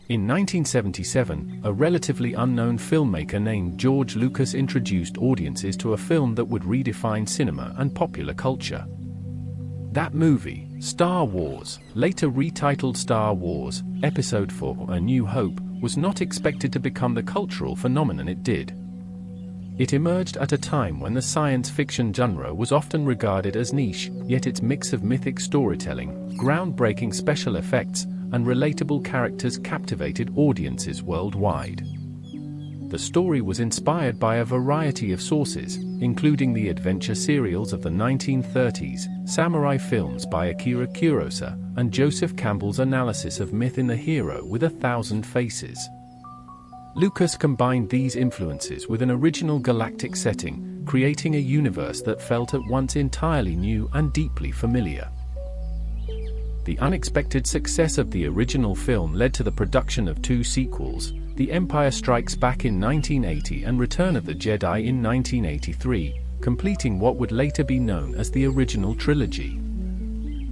In 1977, a relatively unknown filmmaker named George Lucas introduced audiences to a film that would redefine cinema and popular culture. That movie, Star Wars, later retitled Star Wars, Episode IV: A New Hope, was not expected to become the cultural phenomenon it did. It emerged at a time when the science fiction genre was often regarded as niche, yet its mix of mythic storytelling, groundbreaking special effects, and relatable characters captivated audiences worldwide. The story was inspired by a variety of sources, including the adventure serials of the 1930s, samurai films by Akira Kurosawa, and Joseph Campbell's analysis of myth in The Hero with a Thousand Faces. Lucas combined these influences with an original galactic setting, creating a universe that felt at once entirely new and deeply familiar. The unexpected success of the original film led to the production of two sequels, The Empire Strikes Back in 1980 and Return of the Jedi in 1983, completing what would later be known as the original trilogy.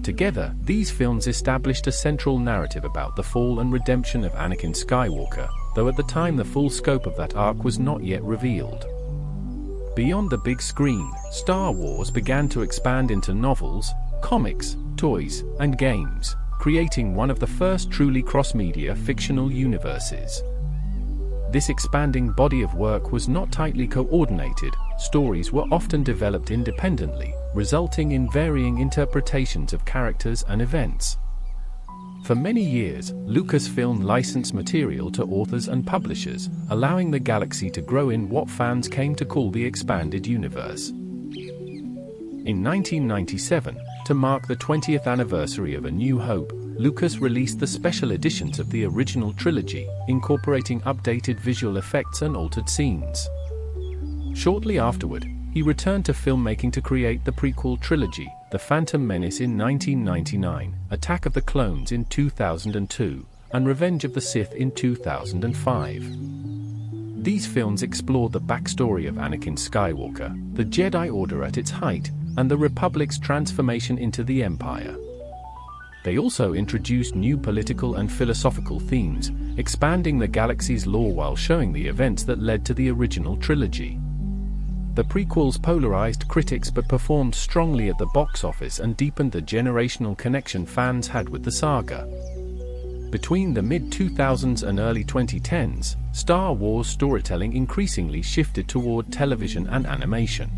Together, these films established a central narrative about the fall and redemption of Anakin Skywalker, though at the time the full scope of that arc was not yet revealed. Beyond the big screen, Star Wars began to expand into novels, comics, toys, and games, creating one of the first truly cross-media fictional universes. This expanding body of work was not tightly coordinated. Stories were often developed independently, resulting in varying interpretations of characters and events. For many years, Lucasfilm licensed material to authors and publishers, allowing the galaxy to grow in what fans came to call the expanded universe. In 1997, to mark the 20th anniversary of A New Hope, Lucas released the special editions of the original trilogy, incorporating updated visual effects and altered scenes. Shortly afterward, he returned to filmmaking to create the prequel trilogy, The Phantom Menace in 1999, Attack of the Clones in 2002, and Revenge of the Sith in 2005. These films explored the backstory of Anakin Skywalker, the Jedi Order at its height, and the Republic's transformation into the Empire. They also introduced new political and philosophical themes, expanding the galaxy's lore while showing the events that led to the original trilogy. The prequels polarized critics but performed strongly at the box office and deepened the generational connection fans had with the saga. Between the mid-2000s and early 2010s, Star Wars storytelling increasingly shifted toward television and animation.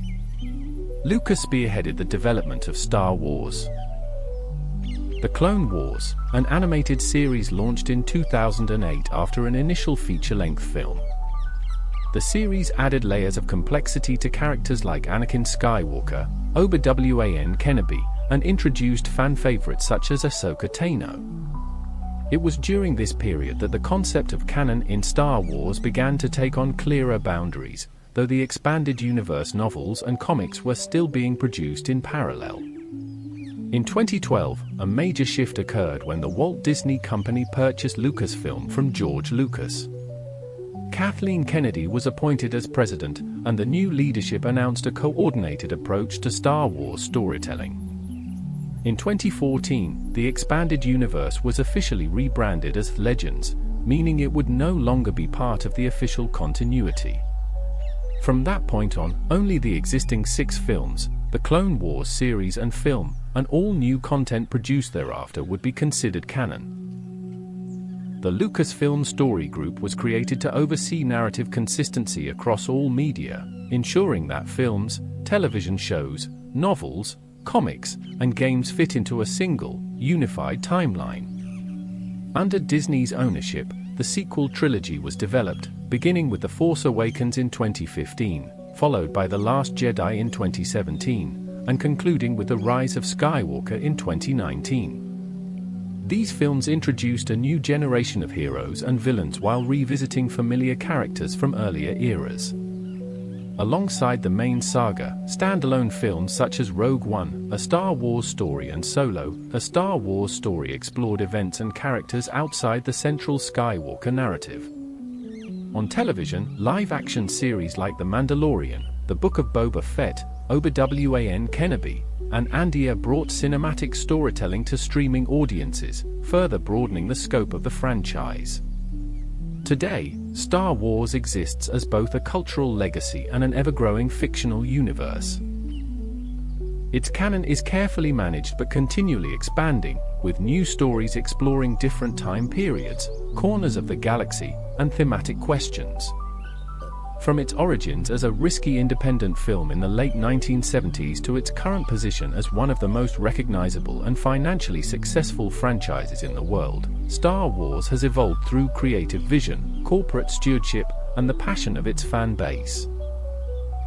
Lucas spearheaded the development of Star Wars. The Clone Wars, an animated series launched in 2008 after an initial feature-length film. The series added layers of complexity to characters like Anakin Skywalker, Obi-Wan Kenobi, and introduced fan favorites such as Ahsoka Tano. It was during this period that the concept of canon in Star Wars began to take on clearer boundaries, though the expanded universe novels and comics were still being produced in parallel. In 2012, a major shift occurred when the Walt Disney Company purchased Lucasfilm from George Lucas. Kathleen Kennedy was appointed as president, and the new leadership announced a coordinated approach to Star Wars storytelling. In 2014, the expanded universe was officially rebranded as Legends, meaning it would no longer be part of the official continuity. From that point on, only the existing 6 films, the Clone Wars series and film, and all new content produced thereafter would be considered canon. The Lucasfilm Story Group was created to oversee narrative consistency across all media, ensuring that films, television shows, novels, comics, and games fit into a single, unified timeline. Under Disney's ownership, the sequel trilogy was developed, beginning with The Force Awakens in 2015, followed by The Last Jedi in 2017, and concluding with The Rise of Skywalker in 2019. These films introduced a new generation of heroes and villains while revisiting familiar characters from earlier eras. Alongside the main saga, standalone films such as Rogue One, A Star Wars Story, and Solo, A Star Wars Story explored events and characters outside the central Skywalker narrative. On television, live-action series like The Mandalorian, The Book of Boba Fett, Obi-Wan Kenobi, and Andor brought cinematic storytelling to streaming audiences, further broadening the scope of the franchise. Today, Star Wars exists as both a cultural legacy and an ever-growing fictional universe. Its canon is carefully managed but continually expanding, with new stories exploring different time periods, corners of the galaxy, and thematic questions. From its origins as a risky independent film in the late 1970s to its current position as one of the most recognizable and financially successful franchises in the world, Star Wars has evolved through creative vision, corporate stewardship, and the passion of its fan base.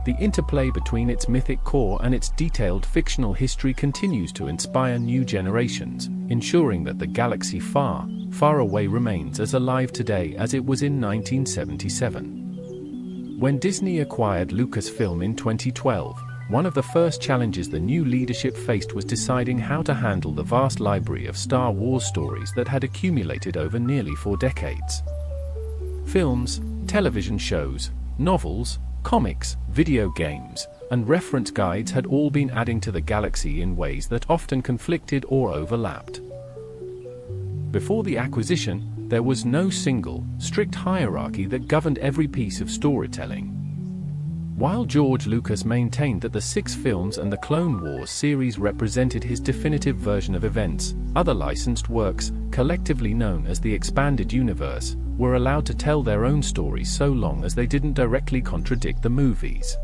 The interplay between its mythic core and its detailed fictional history continues to inspire new generations, ensuring that the galaxy far, far away remains as alive today as it was in 1977. When Disney acquired Lucasfilm in 2012, one of the first challenges the new leadership faced was deciding how to handle the vast library of Star Wars stories that had accumulated over nearly 4 decades. Films, television shows, novels, comics, video games, and reference guides had all been adding to the galaxy in ways that often conflicted or overlapped. Before the acquisition, there was no single, strict hierarchy that governed every piece of storytelling. While George Lucas maintained that the 6 films and the Clone Wars series represented his definitive version of events, other licensed works, collectively known as the Expanded Universe, were allowed to tell their own stories so long as they didn't directly contradict the movies.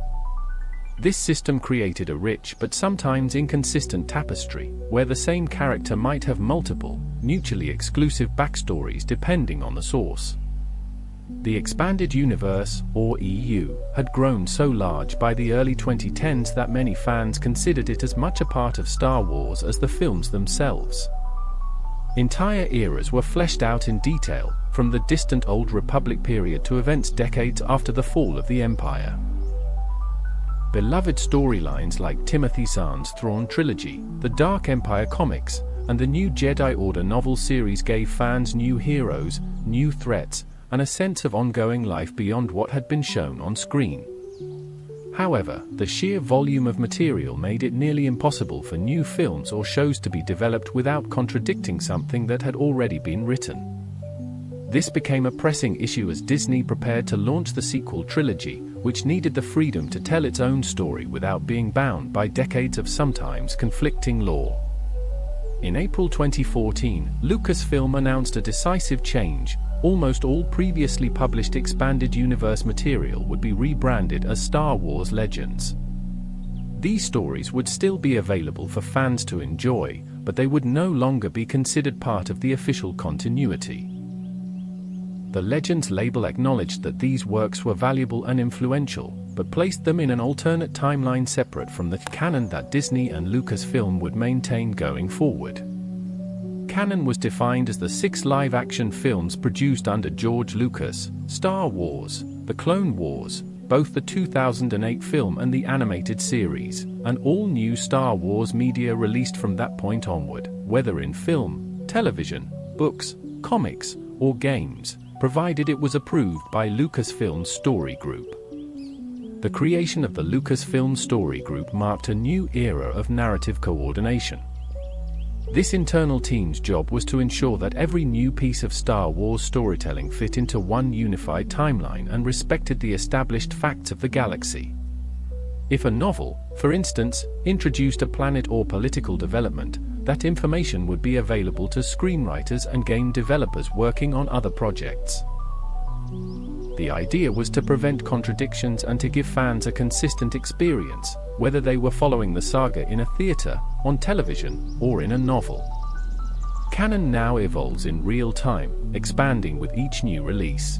This system created a rich but sometimes inconsistent tapestry, where the same character might have multiple, mutually exclusive backstories depending on the source. The Expanded Universe, or EU, had grown so large by the early 2010s that many fans considered it as much a part of Star Wars as the films themselves. Entire eras were fleshed out in detail, from the distant Old Republic period to events decades after the fall of the Empire. Beloved storylines like Timothy Zahn's Thrawn trilogy, the Dark Empire comics, and the new Jedi Order novel series gave fans new heroes, new threats, and a sense of ongoing life beyond what had been shown on screen. However, the sheer volume of material made it nearly impossible for new films or shows to be developed without contradicting something that had already been written. This became a pressing issue as Disney prepared to launch the sequel trilogy, which needed the freedom to tell its own story without being bound by decades of sometimes conflicting lore. In April 2014, Lucasfilm announced a decisive change. Almost all previously published Expanded Universe material would be rebranded as Star Wars Legends. These stories would still be available for fans to enjoy, but they would no longer be considered part of the official continuity. The Legends label acknowledged that these works were valuable and influential, but placed them in an alternate timeline separate from the canon that Disney and Lucasfilm would maintain going forward. Canon was defined as the 6 live-action films produced under George Lucas: Star Wars, The Clone Wars, both the 2008 film and the animated series, and all new Star Wars media released from that point onward, whether in film, television, books, comics, or games, provided it was approved by Lucasfilm's Story Group. The creation of the Lucasfilm Story Group marked a new era of narrative coordination. This internal team's job was to ensure that every new piece of Star Wars storytelling fit into one unified timeline and respected the established facts of the galaxy. If a novel, for instance, introduced a planet or political development, that information would be available to screenwriters and game developers working on other projects. The idea was to prevent contradictions and to give fans a consistent experience, whether they were following the saga in a theater, on television, or in a novel. Canon now evolves in real time, expanding with each new release.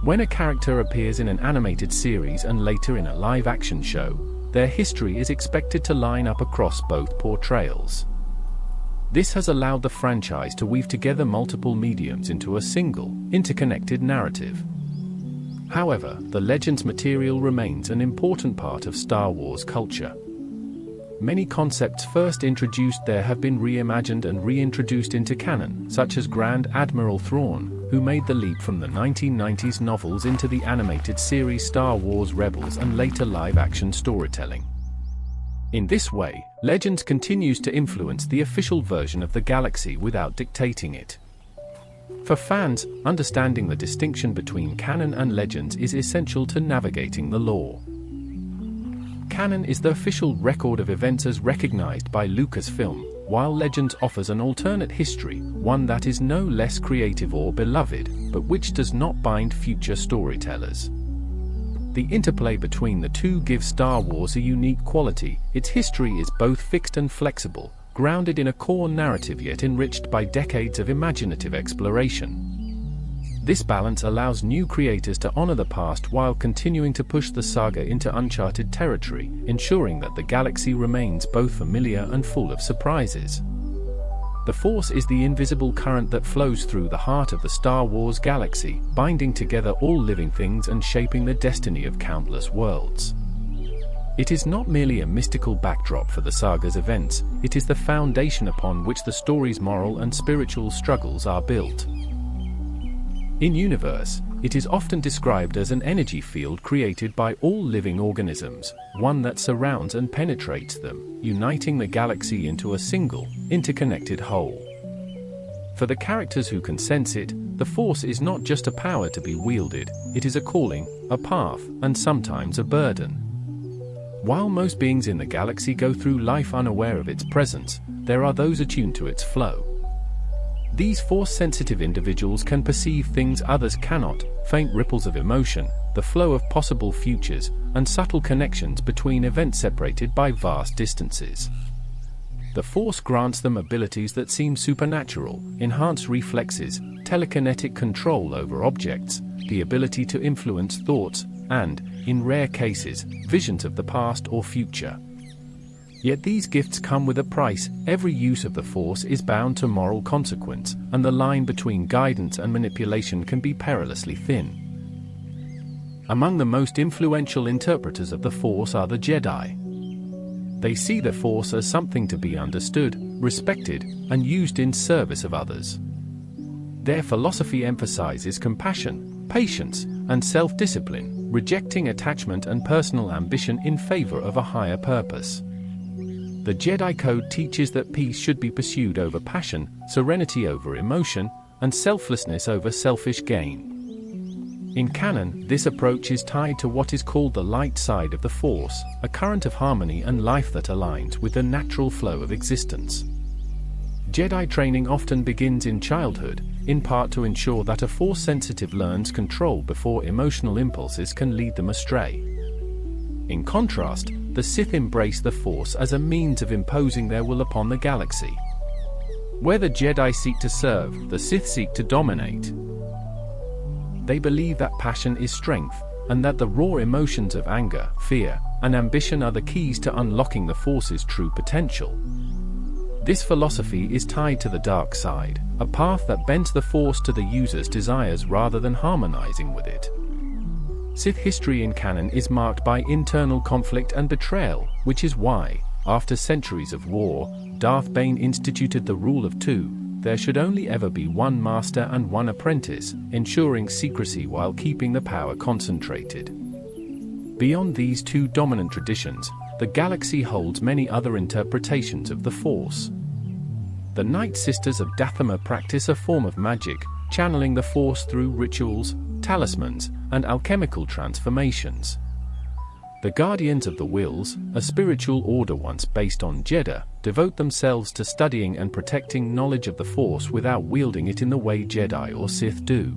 When a character appears in an animated series and later in a live-action show, their history is expected to line up across both portrayals. This has allowed the franchise to weave together multiple mediums into a single, interconnected narrative. However, the Legends material remains an important part of Star Wars culture. Many concepts first introduced there have been reimagined and reintroduced into canon, such as Grand Admiral Thrawn, who made the leap from the 1990s novels into the animated series Star Wars Rebels and later live-action storytelling. In this way, Legends continues to influence the official version of the galaxy without dictating it. For fans, understanding the distinction between canon and legends is essential to navigating the lore. Canon is the official record of events as recognized by Lucasfilm, while Legends offers an alternate history, one that is no less creative or beloved, but which does not bind future storytellers. The interplay between the two gives Star Wars a unique quality. Its history is both fixed and flexible, grounded in a core narrative yet enriched by decades of imaginative exploration. This balance allows new creators to honor the past while continuing to push the saga into uncharted territory, ensuring that the galaxy remains both familiar and full of surprises. The Force is the invisible current that flows through the heart of the Star Wars galaxy, binding together all living things and shaping the destiny of countless worlds. It is not merely a mystical backdrop for the saga's events, it is the foundation upon which the story's moral and spiritual struggles are built. In universe, it is often described as an energy field created by all living organisms, one that surrounds and penetrates them, uniting the galaxy into a single, interconnected whole. For the characters who can sense it, the Force is not just a power to be wielded, it is a calling, a path, and sometimes a burden. While most beings in the galaxy go through life unaware of its presence, there are those attuned to its flow. These Force-sensitive individuals can perceive things others cannot, faint ripples of emotion, the flow of possible futures, and subtle connections between events separated by vast distances. The Force grants them abilities that seem supernatural, enhanced reflexes, telekinetic control over objects, the ability to influence thoughts, and, in rare cases, visions of the past or future. Yet these gifts come with a price. Every use of the Force is bound to moral consequence, and the line between guidance and manipulation can be perilously thin. Among the most influential interpreters of the Force are the Jedi. They see the Force as something to be understood, respected, and used in service of others. Their philosophy emphasizes compassion, patience, and self-discipline, rejecting attachment and personal ambition in favor of a higher purpose. The Jedi Code teaches that peace should be pursued over passion, serenity over emotion, and selflessness over selfish gain. In canon, this approach is tied to what is called the light side of the Force, a current of harmony and life that aligns with the natural flow of existence. Jedi training often begins in childhood, in part to ensure that a Force-sensitive learns control before emotional impulses can lead them astray. In contrast, the Sith embrace the Force as a means of imposing their will upon the galaxy. Where the Jedi seek to serve, the Sith seek to dominate. They believe that passion is strength, and that the raw emotions of anger, fear, and ambition are the keys to unlocking the Force's true potential. This philosophy is tied to the dark side, a path that bends the Force to the user's desires rather than harmonizing with it. Sith history in canon is marked by internal conflict and betrayal, which is why, after centuries of war, Darth Bane instituted the rule of two. There should only ever be one master and one apprentice, ensuring secrecy while keeping the power concentrated. Beyond these two dominant traditions, the galaxy holds many other interpretations of the Force. The Night Sisters of Dathomir practice a form of magic, channeling the Force through rituals, talismans, and alchemical transformations. The Guardians of the Whills, a spiritual order once based on Jedi, devote themselves to studying and protecting knowledge of the Force without wielding it in the way Jedi or Sith do.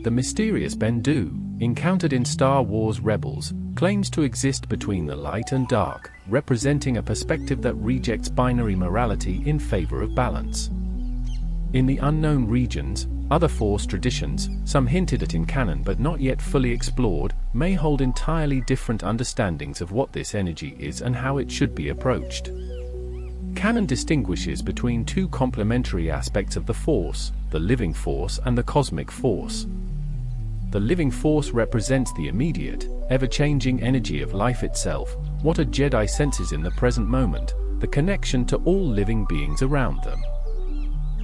The mysterious Bendu, encountered in Star Wars Rebels, claims to exist between the light and dark, representing a perspective that rejects binary morality in favor of balance. In the unknown regions, other Force traditions, some hinted at in canon but not yet fully explored, may hold entirely different understandings of what this energy is and how it should be approached. Canon distinguishes between two complementary aspects of the Force, the living Force and the cosmic Force. The living Force represents the immediate, ever-changing energy of life itself, what a Jedi senses in the present moment, the connection to all living beings around them.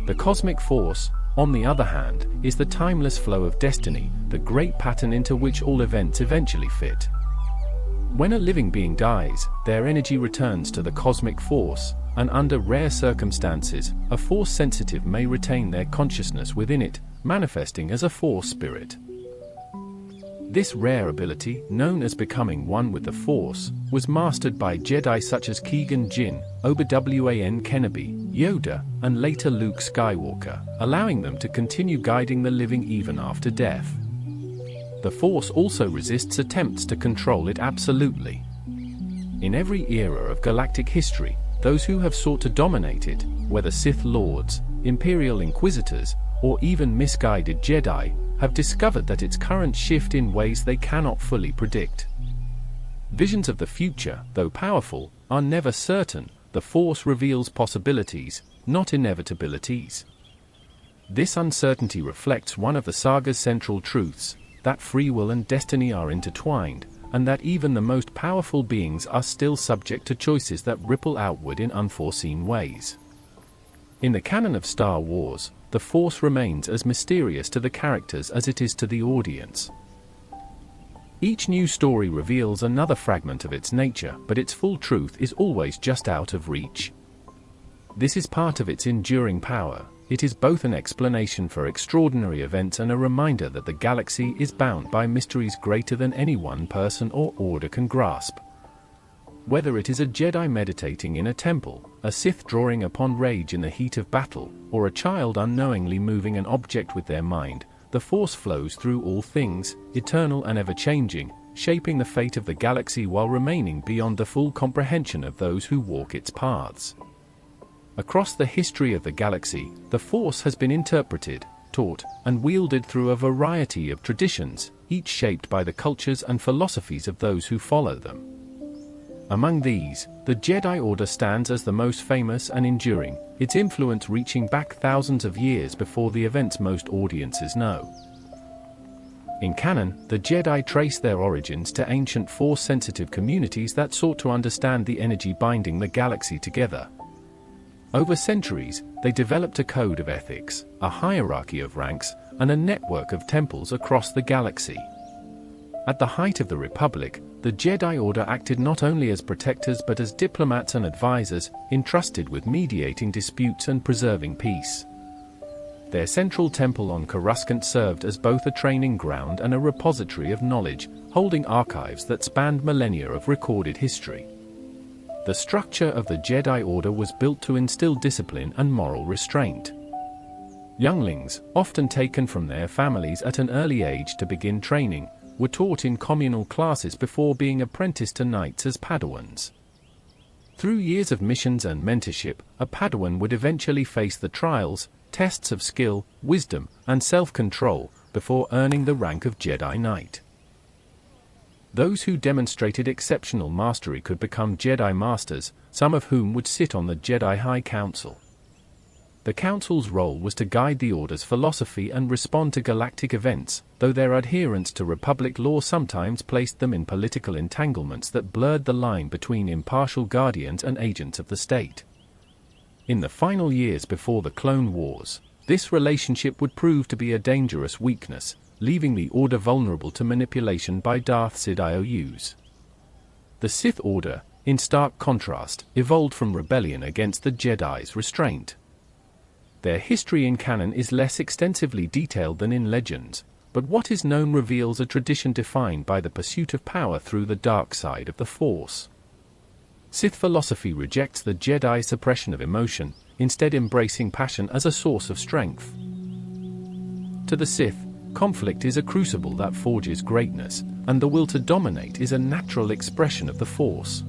The cosmic Force, on the other hand, is the timeless flow of destiny, the great pattern into which all events eventually fit. When a living being dies, their energy returns to the cosmic Force, and under rare circumstances, a Force sensitive may retain their consciousness within it, manifesting as a Force spirit. This rare ability, known as becoming one with the Force, was mastered by Jedi such as Qui-Gon Jinn, Obi-Wan Kenobi, Yoda, and later Luke Skywalker, allowing them to continue guiding the living even after death. The Force also resists attempts to control it absolutely. In every era of galactic history, those who have sought to dominate it, whether Sith Lords, Imperial Inquisitors, or even misguided Jedi, have discovered that its current shift in ways they cannot fully predict. Visions of the future, though powerful, are never certain. The Force reveals possibilities, not inevitabilities. This uncertainty reflects one of the saga's central truths, that free will and destiny are intertwined, and that even the most powerful beings are still subject to choices that ripple outward in unforeseen ways. In the canon of Star Wars, the Force remains as mysterious to the characters as it is to the audience. Each new story reveals another fragment of its nature, but its full truth is always just out of reach. This is part of its enduring power. It is both an explanation for extraordinary events and a reminder that the galaxy is bound by mysteries greater than any one person or order can grasp. Whether it is a Jedi meditating in a temple, a Sith drawing upon rage in the heat of battle, or a child unknowingly moving an object with their mind, the Force flows through all things, eternal and ever-changing, shaping the fate of the galaxy while remaining beyond the full comprehension of those who walk its paths. Across the history of the galaxy, the Force has been interpreted, taught, and wielded through a variety of traditions, each shaped by the cultures and philosophies of those who follow them. Among these, the Jedi Order stands as the most famous and enduring, its influence reaching back thousands of years before the events most audiences know. In canon, the Jedi trace their origins to ancient Force-sensitive communities that sought to understand the energy binding the galaxy together. Over centuries, they developed a code of ethics, a hierarchy of ranks, and a network of temples across the galaxy. At the height of the Republic, the Jedi Order acted not only as protectors but as diplomats and advisors, entrusted with mediating disputes and preserving peace. Their central temple on Coruscant served as both a training ground and a repository of knowledge, holding archives that spanned millennia of recorded history. The structure of the Jedi Order was built to instill discipline and moral restraint. Younglings, often taken from their families at an early age to begin training, were taught in communal classes before being apprenticed to knights as Padawans. Through years of missions and mentorship, a Padawan would eventually face the trials, tests of skill, wisdom, and self-control, before earning the rank of Jedi Knight. Those who demonstrated exceptional mastery could become Jedi Masters, some of whom would sit on the Jedi High Council. The Council's role was to guide the Order's philosophy and respond to galactic events, though their adherence to Republic law sometimes placed them in political entanglements that blurred the line between impartial guardians and agents of the state. In the final years before the Clone Wars, this relationship would prove to be a dangerous weakness, leaving the Order vulnerable to manipulation by Darth Sidious. The Sith Order, in stark contrast, evolved from rebellion against the Jedi's restraint. Their history in canon is less extensively detailed than in legends, but what is known reveals a tradition defined by the pursuit of power through the dark side of the Force. Sith philosophy rejects the Jedi's suppression of emotion, instead embracing passion as a source of strength. To the Sith, conflict is a crucible that forges greatness, and the will to dominate is a natural expression of the Force.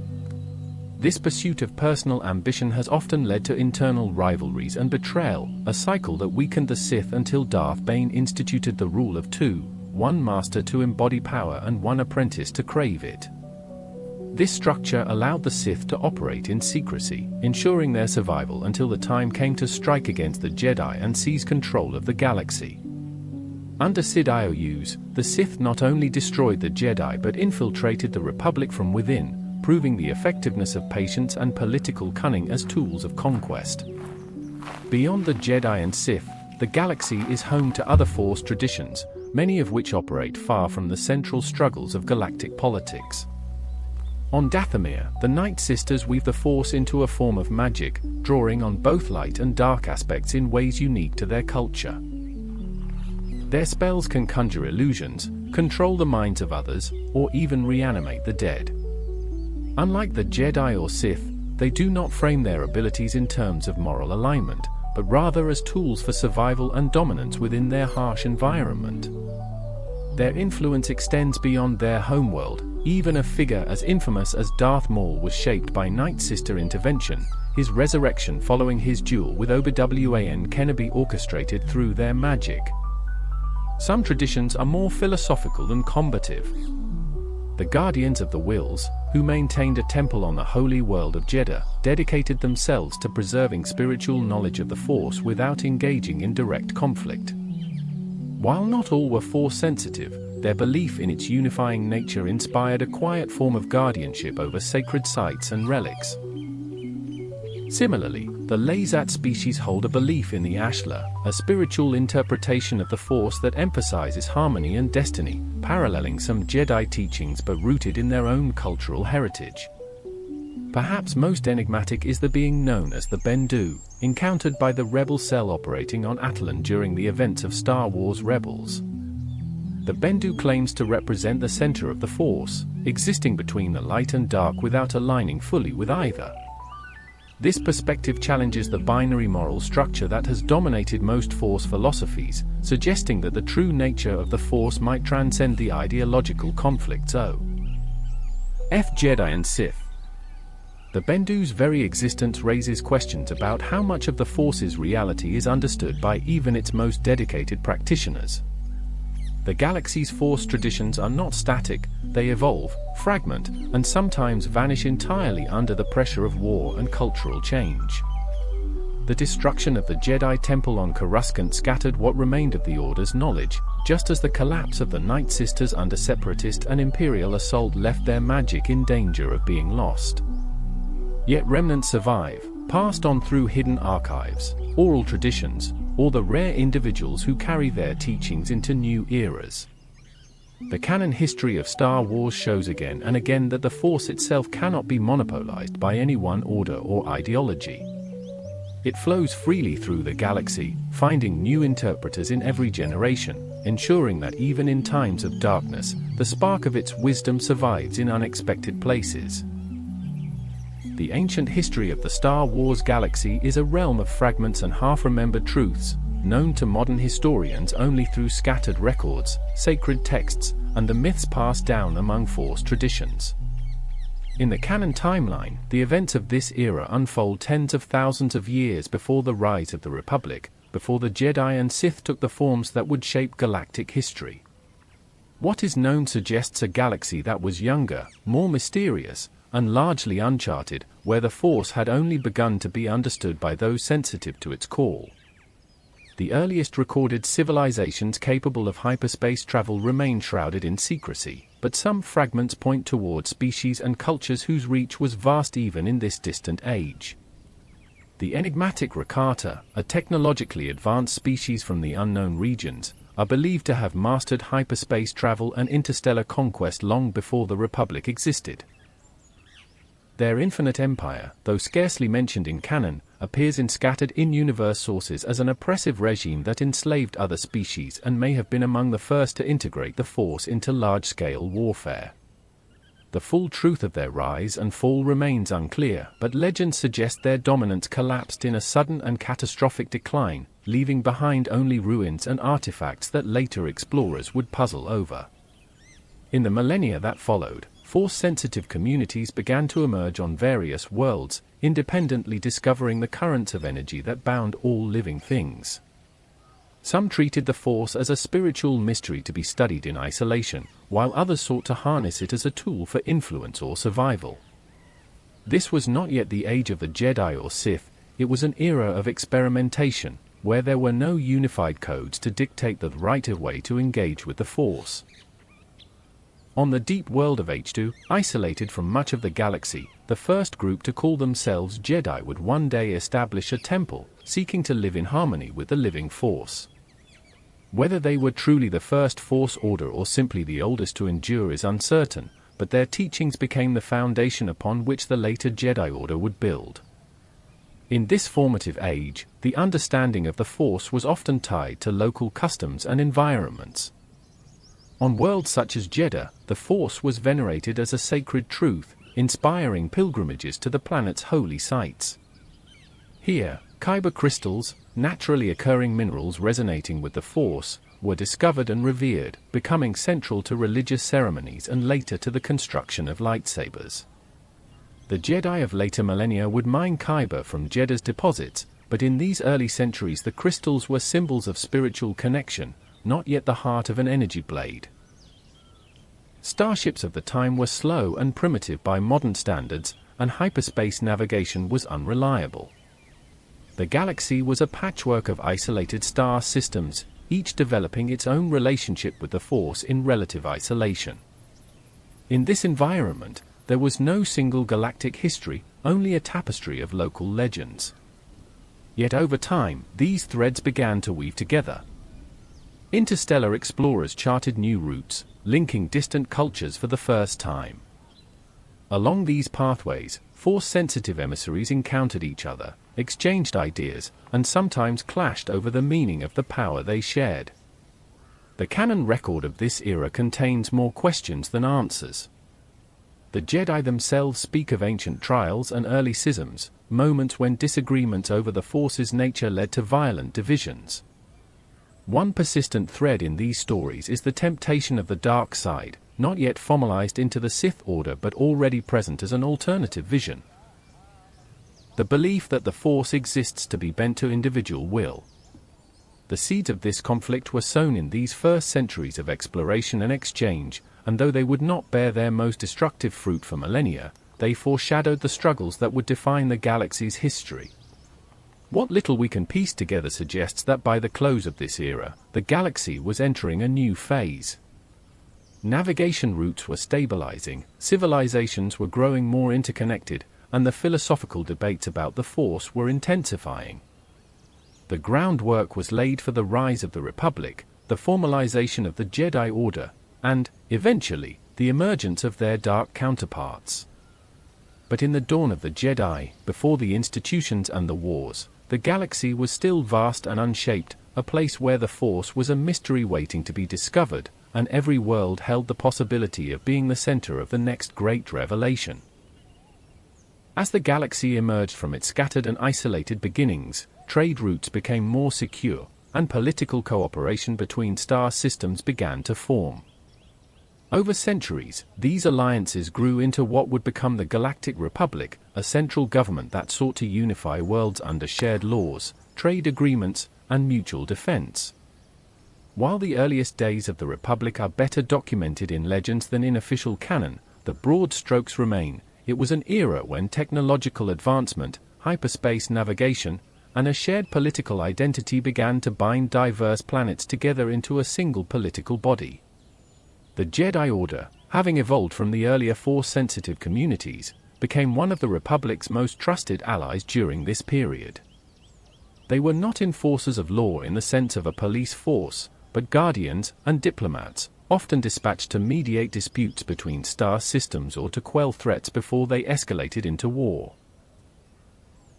This pursuit of personal ambition has often led to internal rivalries and betrayal, a cycle that weakened the Sith until Darth Bane instituted the rule of two, one master to embody power and one apprentice to crave it. This structure allowed the Sith to operate in secrecy, ensuring their survival until the time came to strike against the Jedi and seize control of the galaxy. Under Sidious, the Sith not only destroyed the Jedi but infiltrated the Republic from within, proving the effectiveness of patience and political cunning as tools of conquest. Beyond the Jedi and Sith, the galaxy is home to other Force traditions, many of which operate far from the central struggles of galactic politics. On Dathomir, the Night Sisters weave the Force into a form of magic, drawing on both light and dark aspects in ways unique to their culture. Their spells can conjure illusions, control the minds of others, or even reanimate the dead. Unlike the Jedi or Sith, they do not frame their abilities in terms of moral alignment, but rather as tools for survival and dominance within their harsh environment. Their influence extends beyond their homeworld. Even a figure as infamous as Darth Maul was shaped by Night Sister intervention, his resurrection following his duel with Obi-Wan Kenobi orchestrated through their magic. Some traditions are more philosophical than combative. The Guardians of the Wills, who maintained a temple on the holy world of Jeddah, dedicated themselves to preserving spiritual knowledge of the Force without engaging in direct conflict. While not all were Force-sensitive, their belief in its unifying nature inspired a quiet form of guardianship over sacred sites and relics. Similarly, the Lazat species hold a belief in the Ashla, a spiritual interpretation of the Force that emphasizes harmony and destiny, paralleling some Jedi teachings but rooted in their own cultural heritage. Perhaps most enigmatic is the being known as the Bendu, encountered by the Rebel cell operating on Attilan during the events of Star Wars Rebels. The Bendu claims to represent the center of the Force, existing between the light and dark without aligning fully with either. This perspective challenges the binary moral structure that has dominated most Force philosophies, suggesting that the true nature of the Force might transcend the ideological conflicts. Jedi and Sith. The Bendu's very existence raises questions about how much of the Force's reality is understood by even its most dedicated practitioners. The galaxy's Force traditions are not static, they evolve, fragment, and sometimes vanish entirely under the pressure of war and cultural change. The destruction of the Jedi Temple on Coruscant scattered what remained of the Order's knowledge, just as the collapse of the Night Sisters under Separatist and Imperial assault left their magic in danger of being lost. Yet remnants survive, passed on through hidden archives, oral traditions, or the rare individuals who carry their teachings into new eras. The canon history of Star Wars shows again and again that the Force itself cannot be monopolized by any one order or ideology. It flows freely through the galaxy, finding new interpreters in every generation, ensuring that even in times of darkness, the spark of its wisdom survives in unexpected places. The ancient history of the Star Wars galaxy is a realm of fragments and half-remembered truths, known to modern historians only through scattered records, sacred texts, and the myths passed down among Force traditions. In the canon timeline, the events of this era unfold tens of thousands of years before the rise of the Republic, before the Jedi and Sith took the forms that would shape galactic history. What is known suggests a galaxy that was younger, more mysterious, and largely uncharted, where the Force had only begun to be understood by those sensitive to its call. The earliest recorded civilizations capable of hyperspace travel remain shrouded in secrecy, but some fragments point toward species and cultures whose reach was vast even in this distant age. The enigmatic Rakata, a technologically advanced species from the unknown regions, are believed to have mastered hyperspace travel and interstellar conquest long before the Republic existed. Their infinite empire, though scarcely mentioned in canon, appears in scattered in-universe sources as an oppressive regime that enslaved other species and may have been among the first to integrate the Force into large-scale warfare. The full truth of their rise and fall remains unclear, but legends suggest their dominance collapsed in a sudden and catastrophic decline, leaving behind only ruins and artifacts that later explorers would puzzle over. In the millennia that followed, Force-sensitive communities began to emerge on various worlds, independently discovering the currents of energy that bound all living things. Some treated the Force as a spiritual mystery to be studied in isolation, while others sought to harness it as a tool for influence or survival. This was not yet the age of the Jedi or Sith, it was an era of experimentation, where there were no unified codes to dictate the right way to engage with the Force. On the deep world of H2, isolated from much of the galaxy, the first group to call themselves Jedi would one day establish a temple, seeking to live in harmony with the living Force. Whether they were truly the first Force order or simply the oldest to endure is uncertain, but their teachings became the foundation upon which the later Jedi Order would build. In this formative age, the understanding of the Force was often tied to local customs and environments. On worlds such as Jeddah, the Force was venerated as a sacred truth, inspiring pilgrimages to the planet's holy sites. Here, kyber crystals, naturally occurring minerals resonating with the Force, were discovered and revered, becoming central to religious ceremonies and later to the construction of lightsabers. The Jedi of later millennia would mine kyber from Jeddah's deposits, but in these early centuries the crystals were symbols of spiritual connection, not yet the heart of an energy blade. Starships of the time were slow and primitive by modern standards, and hyperspace navigation was unreliable. The galaxy was a patchwork of isolated star systems, each developing its own relationship with the Force in relative isolation. In this environment, there was no single galactic history, only a tapestry of local legends. Yet over time, these threads began to weave together. Interstellar explorers charted new routes, linking distant cultures for the first time. Along these pathways, Force-sensitive emissaries encountered each other, exchanged ideas, and sometimes clashed over the meaning of the power they shared. The canon record of this era contains more questions than answers. The Jedi themselves speak of ancient trials and early schisms, moments when disagreements over the Force's nature led to violent divisions. One persistent thread in these stories is the temptation of the dark side, not yet formalized into the Sith Order but already present as an alternative vision. The belief that the Force exists to be bent to individual will. The seeds of this conflict were sown in these first centuries of exploration and exchange, and though they would not bear their most destructive fruit for millennia, they foreshadowed the struggles that would define the galaxy's history. What little we can piece together suggests that by the close of this era, the galaxy was entering a new phase. Navigation routes were stabilizing, civilizations were growing more interconnected, and the philosophical debates about the Force were intensifying. The groundwork was laid for the rise of the Republic, the formalization of the Jedi Order, and, eventually, the emergence of their dark counterparts. But in the dawn of the Jedi, before the institutions and the wars, the galaxy was still vast and unshaped, a place where the Force was a mystery waiting to be discovered, and every world held the possibility of being the center of the next great revelation. As the galaxy emerged from its scattered and isolated beginnings, trade routes became more secure, and political cooperation between star systems began to form. Over centuries, these alliances grew into what would become the Galactic Republic, a central government that sought to unify worlds under shared laws, trade agreements, and mutual defense. While the earliest days of the Republic are better documented in legends than in official canon, the broad strokes remain. It was an era when technological advancement, hyperspace navigation, and a shared political identity began to bind diverse planets together into a single political body. The Jedi Order, having evolved from the earlier Force-sensitive communities, became one of the Republic's most trusted allies during this period. They were not enforcers of law in the sense of a police force, but guardians and diplomats, often dispatched to mediate disputes between star systems or to quell threats before they escalated into war.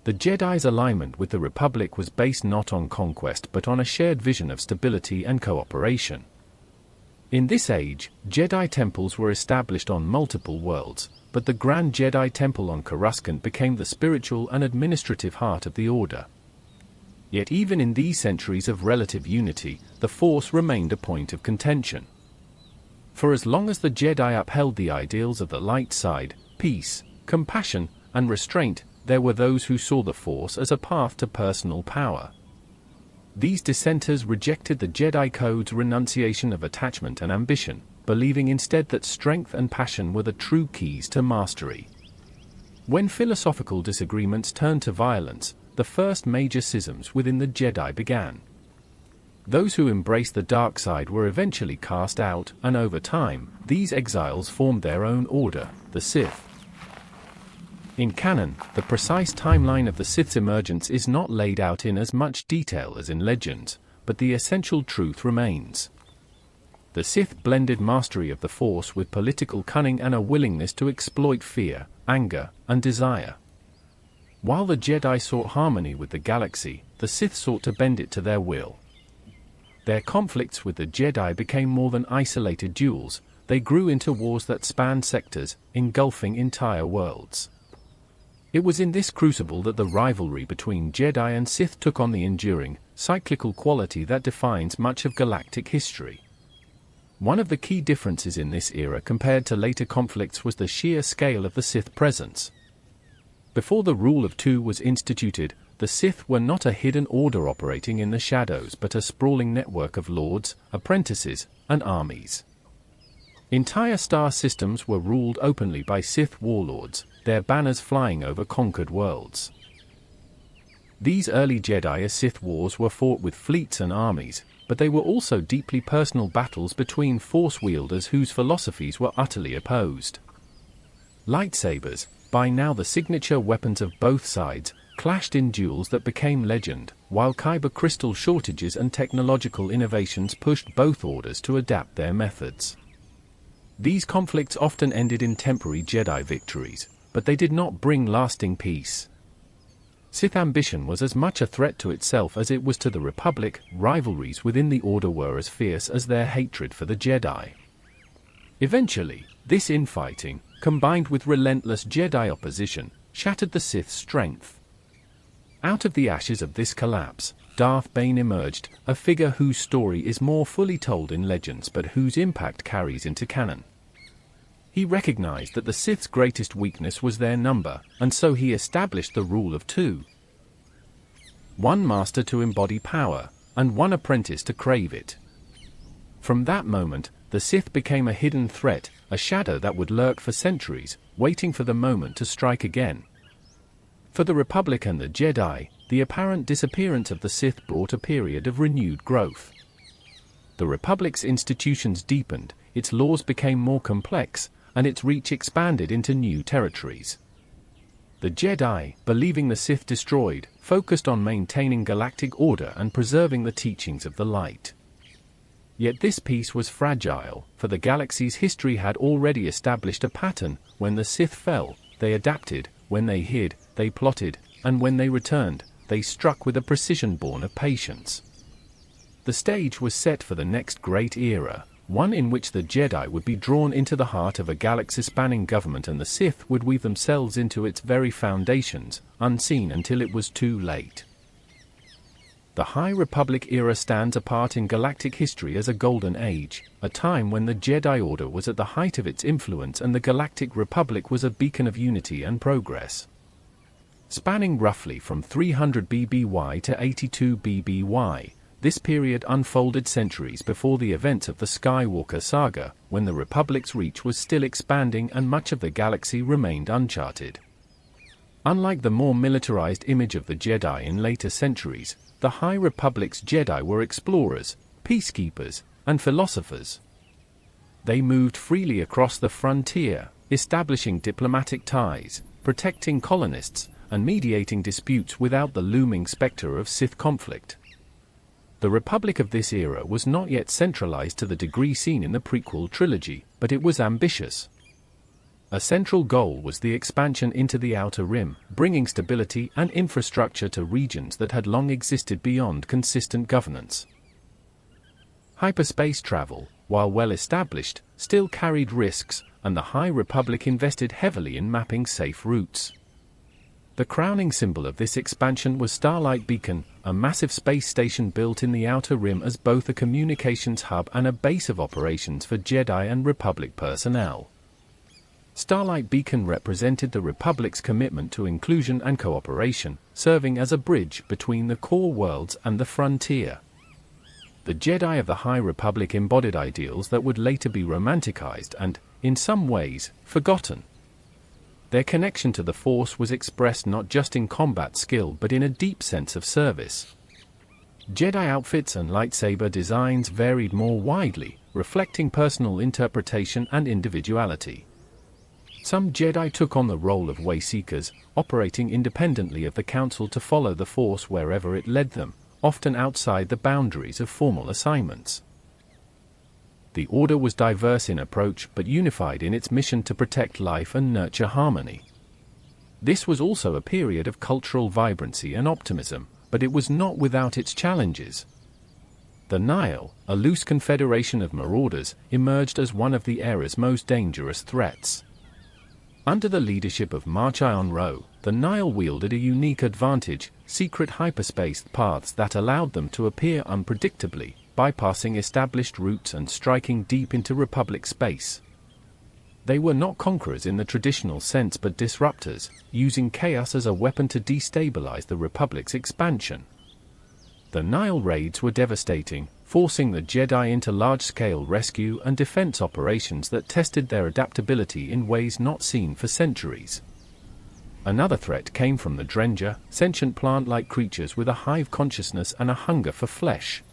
The Jedi's alignment with the Republic was based not on conquest but on a shared vision of stability and cooperation. In this age, Jedi temples were established on multiple worlds, but the Grand Jedi Temple on Coruscant became the spiritual and administrative heart of the Order. Yet even in these centuries of relative unity, the Force remained a point of contention. For as long as the Jedi upheld the ideals of the light side, peace, compassion, and restraint, there were those who saw the Force as a path to personal power. These dissenters rejected the Jedi Code's renunciation of attachment and ambition, believing instead that strength and passion were the true keys to mastery. When philosophical disagreements turned to violence, the first major schisms within the Jedi began. Those who embraced the dark side were eventually cast out, and over time, these exiles formed their own order, the Sith. In canon, the precise timeline of the Sith's emergence is not laid out in as much detail as in legends, but the essential truth remains. The Sith blended mastery of the Force with political cunning and a willingness to exploit fear, anger, and desire. While the Jedi sought harmony with the galaxy, the Sith sought to bend it to their will. Their conflicts with the Jedi became more than isolated duels, they grew into wars that spanned sectors, engulfing entire worlds. It was in this crucible that the rivalry between Jedi and Sith took on the enduring, cyclical quality that defines much of galactic history. One of the key differences in this era compared to later conflicts was the sheer scale of the Sith presence. Before the Rule of Two was instituted, the Sith were not a hidden order operating in the shadows but a sprawling network of lords, apprentices, and armies. Entire star systems were ruled openly by Sith warlords, their banners flying over conquered worlds. These early Jedi-Sith wars were fought with fleets and armies, but they were also deeply personal battles between Force wielders whose philosophies were utterly opposed. Lightsabers, by now the signature weapons of both sides, clashed in duels that became legend, while kyber crystal shortages and technological innovations pushed both orders to adapt their methods. These conflicts often ended in temporary Jedi victories, but they did not bring lasting peace. Sith ambition was as much a threat to itself as it was to the Republic. Rivalries within the Order were as fierce as their hatred for the Jedi. Eventually, this infighting, combined with relentless Jedi opposition, shattered the Sith's strength. Out of the ashes of this collapse, Darth Bane emerged, a figure whose story is more fully told in legends but whose impact carries into canon. He recognized that the Sith's greatest weakness was their number, and so he established the Rule of Two. One master to embody power, and one apprentice to crave it. From that moment, the Sith became a hidden threat, a shadow that would lurk for centuries, waiting for the moment to strike again. For the Republic and the Jedi, the apparent disappearance of the Sith brought a period of renewed growth. The Republic's institutions deepened, its laws became more complex, and its reach expanded into new territories. The Jedi, believing the Sith destroyed, focused on maintaining galactic order and preserving the teachings of the light. Yet this peace was fragile, for the galaxy's history had already established a pattern. When the Sith fell, they adapted; when they hid, they plotted; and when they returned, they struck with a precision born of patience. The stage was set for the next great era, one in which the Jedi would be drawn into the heart of a galaxy-spanning government and the Sith would weave themselves into its very foundations, unseen until it was too late. The High Republic era stands apart in galactic history as a golden age, a time when the Jedi Order was at the height of its influence and the Galactic Republic was a beacon of unity and progress. Spanning roughly from 300 BBY to 82 BBY, this period unfolded centuries before the events of the Skywalker saga, when the Republic's reach was still expanding and much of the galaxy remained uncharted. Unlike the more militarized image of the Jedi in later centuries, the High Republic's Jedi were explorers, peacekeepers, and philosophers. They moved freely across the frontier, establishing diplomatic ties, protecting colonists, and mediating disputes without the looming specter of Sith conflict. The Republic of this era was not yet centralized to the degree seen in the prequel trilogy, but it was ambitious. A central goal was the expansion into the Outer Rim, bringing stability and infrastructure to regions that had long existed beyond consistent governance. Hyperspace travel, while well established, still carried risks, and the High Republic invested heavily in mapping safe routes. The crowning symbol of this expansion was Starlight Beacon, a massive space station built in the Outer Rim as both a communications hub and a base of operations for Jedi and Republic personnel. Starlight Beacon represented the Republic's commitment to inclusion and cooperation, serving as a bridge between the core worlds and the frontier. The Jedi of the High Republic embodied ideals that would later be romanticized and, in some ways, forgotten. Their connection to the Force was expressed not just in combat skill but in a deep sense of service. Jedi outfits and lightsaber designs varied more widely, reflecting personal interpretation and individuality. Some Jedi took on the role of Wayseekers, operating independently of the Council to follow the Force wherever it led them, often outside the boundaries of formal assignments. The Order was diverse in approach but unified in its mission to protect life and nurture harmony. This was also a period of cultural vibrancy and optimism, but it was not without its challenges. The Nihil, a loose confederation of marauders, emerged as one of the era's most dangerous threats. Under the leadership of Marchion Ro, the Nihil wielded a unique advantage: secret hyperspace paths that allowed them to appear unpredictably, bypassing established routes and striking deep into Republic space. They were not conquerors in the traditional sense but disruptors, using chaos as a weapon to destabilize the Republic's expansion. The Nihil raids were devastating, forcing the Jedi into large-scale rescue and defense operations that tested their adaptability in ways not seen for centuries. Another threat came from the Drenger, sentient plant-like creatures with a hive consciousness and a hunger for flesh.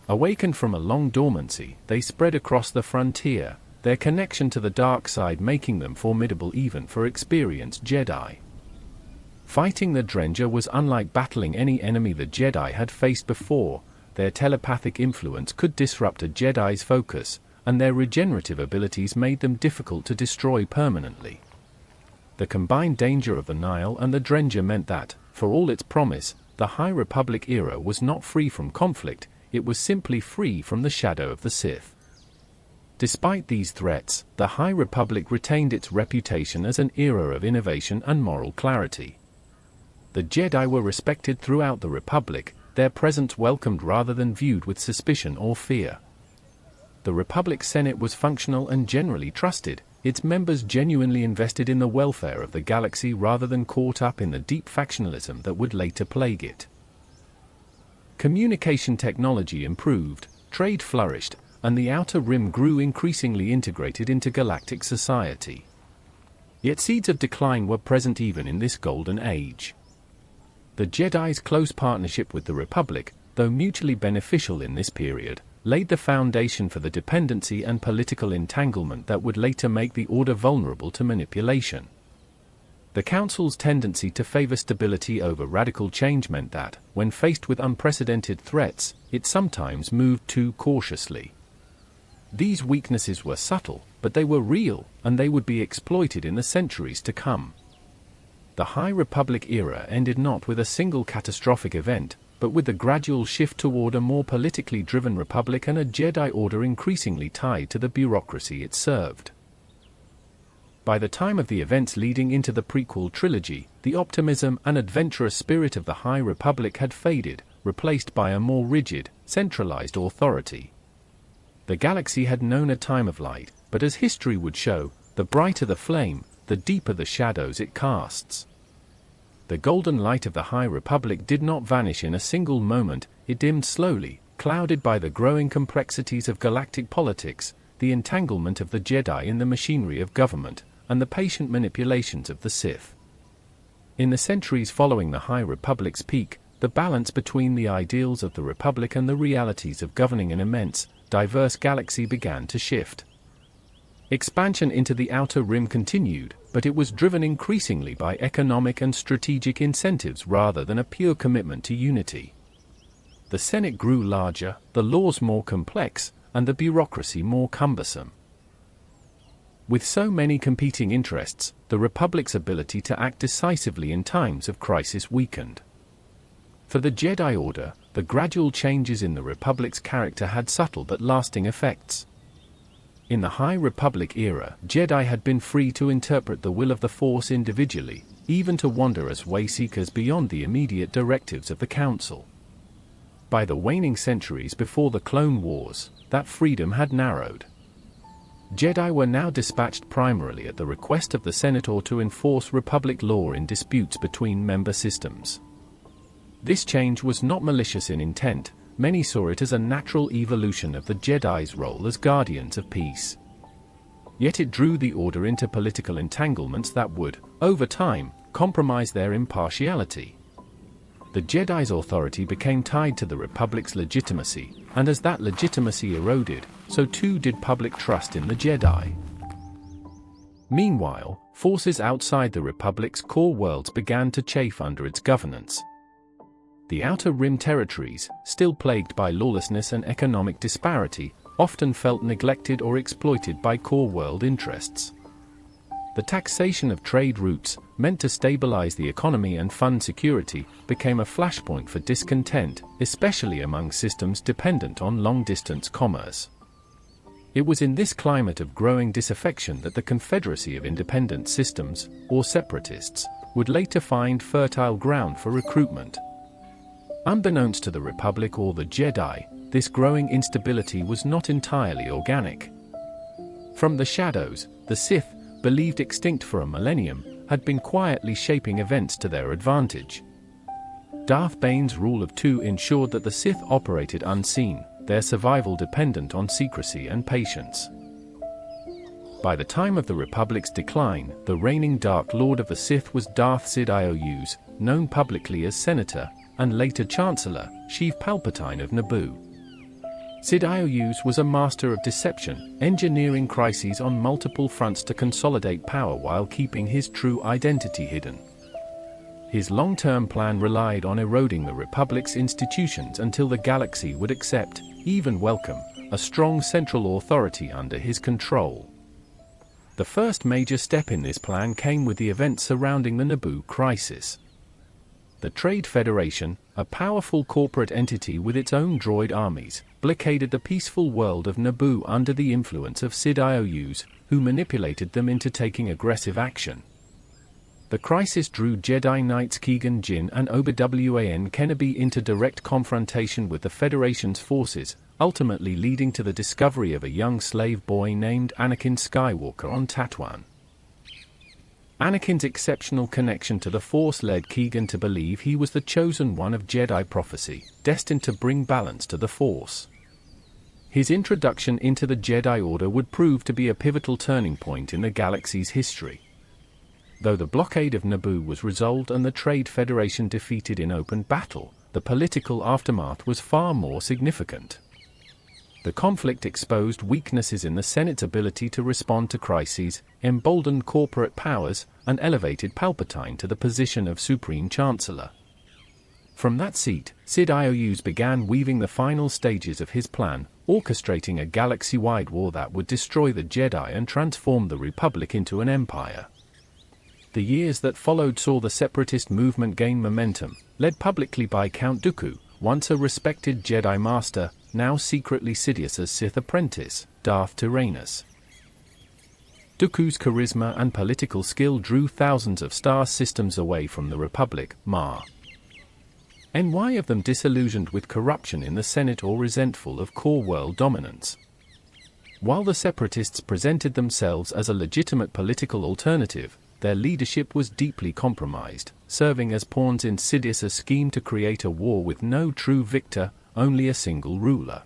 Awakened from a long dormancy, they spread across the frontier, their connection to the dark side making them formidable even for experienced Jedi. Fighting the Drenger was unlike battling any enemy the Jedi had faced before. Their telepathic influence could disrupt a Jedi's focus, and their regenerative abilities made them difficult to destroy permanently. The combined danger of the Nihil and the Drenger meant that, for all its promise, the High Republic era was not free from conflict, it was simply free from the shadow of the Sith. Despite these threats, the High Republic retained its reputation as an era of innovation and moral clarity. The Jedi were respected throughout the Republic, their presence welcomed rather than viewed with suspicion or fear. The Republic Senate was functional and generally trusted, its members genuinely invested in the welfare of the galaxy rather than caught up in the deep factionalism that would later plague it. Communication technology improved, trade flourished, and the Outer Rim grew increasingly integrated into galactic society. Yet seeds of decline were present even in this golden age. The Jedi's close partnership with the Republic, though mutually beneficial in this period, laid the foundation for the dependency and political entanglement that would later make the Order vulnerable to manipulation. The Council's tendency to favor stability over radical change meant that, when faced with unprecedented threats, it sometimes moved too cautiously. These weaknesses were subtle, but they were real, and they would be exploited in the centuries to come. The High Republic era ended not with a single catastrophic event, but with the gradual shift toward a more politically driven Republic and a Jedi Order increasingly tied to the bureaucracy it served. By the time of the events leading into the prequel trilogy, the optimism and adventurous spirit of the High Republic had faded, replaced by a more rigid, centralized authority. The galaxy had known a time of light, but as history would show, the brighter the flame, the deeper the shadows it casts. The golden light of the High Republic did not vanish in a single moment, it dimmed slowly, clouded by the growing complexities of galactic politics, the entanglement of the Jedi in the machinery of government, and the patient manipulations of the Sith. In the centuries following the High Republic's peak, the balance between the ideals of the Republic and the realities of governing an immense, diverse galaxy began to shift. Expansion into the Outer Rim continued, but it was driven increasingly by economic and strategic incentives rather than a pure commitment to unity. The Senate grew larger, the laws more complex, and the bureaucracy more cumbersome. With so many competing interests, the Republic's ability to act decisively in times of crisis weakened. For the Jedi Order, the gradual changes in the Republic's character had subtle but lasting effects. In the High Republic era, Jedi had been free to interpret the will of the Force individually, even to wander as wayseekers beyond the immediate directives of the Council. By the waning centuries before the Clone Wars, that freedom had narrowed. Jedi were now dispatched primarily at the request of the Senate or to enforce Republic law in disputes between member systems. This change was not malicious in intent. Many saw it as a natural evolution of the Jedi's role as guardians of peace. Yet it drew the Order into political entanglements that would, over time, compromise their impartiality. The Jedi's authority became tied to the Republic's legitimacy, and as that legitimacy eroded, so too did public trust in the Jedi. Meanwhile, forces outside the Republic's core worlds began to chafe under its governance. The Outer Rim territories, still plagued by lawlessness and economic disparity, often felt neglected or exploited by core world interests. The taxation of trade routes, meant to stabilize the economy and fund security, became a flashpoint for discontent, especially among systems dependent on long-distance commerce. It was in this climate of growing disaffection that the Confederacy of Independent Systems, or Separatists, would later find fertile ground for recruitment. Unbeknownst to the Republic or the Jedi, this growing instability was not entirely organic. From the shadows, the Sith, believed extinct for a millennium, had been quietly shaping events to their advantage. Darth Bane's rule of two ensured that the Sith operated unseen, their survival dependent on secrecy and patience. By the time of the Republic's decline, the reigning Dark Lord of the Sith was Darth Sidious, known publicly as Senator, and later Chancellor, Sheev Palpatine of Naboo. Sidious was a master of deception, engineering crises on multiple fronts to consolidate power while keeping his true identity hidden. His long-term plan relied on eroding the Republic's institutions until the galaxy would accept, even welcome, a strong central authority under his control. The first major step in this plan came with the events surrounding the Naboo crisis. The Trade Federation, a powerful corporate entity with its own droid armies, blockaded the peaceful world of Naboo under the influence of Sidious, who manipulated them into taking aggressive action. The crisis drew Jedi Knights Qui-Gon Jinn and Obi-Wan Kenobi into direct confrontation with the Federation's forces, ultimately leading to the discovery of a young slave boy named Anakin Skywalker on Tatooine. Anakin's exceptional connection to the Force led Qui-Gon to believe he was the chosen one of Jedi prophecy, destined to bring balance to the Force. His introduction into the Jedi Order would prove to be a pivotal turning point in the galaxy's history. Though the blockade of Naboo was resolved and the Trade Federation defeated in open battle, the political aftermath was far more significant. The conflict exposed weaknesses in the Senate's ability to respond to crises, emboldened corporate powers, and elevated Palpatine to the position of Supreme Chancellor. From that seat, Sidious began weaving the final stages of his plan, orchestrating a galaxy-wide war that would destroy the Jedi and transform the Republic into an empire. The years that followed saw the separatist movement gain momentum, led publicly by Count Dooku, once a respected Jedi Master, now secretly Sidious's Sith apprentice, Darth Tyrannus. Dooku's charisma and political skill drew thousands of star systems away from the Republic, NY of them disillusioned with corruption in the Senate or resentful of core world dominance. While the separatists presented themselves as a legitimate political alternative, their leadership was deeply compromised, serving as pawns in Sidious's scheme to create a war with no true victor, only a single ruler.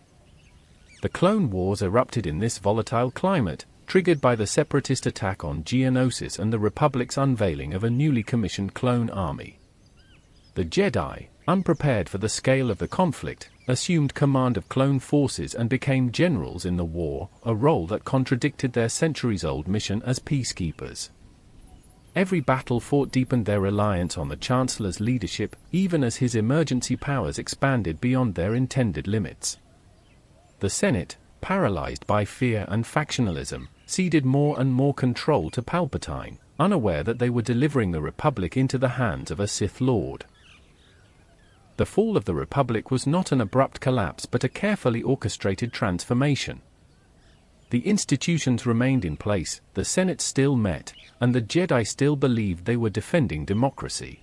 The Clone Wars erupted in this volatile climate, triggered by the separatist attack on Geonosis and the Republic's unveiling of a newly commissioned clone army. The Jedi, unprepared for the scale of the conflict, assumed command of clone forces and became generals in the war, a role that contradicted their centuries-old mission as peacekeepers. Every battle fought deepened their reliance on the Chancellor's leadership, even as his emergency powers expanded beyond their intended limits. The Senate, paralyzed by fear and factionalism, ceded more and more control to Palpatine, unaware that they were delivering the Republic into the hands of a Sith Lord. The fall of the Republic was not an abrupt collapse but a carefully orchestrated transformation. The institutions remained in place, the Senate still met, and the Jedi still believed they were defending democracy.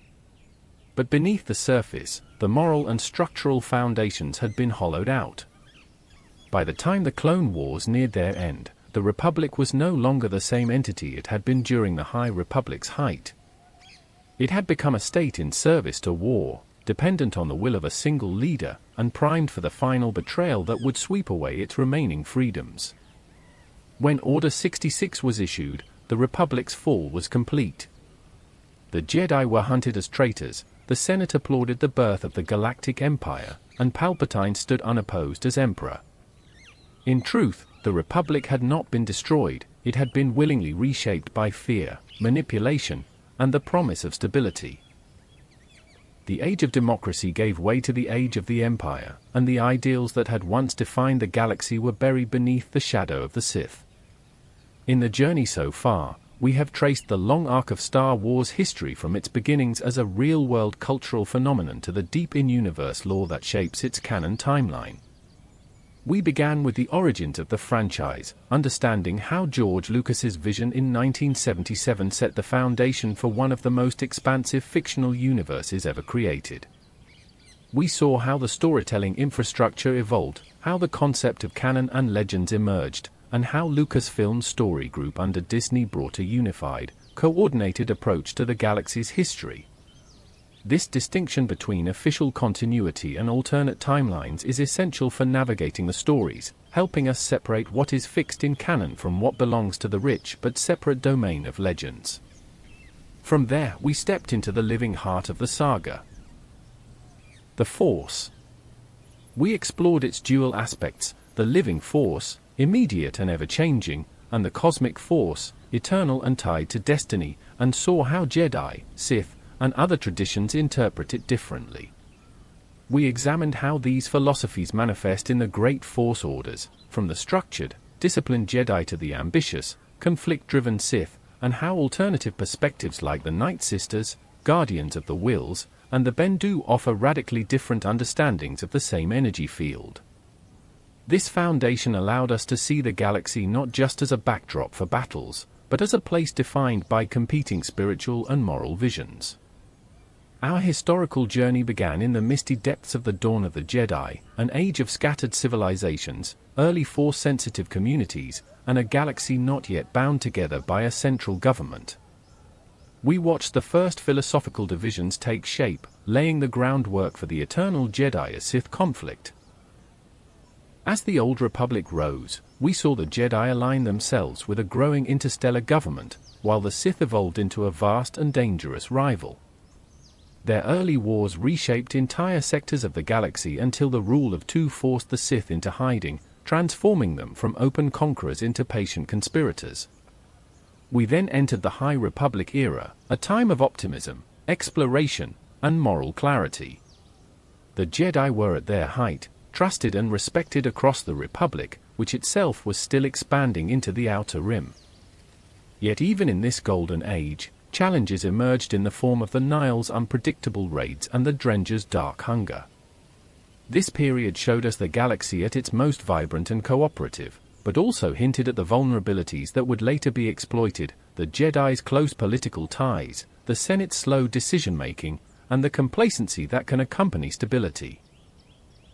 But beneath the surface, the moral and structural foundations had been hollowed out. By the time the Clone Wars neared their end, the Republic was no longer the same entity it had been during the High Republic's height. It had become a state in service to war, dependent on the will of a single leader, and primed for the final betrayal that would sweep away its remaining freedoms. When Order 66 was issued, the Republic's fall was complete. The Jedi were hunted as traitors, the Senate applauded the birth of the Galactic Empire, and Palpatine stood unopposed as Emperor. In truth, the Republic had not been destroyed, it had been willingly reshaped by fear, manipulation, and the promise of stability. The age of democracy gave way to the age of the Empire, and the ideals that had once defined the galaxy were buried beneath the shadow of the Sith. In the journey so far, we have traced the long arc of Star Wars history from its beginnings as a real-world cultural phenomenon to the deep in-universe lore that shapes its canon timeline. We began with the origins of the franchise, understanding how George Lucas's vision in 1977 set the foundation for one of the most expansive fictional universes ever created. We saw how the storytelling infrastructure evolved, how the concept of canon and legends emerged, and how Lucasfilm's story group under Disney brought a unified, coordinated approach to the galaxy's history. This distinction between official continuity and alternate timelines is essential for navigating the stories, helping us separate what is fixed in canon from what belongs to the rich but separate domain of legends. From there, we stepped into the living heart of the saga. The Force. We explored its dual aspects, the living force, immediate and ever-changing, and the cosmic force, eternal and tied to destiny, and saw how Jedi, Sith, and other traditions interpret it differently. We examined how these philosophies manifest in the great Force orders, from the structured, disciplined Jedi to the ambitious, conflict-driven Sith, and how alternative perspectives like the Night Sisters, Guardians of the Wills, and the Bendu offer radically different understandings of the same energy field. This foundation allowed us to see the galaxy not just as a backdrop for battles, but as a place defined by competing spiritual and moral visions. Our historical journey began in the misty depths of the dawn of the Jedi, an age of scattered civilizations, early Force-sensitive communities, and a galaxy not yet bound together by a central government. We watched the first philosophical divisions take shape, laying the groundwork for the eternal Jedi-Sith conflict. As the Old Republic rose, we saw the Jedi align themselves with a growing interstellar government, while the Sith evolved into a vast and dangerous rival. Their early wars reshaped entire sectors of the galaxy until the rule of two forced the Sith into hiding, transforming them from open conquerors into patient conspirators. We then entered the High Republic era, a time of optimism, exploration, and moral clarity. The Jedi were at their height, trusted and respected across the Republic, which itself was still expanding into the Outer Rim. Yet even in this golden age, challenges emerged in the form of the Nile's unpredictable raids and the Drenger's dark hunger. This period showed us the galaxy at its most vibrant and cooperative, but also hinted at the vulnerabilities that would later be exploited, the Jedi's close political ties, the Senate's slow decision-making, and the complacency that can accompany stability.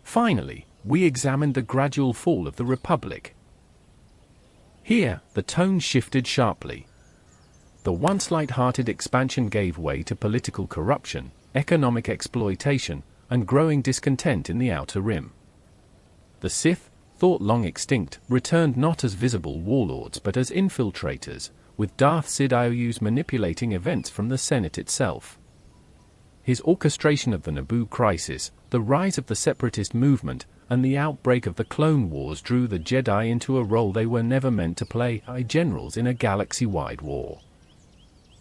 Finally, we examined the gradual fall of the Republic. Here, the tone shifted sharply. The once light-hearted expansion gave way to political corruption, economic exploitation, and growing discontent in the Outer Rim. The Sith, thought long extinct, returned not as visible warlords but as infiltrators, with Darth Sidious manipulating events from the Senate itself. His orchestration of the Naboo crisis, the rise of the separatist movement, and the outbreak of the Clone Wars drew the Jedi into a role they were never meant to play, generals in a galaxy-wide war.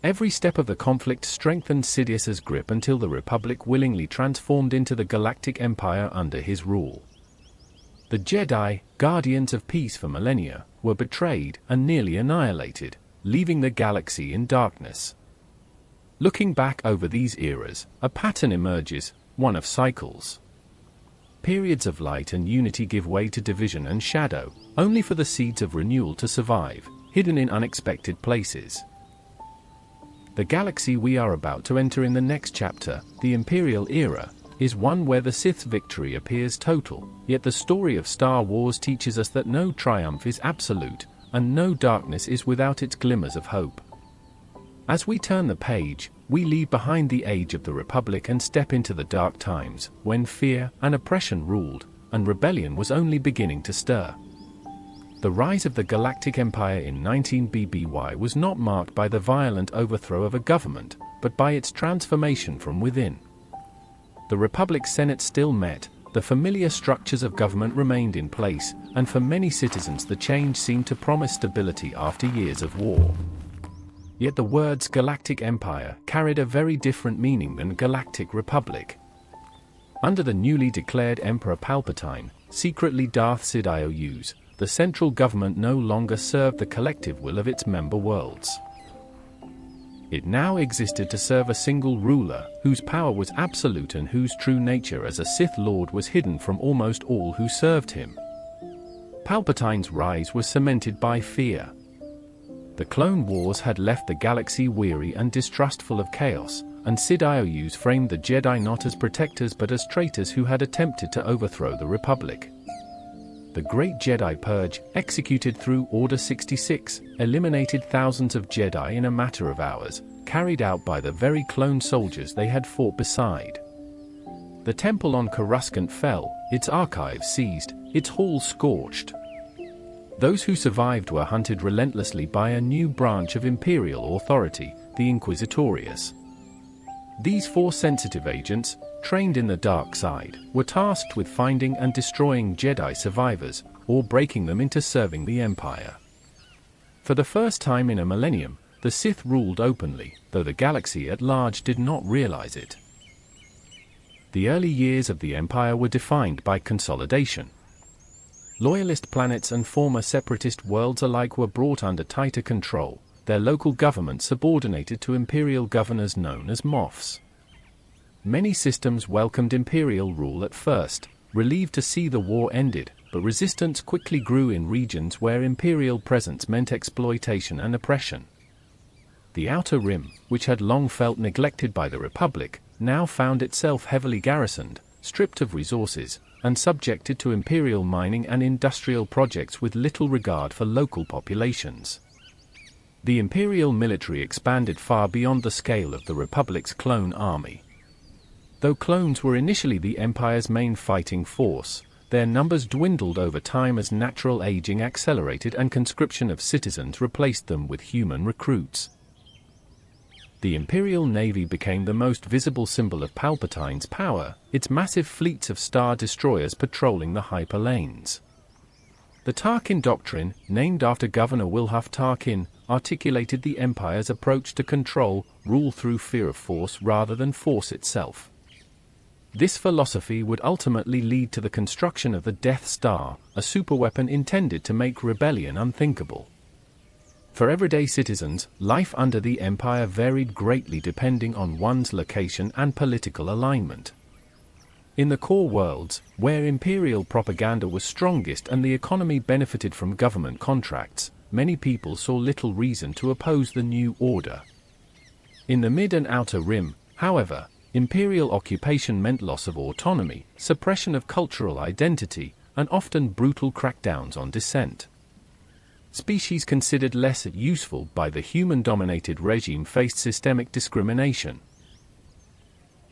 Every step of the conflict strengthened Sidious's grip until the Republic willingly transformed into the Galactic Empire under his rule. The Jedi, guardians of peace for millennia, were betrayed and nearly annihilated, leaving the galaxy in darkness. Looking back over these eras, a pattern emerges, one of cycles. Periods of light and unity give way to division and shadow, only for the seeds of renewal to survive, hidden in unexpected places. The galaxy we are about to enter in the next chapter, the Imperial Era, is one where the Sith's victory appears total, yet the story of Star Wars teaches us that no triumph is absolute, and no darkness is without its glimmers of hope. As we turn the page, we leave behind the age of the Republic and step into the dark times, when fear and oppression ruled, and rebellion was only beginning to stir. The rise of the Galactic Empire in 19 BBY was not marked by the violent overthrow of a government, but by its transformation from within. The Republic's Senate still met, the familiar structures of government remained in place, and for many citizens the change seemed to promise stability after years of war. Yet the words Galactic Empire carried a very different meaning than Galactic Republic. Under the newly declared Emperor Palpatine, secretly Darth Sidious, the central government no longer served the collective will of its member worlds. It now existed to serve a single ruler, whose power was absolute and whose true nature as a Sith Lord was hidden from almost all who served him. Palpatine's rise was cemented by fear. The Clone Wars had left the galaxy weary and distrustful of chaos, and Sidious framed the Jedi not as protectors but as traitors who had attempted to overthrow the Republic. The Great Jedi Purge, executed through Order 66, eliminated thousands of Jedi in a matter of hours, carried out by the very clone soldiers they had fought beside. The temple on Coruscant fell, its archives seized, its halls scorched. Those who survived were hunted relentlessly by a new branch of imperial authority, the Inquisitorius. These Force-sensitive agents, trained in the dark side, were tasked with finding and destroying Jedi survivors, or breaking them into serving the Empire. For the first time in a millennium, the Sith ruled openly, though the galaxy at large did not realize it. The early years of the Empire were defined by consolidation. Loyalist planets and former separatist worlds alike were brought under tighter control, their local governments subordinated to imperial governors known as Moffs. Many systems welcomed imperial rule at first, relieved to see the war ended, but resistance quickly grew in regions where imperial presence meant exploitation and oppression. The Outer Rim, which had long felt neglected by the Republic, now found itself heavily garrisoned, stripped of resources, and subjected to imperial mining and industrial projects with little regard for local populations. The imperial military expanded far beyond the scale of the Republic's clone army. Though clones were initially the Empire's main fighting force, their numbers dwindled over time as natural aging accelerated and conscription of citizens replaced them with human recruits. The Imperial Navy became the most visible symbol of Palpatine's power, its massive fleets of Star Destroyers patrolling the hyperlanes. The Tarkin Doctrine, named after Governor Wilhuff Tarkin, articulated the Empire's approach to control, rule through fear of force rather than force itself. This philosophy would ultimately lead to the construction of the Death Star, a superweapon intended to make rebellion unthinkable. For everyday citizens, life under the Empire varied greatly depending on one's location and political alignment. In the core worlds, where imperial propaganda was strongest and the economy benefited from government contracts, many people saw little reason to oppose the new order. In the Mid and Outer Rim, however, imperial occupation meant loss of autonomy, suppression of cultural identity, and often brutal crackdowns on dissent. Species considered less useful by the human-dominated regime faced systemic discrimination.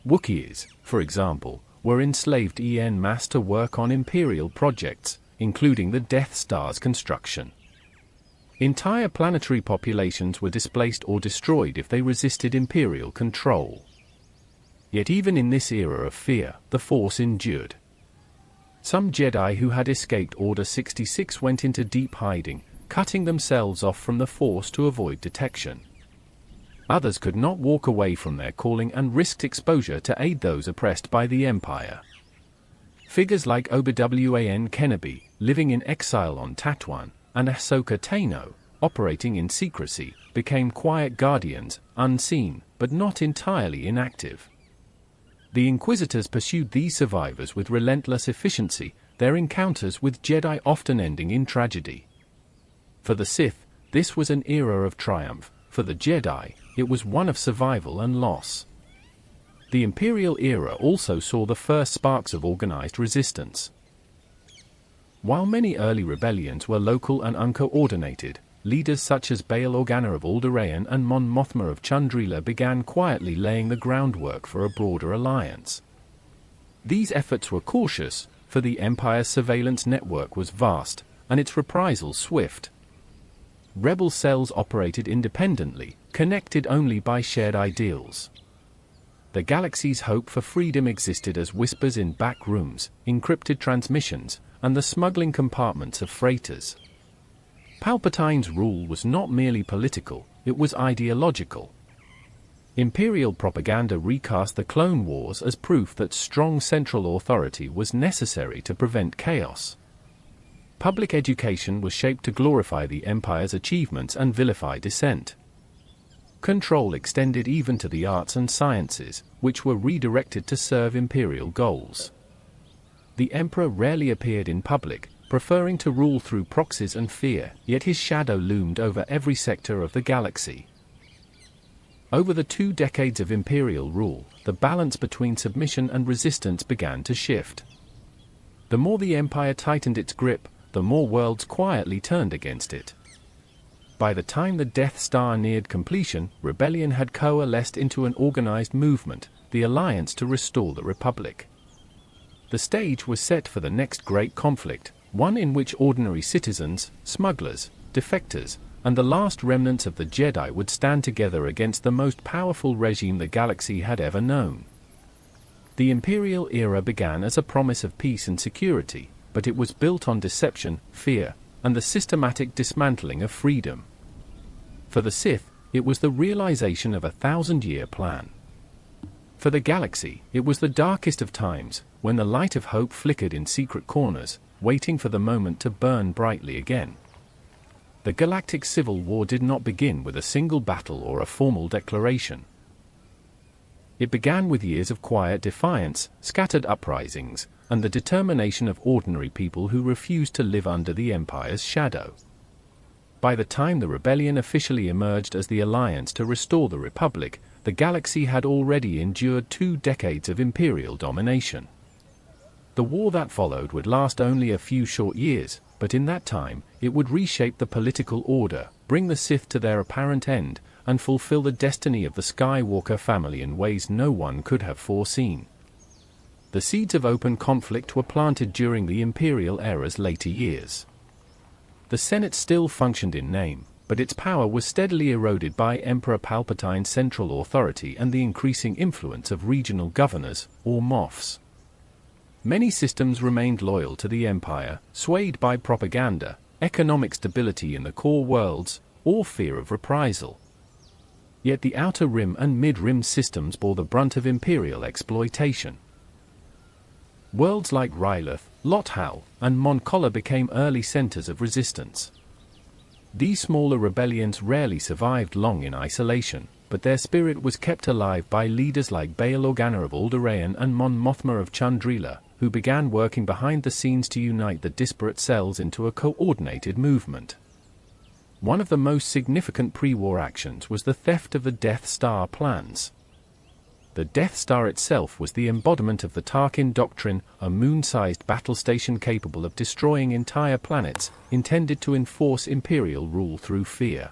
Wookiees, for example, were enslaved en masse to work on imperial projects, including the Death Star's construction. Entire planetary populations were displaced or destroyed if they resisted imperial control. Yet even in this era of fear, the Force endured. Some Jedi who had escaped Order 66 went into deep hiding, cutting themselves off from the Force to avoid detection. Others could not walk away from their calling and risked exposure to aid those oppressed by the Empire. Figures like Obi-Wan Kenobi, living in exile on Tatooine, and Ahsoka Tano, operating in secrecy, became quiet guardians, unseen, but not entirely inactive. The Inquisitors pursued these survivors with relentless efficiency, their encounters with Jedi often ending in tragedy. For the Sith, this was an era of triumph. For the Jedi, it was one of survival and loss. The Imperial era also saw the first sparks of organized resistance. While many early rebellions were local and uncoordinated, leaders such as Bail Organa of Alderaan and Mon Mothma of Chandrila began quietly laying the groundwork for a broader alliance. These efforts were cautious, for the Empire's surveillance network was vast, and its reprisals swift. Rebel cells operated independently, connected only by shared ideals. The galaxy's hope for freedom existed as whispers in back rooms, encrypted transmissions, and the smuggling compartments of freighters. Palpatine's rule was not merely political, it was ideological. Imperial propaganda recast the Clone Wars as proof that strong central authority was necessary to prevent chaos. Public education was shaped to glorify the Empire's achievements and vilify dissent. Control extended even to the arts and sciences, which were redirected to serve Imperial goals. The Emperor rarely appeared in public, preferring to rule through proxies and fear, yet his shadow loomed over every sector of the galaxy. Over the 2 decades of Imperial rule, the balance between submission and resistance began to shift. The more the Empire tightened its grip, the more worlds quietly turned against it. By the time the Death Star neared completion, rebellion had coalesced into an organized movement, the Alliance to restore the Republic. The stage was set for the next great conflict, one in which ordinary citizens, smugglers, defectors, and the last remnants of the Jedi would stand together against the most powerful regime the galaxy had ever known. The Imperial era began as a promise of peace and security, but it was built on deception, fear, and the systematic dismantling of freedom. For the Sith, it was the realization of a 1,000-year plan. For the galaxy, it was the darkest of times, when the light of hope flickered in secret corners, waiting for the moment to burn brightly again. The Galactic Civil War did not begin with a single battle or a formal declaration. It began with years of quiet defiance, scattered uprisings, and the determination of ordinary people who refused to live under the Empire's shadow. By the time the rebellion officially emerged as the Alliance to restore the Republic, the galaxy had already endured 2 decades of Imperial domination. The war that followed would last only a few short years, but in that time, it would reshape the political order, bring the Sith to their apparent end, and fulfill the destiny of the Skywalker family in ways no one could have foreseen. The seeds of open conflict were planted during the Imperial era's later years. The Senate still functioned in name, but its power was steadily eroded by Emperor Palpatine's central authority and the increasing influence of regional governors, or moffs. Many systems remained loyal to the Empire, swayed by propaganda, economic stability in the core worlds, or fear of reprisal. Yet the Outer Rim and Mid-Rim systems bore the brunt of Imperial exploitation. Worlds like Ryloth, Lothal, and Mon Cala became early centers of resistance. These smaller rebellions rarely survived long in isolation, but their spirit was kept alive by leaders like Bail Organa of Alderaan and Mon Mothma of Chandrila, who began working behind the scenes to unite the disparate cells into a coordinated movement. One of the most significant pre-war actions was the theft of the Death Star plans. The Death Star itself was the embodiment of the Tarkin Doctrine, a moon-sized battle station capable of destroying entire planets, intended to enforce Imperial rule through fear.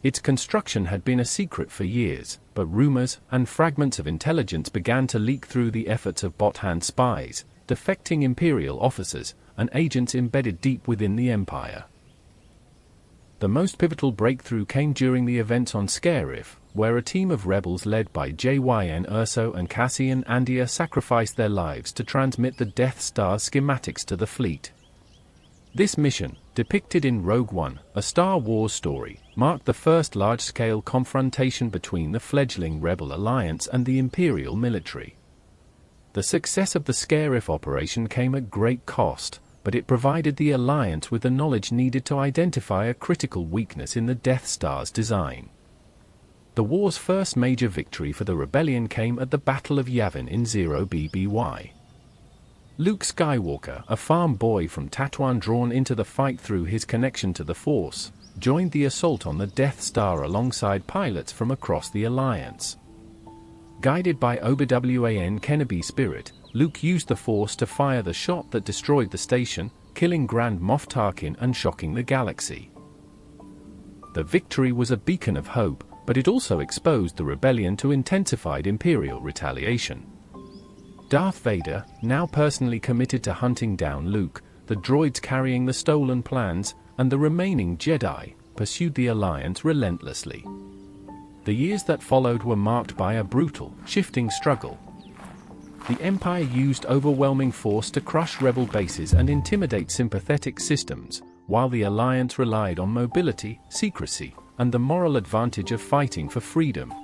Its construction had been a secret for years, but rumors and fragments of intelligence began to leak through the efforts of bot-hand spies, defecting Imperial officers, and agents embedded deep within the Empire. The most pivotal breakthrough came during the events on Scarif, where a team of rebels led by Jyn Erso and Cassian Andor sacrificed their lives to transmit the Death Star schematics to the fleet. This mission, depicted in Rogue One, a Star Wars story, marked the first large-scale confrontation between the fledgling Rebel Alliance and the Imperial military. The success of the Scarif operation came at great cost, but it provided the Alliance with the knowledge needed to identify a critical weakness in the Death Star's design. The war's first major victory for the rebellion came at the Battle of Yavin in 0BBY. Luke Skywalker, a farm boy from Tatooine drawn into the fight through his connection to the Force, joined the assault on the Death Star alongside pilots from across the Alliance. Guided by Obi-Wan Kenobi Spirit, Luke used the Force to fire the shot that destroyed the station, killing Grand Moff Tarkin and shocking the galaxy. The victory was a beacon of hope, but it also exposed the rebellion to intensified Imperial retaliation. Darth Vader, now personally committed to hunting down Luke, the droids carrying the stolen plans, and the remaining Jedi, pursued the Alliance relentlessly. The years that followed were marked by a brutal, shifting struggle. The Empire used overwhelming force to crush rebel bases and intimidate sympathetic systems, while the Alliance relied on mobility, secrecy, and the moral advantage of fighting for freedom.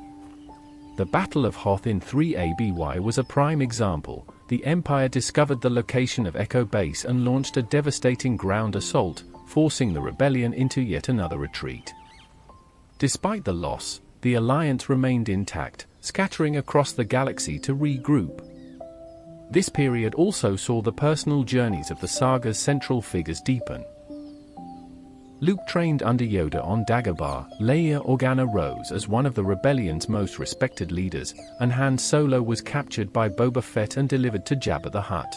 The Battle of Hoth in 3 ABY was a prime example. The Empire discovered the location of Echo Base and launched a devastating ground assault, forcing the rebellion into yet another retreat. Despite the loss, the Alliance remained intact, scattering across the galaxy to regroup. This period also saw the personal journeys of the saga's central figures deepen. Luke trained under Yoda on Dagobah, Leia Organa rose as one of the rebellion's most respected leaders, and Han Solo was captured by Boba Fett and delivered to Jabba the Hutt.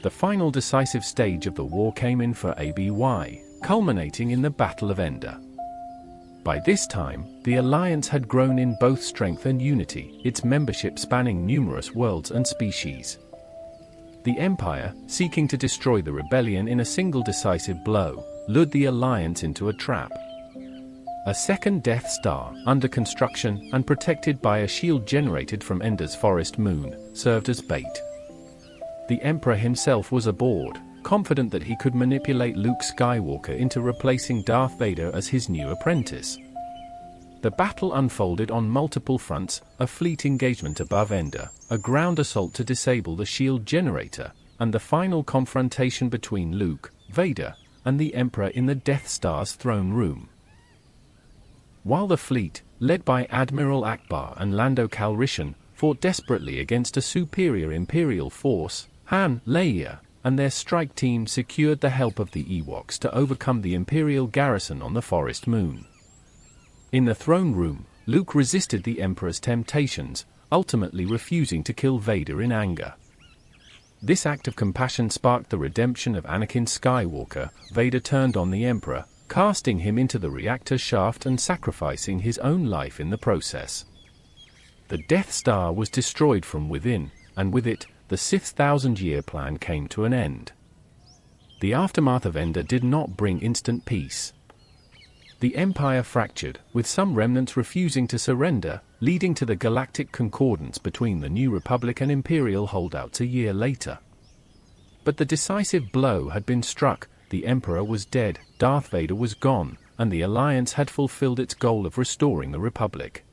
The final decisive stage of the war came in for ABY, culminating in the Battle of Endor. By this time, the Alliance had grown in both strength and unity, its membership spanning numerous worlds and species. The Empire, seeking to destroy the rebellion in a single decisive blow, lured the Alliance into a trap. A second Death Star, under construction and protected by a shield generated from Endor's forest moon, served as bait. The Emperor himself was aboard, confident that he could manipulate Luke Skywalker into replacing Darth Vader as his new apprentice. The battle unfolded on multiple fronts: a fleet engagement above Endor, a ground assault to disable the shield generator, and the final confrontation between Luke, Vader, and the Emperor in the Death Star's throne room. While the fleet, led by Admiral Akbar and Lando Calrissian, fought desperately against a superior Imperial force, Han, Leia, and their strike team secured the help of the Ewoks to overcome the Imperial garrison on the forest moon. In the throne room, Luke resisted the Emperor's temptations, ultimately refusing to kill Vader in anger. This act of compassion sparked the redemption of Anakin Skywalker. Vader turned on the Emperor, casting him into the reactor shaft and sacrificing his own life in the process. The Death Star was destroyed from within, and with it, the Sith's thousand-year plan came to an end. The aftermath of Endor did not bring instant peace. The Empire fractured, with some remnants refusing to surrender, leading to the Galactic Concordance between the New Republic and Imperial holdouts a year later. But the decisive blow had been struck. The Emperor was dead, Darth Vader was gone, and the Alliance had fulfilled its goal of restoring the Republic.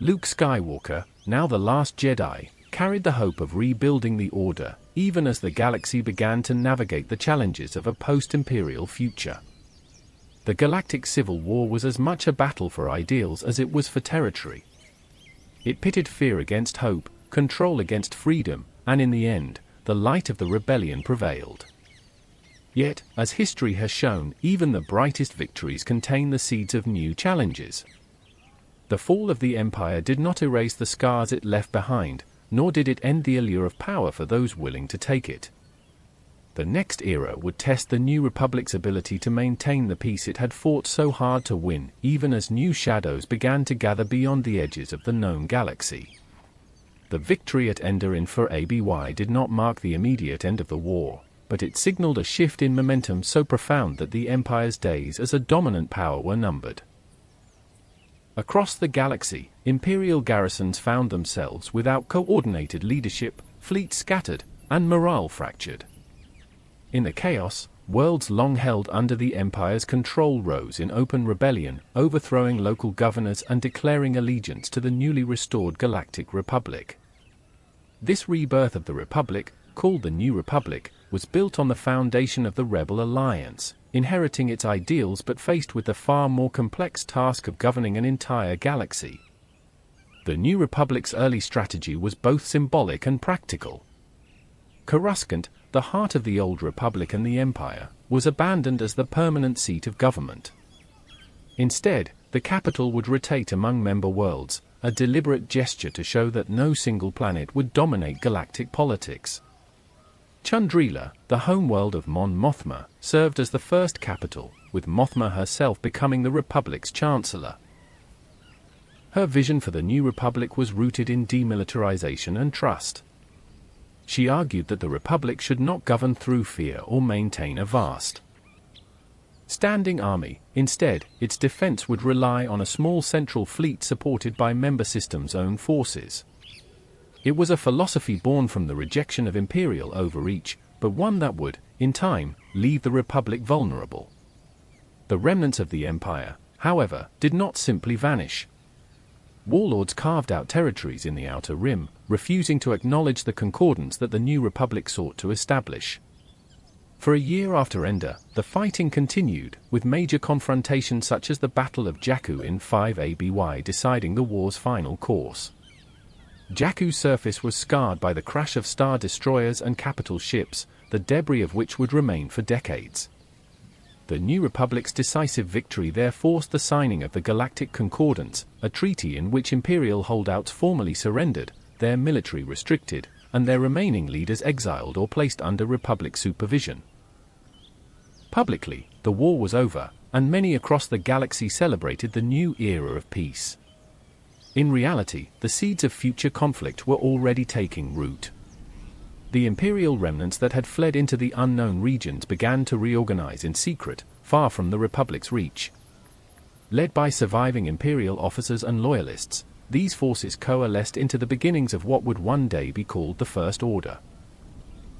Luke Skywalker, now the last Jedi, carried the hope of rebuilding the Order, even as the galaxy began to navigate the challenges of a post-Imperial future. The Galactic Civil War was as much a battle for ideals as it was for territory. It pitted fear against hope, control against freedom, and in the end, the light of the rebellion prevailed. Yet, as history has shown, even the brightest victories contain the seeds of new challenges. The fall of the Empire did not erase the scars it left behind, nor did it end the allure of power for those willing to take it. The next era would test the New Republic's ability to maintain the peace it had fought so hard to win, even as new shadows began to gather beyond the edges of the known galaxy. The victory at Endor in 4 ABY did not mark the immediate end of the war, but it signaled a shift in momentum so profound that the Empire's days as a dominant power were numbered. Across the galaxy, Imperial garrisons found themselves without coordinated leadership, fleets scattered, and morale fractured. In the chaos, worlds long held under the Empire's control rose in open rebellion, overthrowing local governors and declaring allegiance to the newly restored Galactic Republic. This rebirth of the Republic, called the New Republic, was built on the foundation of the Rebel Alliance, inheriting its ideals but faced with the far more complex task of governing an entire galaxy. The New Republic's early strategy was both symbolic and practical. Coruscant, the heart of the old Republic and the Empire, was abandoned as the permanent seat of government. Instead, the capital would rotate among member worlds, a deliberate gesture to show that no single planet would dominate galactic politics. Chandrila, the homeworld of Mon Mothma, served as the first capital, with Mothma herself becoming the Republic's chancellor. Her vision for the new Republic was rooted in demilitarization and trust. She argued that the Republic should not govern through fear or maintain a vast standing army. Instead, its defense would rely on a small central fleet supported by member systems' own forces. It was a philosophy born from the rejection of imperial overreach, but one that would, in time, leave the Republic vulnerable. The remnants of the Empire, however, did not simply vanish. Warlords carved out territories in the Outer Rim, refusing to acknowledge the concordance that the New Republic sought to establish. For a year after Ender, the fighting continued, with major confrontations such as the Battle of Jakku in 5 ABY deciding the war's final course. Jakku's surface was scarred by the crash of star destroyers and capital ships, the debris of which would remain for decades. The New Republic's decisive victory there forced the signing of the Galactic Concordance, a treaty in which Imperial holdouts formally surrendered, their military restricted, and their remaining leaders exiled or placed under Republic supervision. Publicly, the war was over, and many across the galaxy celebrated the new era of peace. In reality, the seeds of future conflict were already taking root. The Imperial remnants that had fled into the unknown regions began to reorganize in secret, far from the Republic's reach. Led by surviving Imperial officers and loyalists, these forces coalesced into the beginnings of what would one day be called the First Order.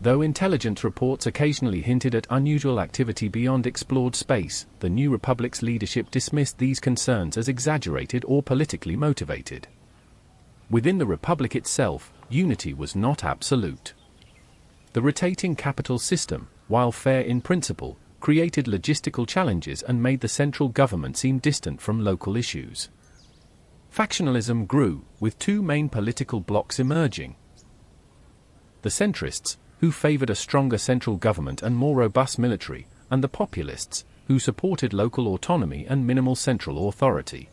Though intelligence reports occasionally hinted at unusual activity beyond explored space, the New Republic's leadership dismissed these concerns as exaggerated or politically motivated. Within the Republic itself, unity was not absolute. The rotating capital system, while fair in principle, created logistical challenges and made the central government seem distant from local issues. Factionalism grew, with two main political blocs emerging. The centrists, who favored a stronger central government and more robust military, and the populists, who supported local autonomy and minimal central authority.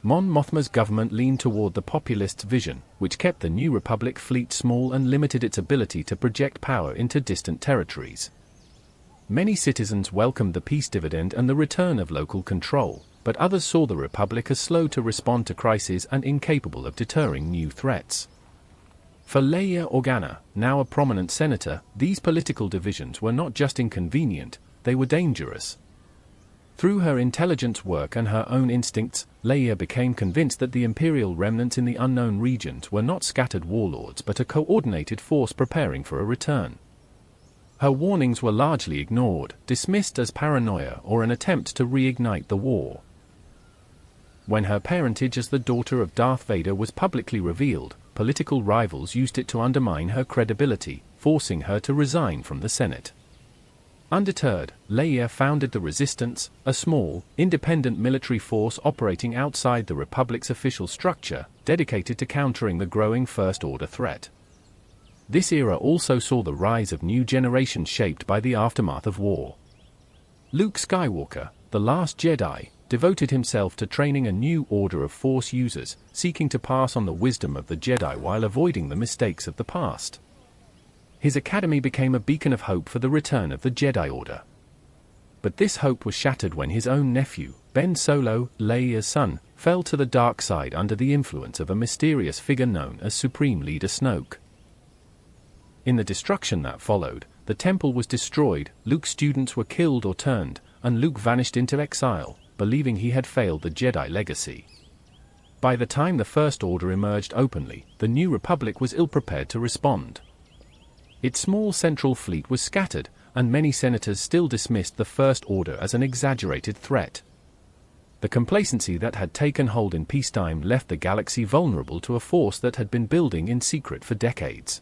Mon Mothma's government leaned toward the populists' vision, which kept the New Republic fleet small and limited its ability to project power into distant territories. Many citizens welcomed the peace dividend and the return of local control, but others saw the Republic as slow to respond to crises and incapable of deterring new threats. For Leia Organa, now a prominent senator, these political divisions were not just inconvenient, they were dangerous. Through her intelligence work and her own instincts, Leia became convinced that the Imperial remnants in the unknown regions were not scattered warlords but a coordinated force preparing for a return. Her warnings were largely ignored, dismissed as paranoia or an attempt to reignite the war. When her parentage as the daughter of Darth Vader was publicly revealed, political rivals used it to undermine her credibility, forcing her to resign from the Senate. Undeterred, Leia founded the Resistance, a small, independent military force operating outside the Republic's official structure, dedicated to countering the growing First Order threat. This era also saw the rise of new generations shaped by the aftermath of war. Luke Skywalker, the last Jedi, devoted himself to training a new order of Force users, seeking to pass on the wisdom of the Jedi while avoiding the mistakes of the past. His academy became a beacon of hope for the return of the Jedi Order. But this hope was shattered when his own nephew, Ben Solo, Leia's son, fell to the dark side under the influence of a mysterious figure known as Supreme Leader Snoke. In the destruction that followed, the temple was destroyed, Luke's students were killed or turned, and Luke vanished into exile, believing he had failed the Jedi legacy. By the time the First Order emerged openly, the New Republic was ill-prepared to respond. Its small central fleet was scattered, and many senators still dismissed the First Order as an exaggerated threat. The complacency that had taken hold in peacetime left the galaxy vulnerable to a force that had been building in secret for decades.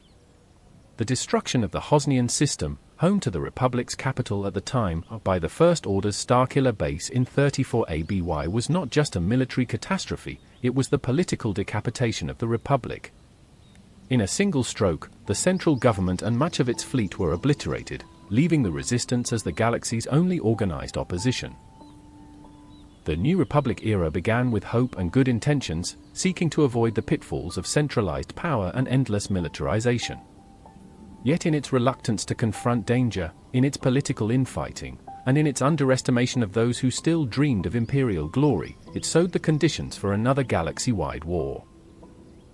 The destruction of the Hosnian system, home to the Republic's capital at the time, by the First Order's Starkiller base in 34 ABY was not just a military catastrophe, it was the political decapitation of the Republic. In a single stroke, the central government and much of its fleet were obliterated, leaving the Resistance as the galaxy's only organized opposition. The New Republic era began with hope and good intentions, seeking to avoid the pitfalls of centralized power and endless militarization. Yet in its reluctance to confront danger, in its political infighting, and in its underestimation of those who still dreamed of imperial glory, it sowed the conditions for another galaxy-wide war.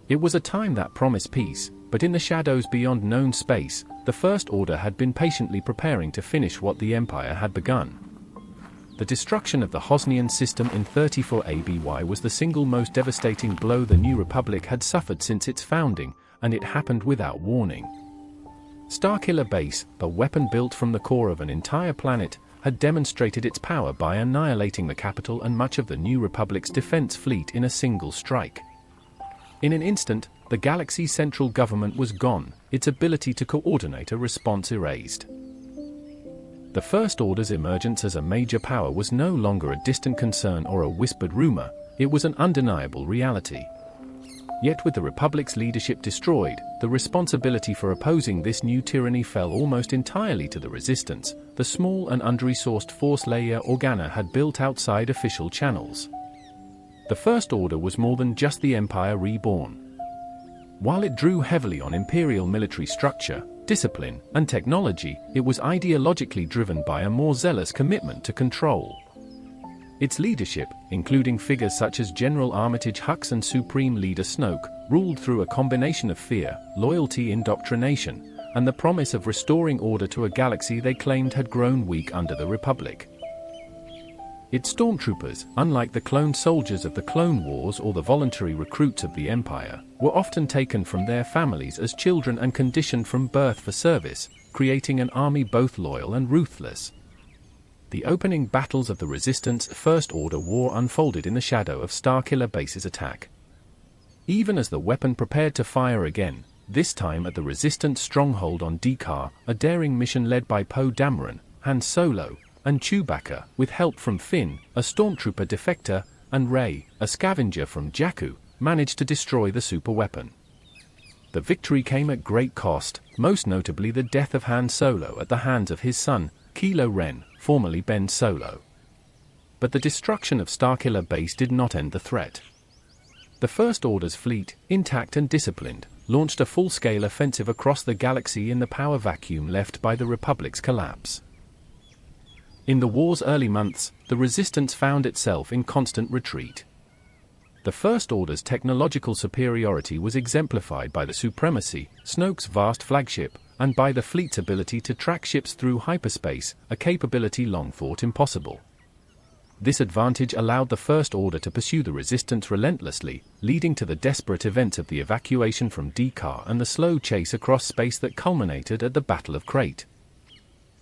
It was a time that promised peace, but in the shadows beyond known space, the First Order had been patiently preparing to finish what the Empire had begun. The destruction of the Hosnian system in 34 ABY was the single most devastating blow the New Republic had suffered since its founding, and it happened without warning. Starkiller Base, a weapon built from the core of an entire planet, had demonstrated its power by annihilating the capital and much of the New Republic's defense fleet in a single strike. In an instant, the galaxy's central government was gone, its ability to coordinate a response erased. The First Order's emergence as a major power was no longer a distant concern or a whispered rumor, it was an undeniable reality. Yet with the Republic's leadership destroyed, the responsibility for opposing this new tyranny fell almost entirely to the Resistance, the small and under-resourced force Leia Organa had built outside official channels. The First Order was more than just the Empire reborn. While it drew heavily on Imperial military structure, discipline, and technology, it was ideologically driven by a more zealous commitment to control. Its leadership, including figures such as General Armitage Hux and Supreme Leader Snoke, ruled through a combination of fear, loyalty, indoctrination, and the promise of restoring order to a galaxy they claimed had grown weak under the Republic. Its stormtroopers, unlike the clone soldiers of the Clone Wars or the voluntary recruits of the Empire, were often taken from their families as children and conditioned from birth for service, creating an army both loyal and ruthless. The opening battles of the Resistance First Order War unfolded in the shadow of Starkiller Base's attack. Even as the weapon prepared to fire again, this time at the Resistance stronghold on Dekar, a daring mission led by Poe Dameron, Han Solo, and Chewbacca, with help from Finn, a stormtrooper defector, and Rey, a scavenger from Jakku, managed to destroy the superweapon. The victory came at great cost, most notably the death of Han Solo at the hands of his son, Kylo Ren, formerly Ben Solo. But the destruction of Starkiller Base did not end the threat. The First Order's fleet, intact and disciplined, launched a full-scale offensive across the galaxy in the power vacuum left by the Republic's collapse. In the war's early months, the Resistance found itself in constant retreat. The First Order's technological superiority was exemplified by the Supremacy, Snoke's vast flagship, and by the fleet's ability to track ships through hyperspace, a capability long thought impossible. This advantage allowed the First Order to pursue the Resistance relentlessly, leading to the desperate events of the evacuation from Dekar and the slow chase across space that culminated at the Battle of Crate.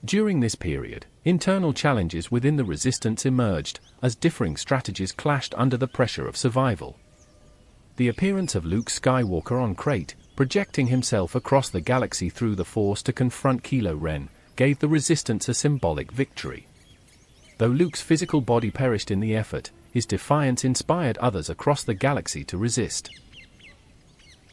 During this period, internal challenges within the Resistance emerged, as differing strategies clashed under the pressure of survival. The appearance of Luke Skywalker on Crate, projecting himself across the galaxy through the Force to confront Kylo Ren, gave the Resistance a symbolic victory. Though Luke's physical body perished in the effort, his defiance inspired others across the galaxy to resist.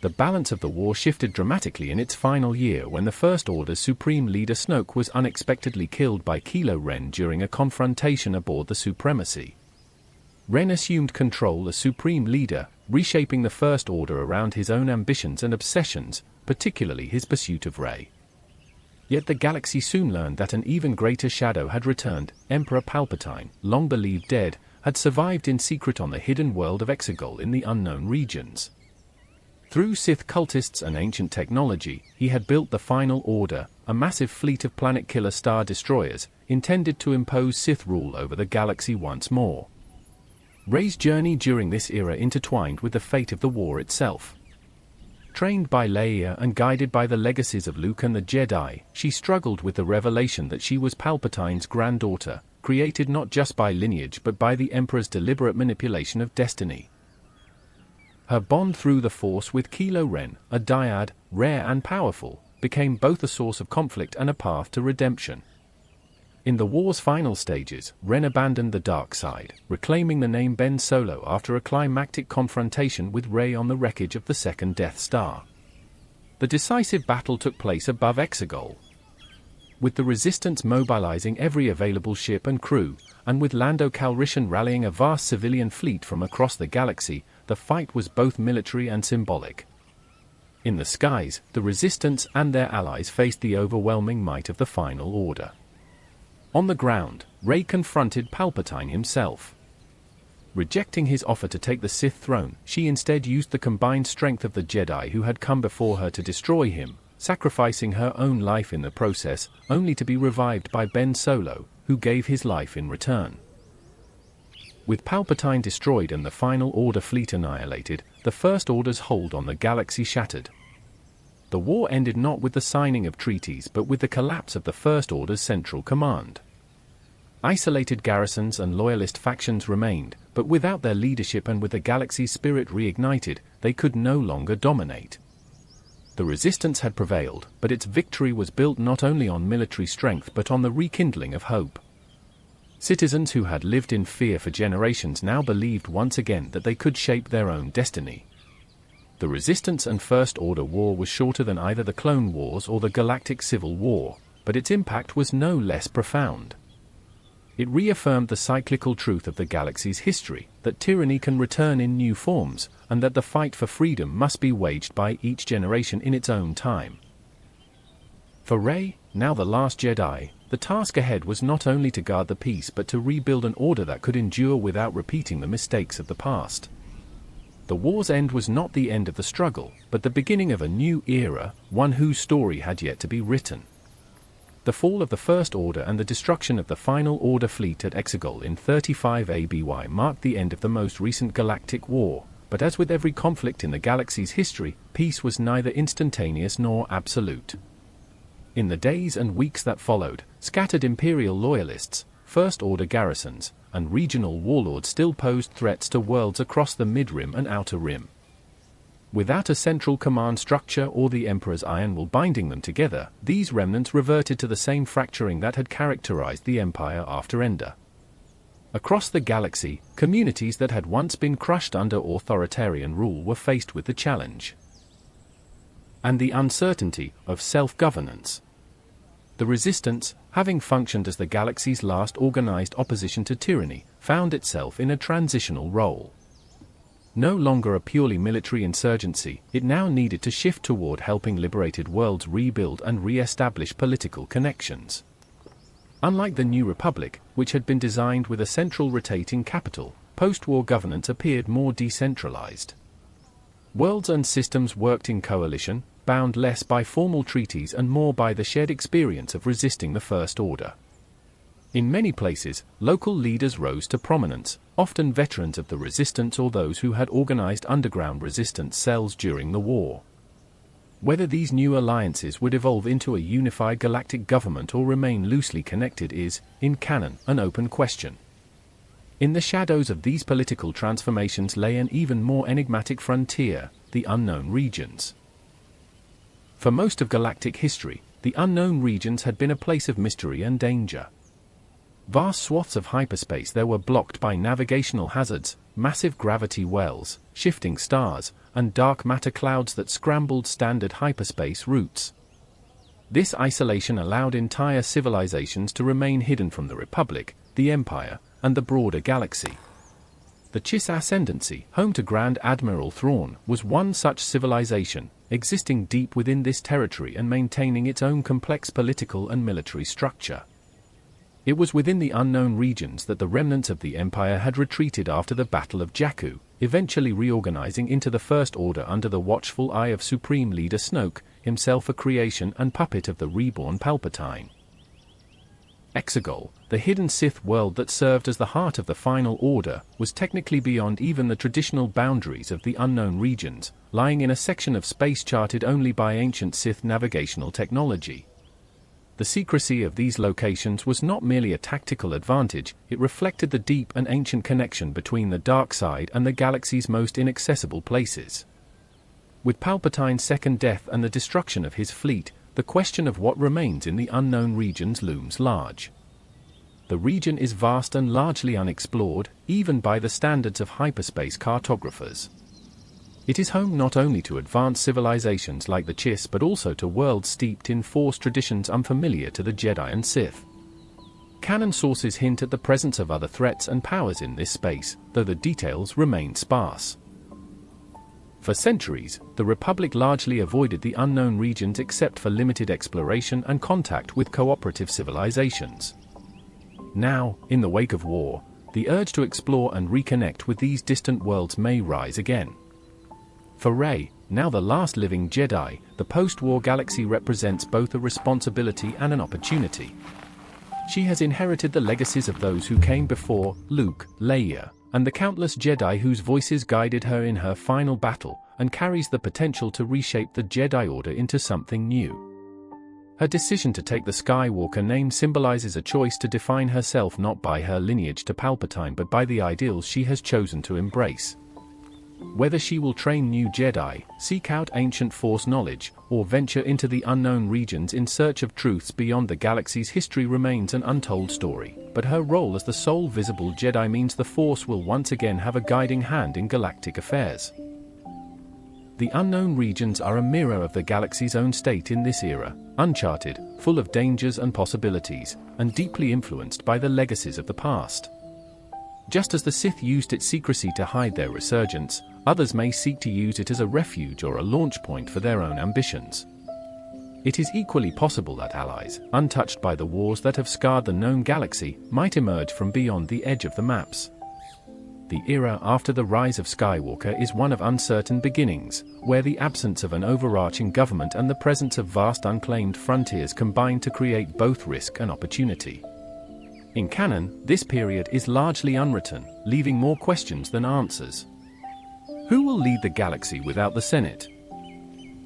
The balance of the war shifted dramatically in its final year when the First Order's Supreme Leader Snoke was unexpectedly killed by Kylo Ren during a confrontation aboard the Supremacy. Ren assumed control as Supreme Leader, reshaping the First Order around his own ambitions and obsessions, particularly his pursuit of Rey. Yet the galaxy soon learned that an even greater shadow had returned. Emperor Palpatine, long believed dead, had survived in secret on the hidden world of Exegol in the unknown regions. Through Sith cultists and ancient technology, he had built the Final Order, a massive fleet of planet-killer star destroyers, intended to impose Sith rule over the galaxy once more. Rey's journey during this era intertwined with the fate of the war itself. Trained by Leia and guided by the legacies of Luke and the Jedi, she struggled with the revelation that she was Palpatine's granddaughter, created not just by lineage but by the Emperor's deliberate manipulation of destiny. Her bond through the Force with Kylo Ren, a dyad, rare and powerful, became both a source of conflict and a path to redemption. In the war's final stages, Ren abandoned the dark side, reclaiming the name Ben Solo after a climactic confrontation with Rey on the wreckage of the second Death Star. The decisive battle took place above Exegol. With the Resistance mobilizing every available ship and crew, and with Lando Calrissian rallying a vast civilian fleet from across the galaxy, the fight was both military and symbolic. In the skies, the Resistance and their allies faced the overwhelming might of the Final Order. On the ground, Rey confronted Palpatine himself. Rejecting his offer to take the Sith throne, she instead used the combined strength of the Jedi who had come before her to destroy him, sacrificing her own life in the process, only to be revived by Ben Solo, who gave his life in return. With Palpatine destroyed and the Final Order fleet annihilated, the First Order's hold on the galaxy shattered. The war ended not with the signing of treaties but with the collapse of the First Order's central command. Isolated garrisons and loyalist factions remained, but without their leadership and with the galaxy's spirit reignited, they could no longer dominate. The resistance had prevailed, but its victory was built not only on military strength but on the rekindling of hope. Citizens who had lived in fear for generations now believed once again that they could shape their own destiny. The Resistance and First Order War was shorter than either the Clone Wars or the Galactic Civil War, but its impact was no less profound. It reaffirmed the cyclical truth of the galaxy's history, that tyranny can return in new forms, and that the fight for freedom must be waged by each generation in its own time. For Rey, now the last Jedi, the task ahead was not only to guard the peace but to rebuild an order that could endure without repeating the mistakes of the past. The war's end was not the end of the struggle, but the beginning of a new era, one whose story had yet to be written. The fall of the First Order and the destruction of the Final Order fleet at Exegol in 35 ABY marked the end of the most recent galactic war, but as with every conflict in the galaxy's history, peace was neither instantaneous nor absolute. In the days and weeks that followed, scattered Imperial loyalists, First Order garrisons, and regional warlords still posed threats to worlds across the Mid-Rim and Outer Rim. Without a central command structure or the Emperor's iron will binding them together, these remnants reverted to the same fracturing that had characterized the Empire after Endor. Across the galaxy, communities that had once been crushed under authoritarian rule were faced with the challenge and the uncertainty of self-governance. The Resistance, having functioned as the galaxy's last organized opposition to tyranny, found itself in a transitional role. No longer a purely military insurgency, it now needed to shift toward helping liberated worlds rebuild and re-establish political connections. Unlike the New Republic, which had been designed with a central rotating capital, post-war governance appeared more decentralized. Worlds and systems worked in coalition, bound less by formal treaties and more by the shared experience of resisting the First Order. In many places, local leaders rose to prominence, often veterans of the Resistance or those who had organized underground resistance cells during the war. Whether these new alliances would evolve into a unified galactic government or remain loosely connected is, in canon, an open question. In the shadows of these political transformations lay an even more enigmatic frontier, the unknown regions. For most of galactic history, the unknown regions had been a place of mystery and danger. Vast swaths of hyperspace there were blocked by navigational hazards, massive gravity wells, shifting stars, and dark matter clouds that scrambled standard hyperspace routes. This isolation allowed entire civilizations to remain hidden from the Republic, the Empire, and the broader galaxy. The Chiss Ascendancy, home to Grand Admiral Thrawn, was one such civilization, existing deep within this territory and maintaining its own complex political and military structure. It was within the unknown regions that the remnants of the Empire had retreated after the Battle of Jakku, eventually reorganizing into the First Order under the watchful eye of Supreme Leader Snoke, himself a creation and puppet of the reborn Palpatine. Exegol, the hidden Sith world that served as the heart of the Final Order, was technically beyond even the traditional boundaries of the unknown regions, lying in a section of space charted only by ancient Sith navigational technology. The secrecy of these locations was not merely a tactical advantage, it reflected the deep and ancient connection between the dark side and the galaxy's most inaccessible places. With Palpatine's second death and the destruction of his fleet, the question of what remains in the unknown regions looms large. The region is vast and largely unexplored, even by the standards of hyperspace cartographers. It is home not only to advanced civilizations like the Chiss but also to worlds steeped in Force traditions unfamiliar to the Jedi and Sith. Canon sources hint at the presence of other threats and powers in this space, though the details remain sparse. For centuries, the Republic largely avoided the unknown regions except for limited exploration and contact with cooperative civilizations. Now, in the wake of war, the urge to explore and reconnect with these distant worlds may rise again. For Rey, now the last living Jedi, the post-war galaxy represents both a responsibility and an opportunity. She has inherited the legacies of those who came before, Luke, Leia, and the countless Jedi whose voices guided her in her final battle, and carries the potential to reshape the Jedi Order into something new. Her decision to take the Skywalker name symbolizes a choice to define herself not by her lineage to Palpatine but by the ideals she has chosen to embrace. Whether she will train new Jedi, seek out ancient Force knowledge, or venture into the unknown regions in search of truths beyond the galaxy's history remains an untold story, but her role as the sole visible Jedi means the Force will once again have a guiding hand in galactic affairs. The unknown regions are a mirror of the galaxy's own state in this era, uncharted, full of dangers and possibilities, and deeply influenced by the legacies of the past. Just as the Sith used its secrecy to hide their resurgence, others may seek to use it as a refuge or a launch point for their own ambitions. It is equally possible that allies, untouched by the wars that have scarred the known galaxy, might emerge from beyond the edge of the maps. The era after the rise of Skywalker is one of uncertain beginnings, where the absence of an overarching government and the presence of vast unclaimed frontiers combine to create both risk and opportunity. In canon, this period is largely unwritten, leaving more questions than answers. Who will lead the galaxy without the Senate?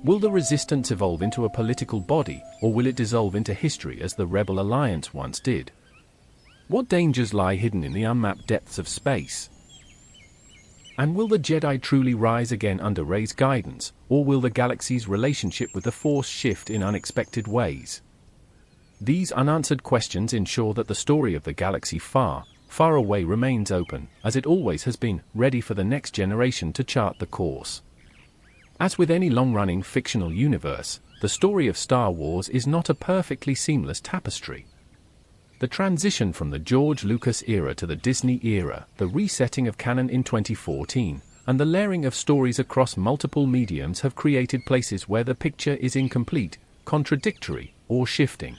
Will the Resistance evolve into a political body, or will it dissolve into history as the Rebel Alliance once did? What dangers lie hidden in the unmapped depths of space? And will the Jedi truly rise again under Rey's guidance, or will the galaxy's relationship with the Force shift in unexpected ways? These unanswered questions ensure that the story of the galaxy far, far away remains open, as it always has been, ready for the next generation to chart the course. As with any long-running fictional universe, the story of Star Wars is not a perfectly seamless tapestry. The transition from the George Lucas era to the Disney era, the resetting of canon in 2014, and the layering of stories across multiple mediums have created places where the picture is incomplete, contradictory, or shifting.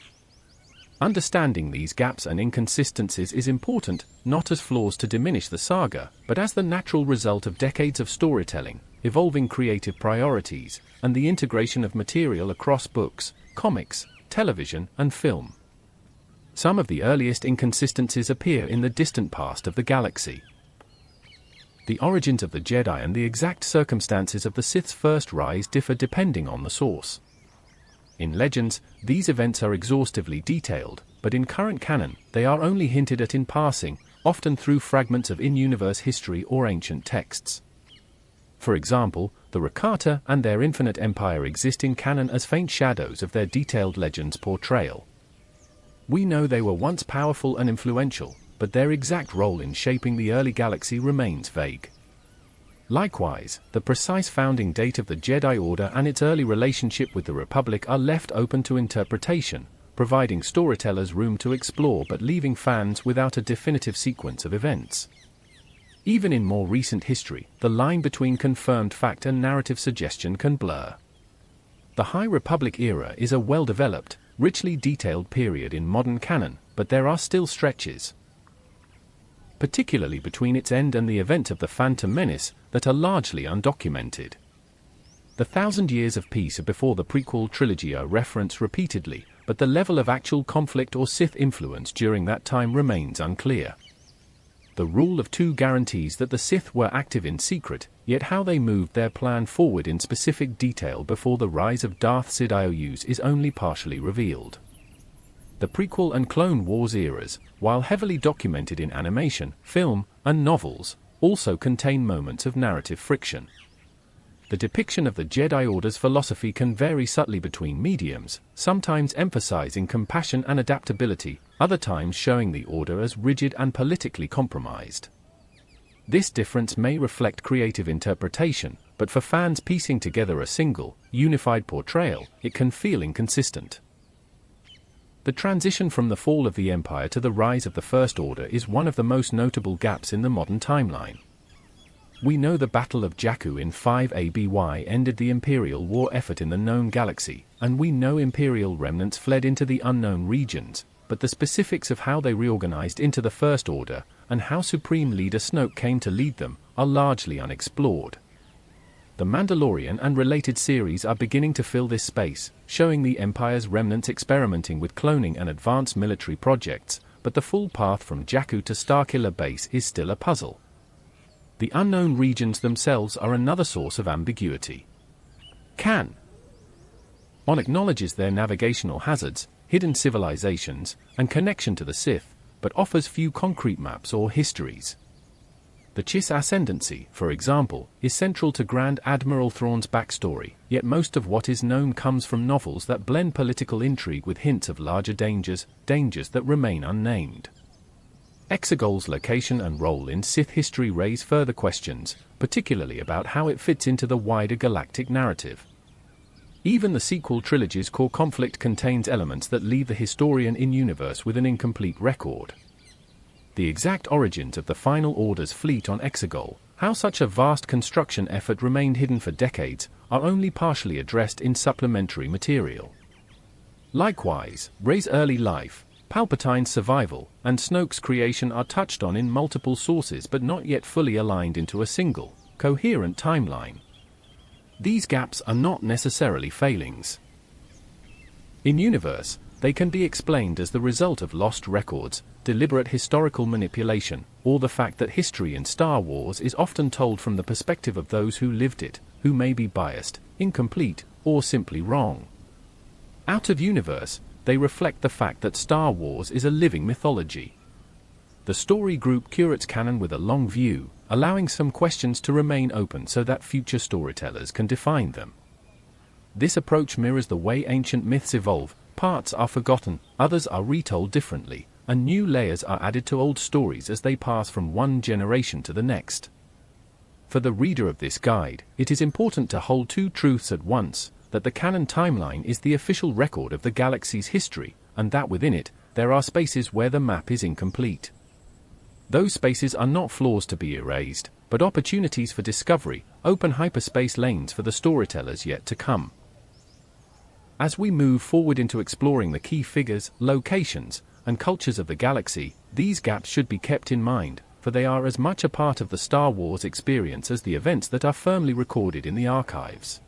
Understanding these gaps and inconsistencies is important, not as flaws to diminish the saga, but as the natural result of decades of storytelling, evolving creative priorities, and the integration of material across books, comics, television, and film. Some of the earliest inconsistencies appear in the distant past of the galaxy. The origins of the Jedi and the exact circumstances of the Sith's first rise differ depending on the source. In Legends, these events are exhaustively detailed, but in current canon, they are only hinted at in passing, often through fragments of in-universe history or ancient texts. For example, the Rakata and their infinite empire exist in canon as faint shadows of their detailed Legends portrayal. We know they were once powerful and influential, but their exact role in shaping the early galaxy remains vague. Likewise, the precise founding date of the Jedi Order and its early relationship with the Republic are left open to interpretation, providing storytellers room to explore but leaving fans without a definitive sequence of events. Even in more recent history, the line between confirmed fact and narrative suggestion can blur. The High Republic era is a well-developed, richly detailed period in modern canon, but there are still stretches, particularly between its end and the event of the Phantom Menace, that are largely undocumented. The 1,000 Years of Peace before the prequel trilogy are referenced repeatedly, but the level of actual conflict or Sith influence during that time remains unclear. The Rule of Two guarantees that the Sith were active in secret, yet how they moved their plan forward in specific detail before the rise of Darth Sidious is only partially revealed. The prequel and Clone Wars eras, while heavily documented in animation, film, and novels, also contain moments of narrative friction. The depiction of the Jedi Order's philosophy can vary subtly between mediums, sometimes emphasizing compassion and adaptability, other times showing the Order as rigid and politically compromised. This difference may reflect creative interpretation, but for fans piecing together a single, unified portrayal, it can feel inconsistent. The transition from the fall of the Empire to the rise of the First Order is one of the most notable gaps in the modern timeline. We know the Battle of Jakku in 5 ABY ended the Imperial war effort in the known galaxy, and we know Imperial remnants fled into the unknown regions, but the specifics of how they reorganized into the First Order, and how Supreme Leader Snoke came to lead them, are largely unexplored. The Mandalorian and related series are beginning to fill this space, showing the Empire's remnants experimenting with cloning and advanced military projects, but the full path from Jakku to Starkiller Base is still a puzzle. The unknown regions themselves are another source of ambiguity. Canon acknowledges their navigational hazards, hidden civilizations, and connection to the Sith, but offers few concrete maps or histories. The Chiss ascendancy, for example, is central to Grand Admiral Thrawn's backstory, yet most of what is known comes from novels that blend political intrigue with hints of larger dangers that remain unnamed. Exegol's location and role in Sith history raise further questions, particularly about how it fits into the wider galactic narrative. Even the sequel trilogy's core conflict contains elements that leave the historian in-universe with an incomplete record. The exact origins of the Final Order's fleet on Exegol, how such a vast construction effort remained hidden for decades, are only partially addressed in supplementary material. Likewise, Rey's early life, Palpatine's survival, and Snoke's creation are touched on in multiple sources but not yet fully aligned into a single, coherent timeline. These gaps are not necessarily failings. In-universe, they can be explained as the result of lost records, deliberate historical manipulation, or the fact that history in Star Wars is often told from the perspective of those who lived it, who may be biased, incomplete, or simply wrong. Out of universe, they reflect the fact that Star Wars is a living mythology. The story group curates canon with a long view, allowing some questions to remain open so that future storytellers can define them. This approach mirrors the way ancient myths evolve. Parts are forgotten, others are retold differently, and new layers are added to old stories as they pass from one generation to the next. For the reader of this guide, it is important to hold two truths at once, that the canon timeline is the official record of the galaxy's history, and that within it, there are spaces where the map is incomplete. Those spaces are not flaws to be erased, but opportunities for discovery, open hyperspace lanes for the storytellers yet to come. As we move forward into exploring the key figures, locations, and cultures of the galaxy, these gaps should be kept in mind, for they are as much a part of the Star Wars experience as the events that are firmly recorded in the archives.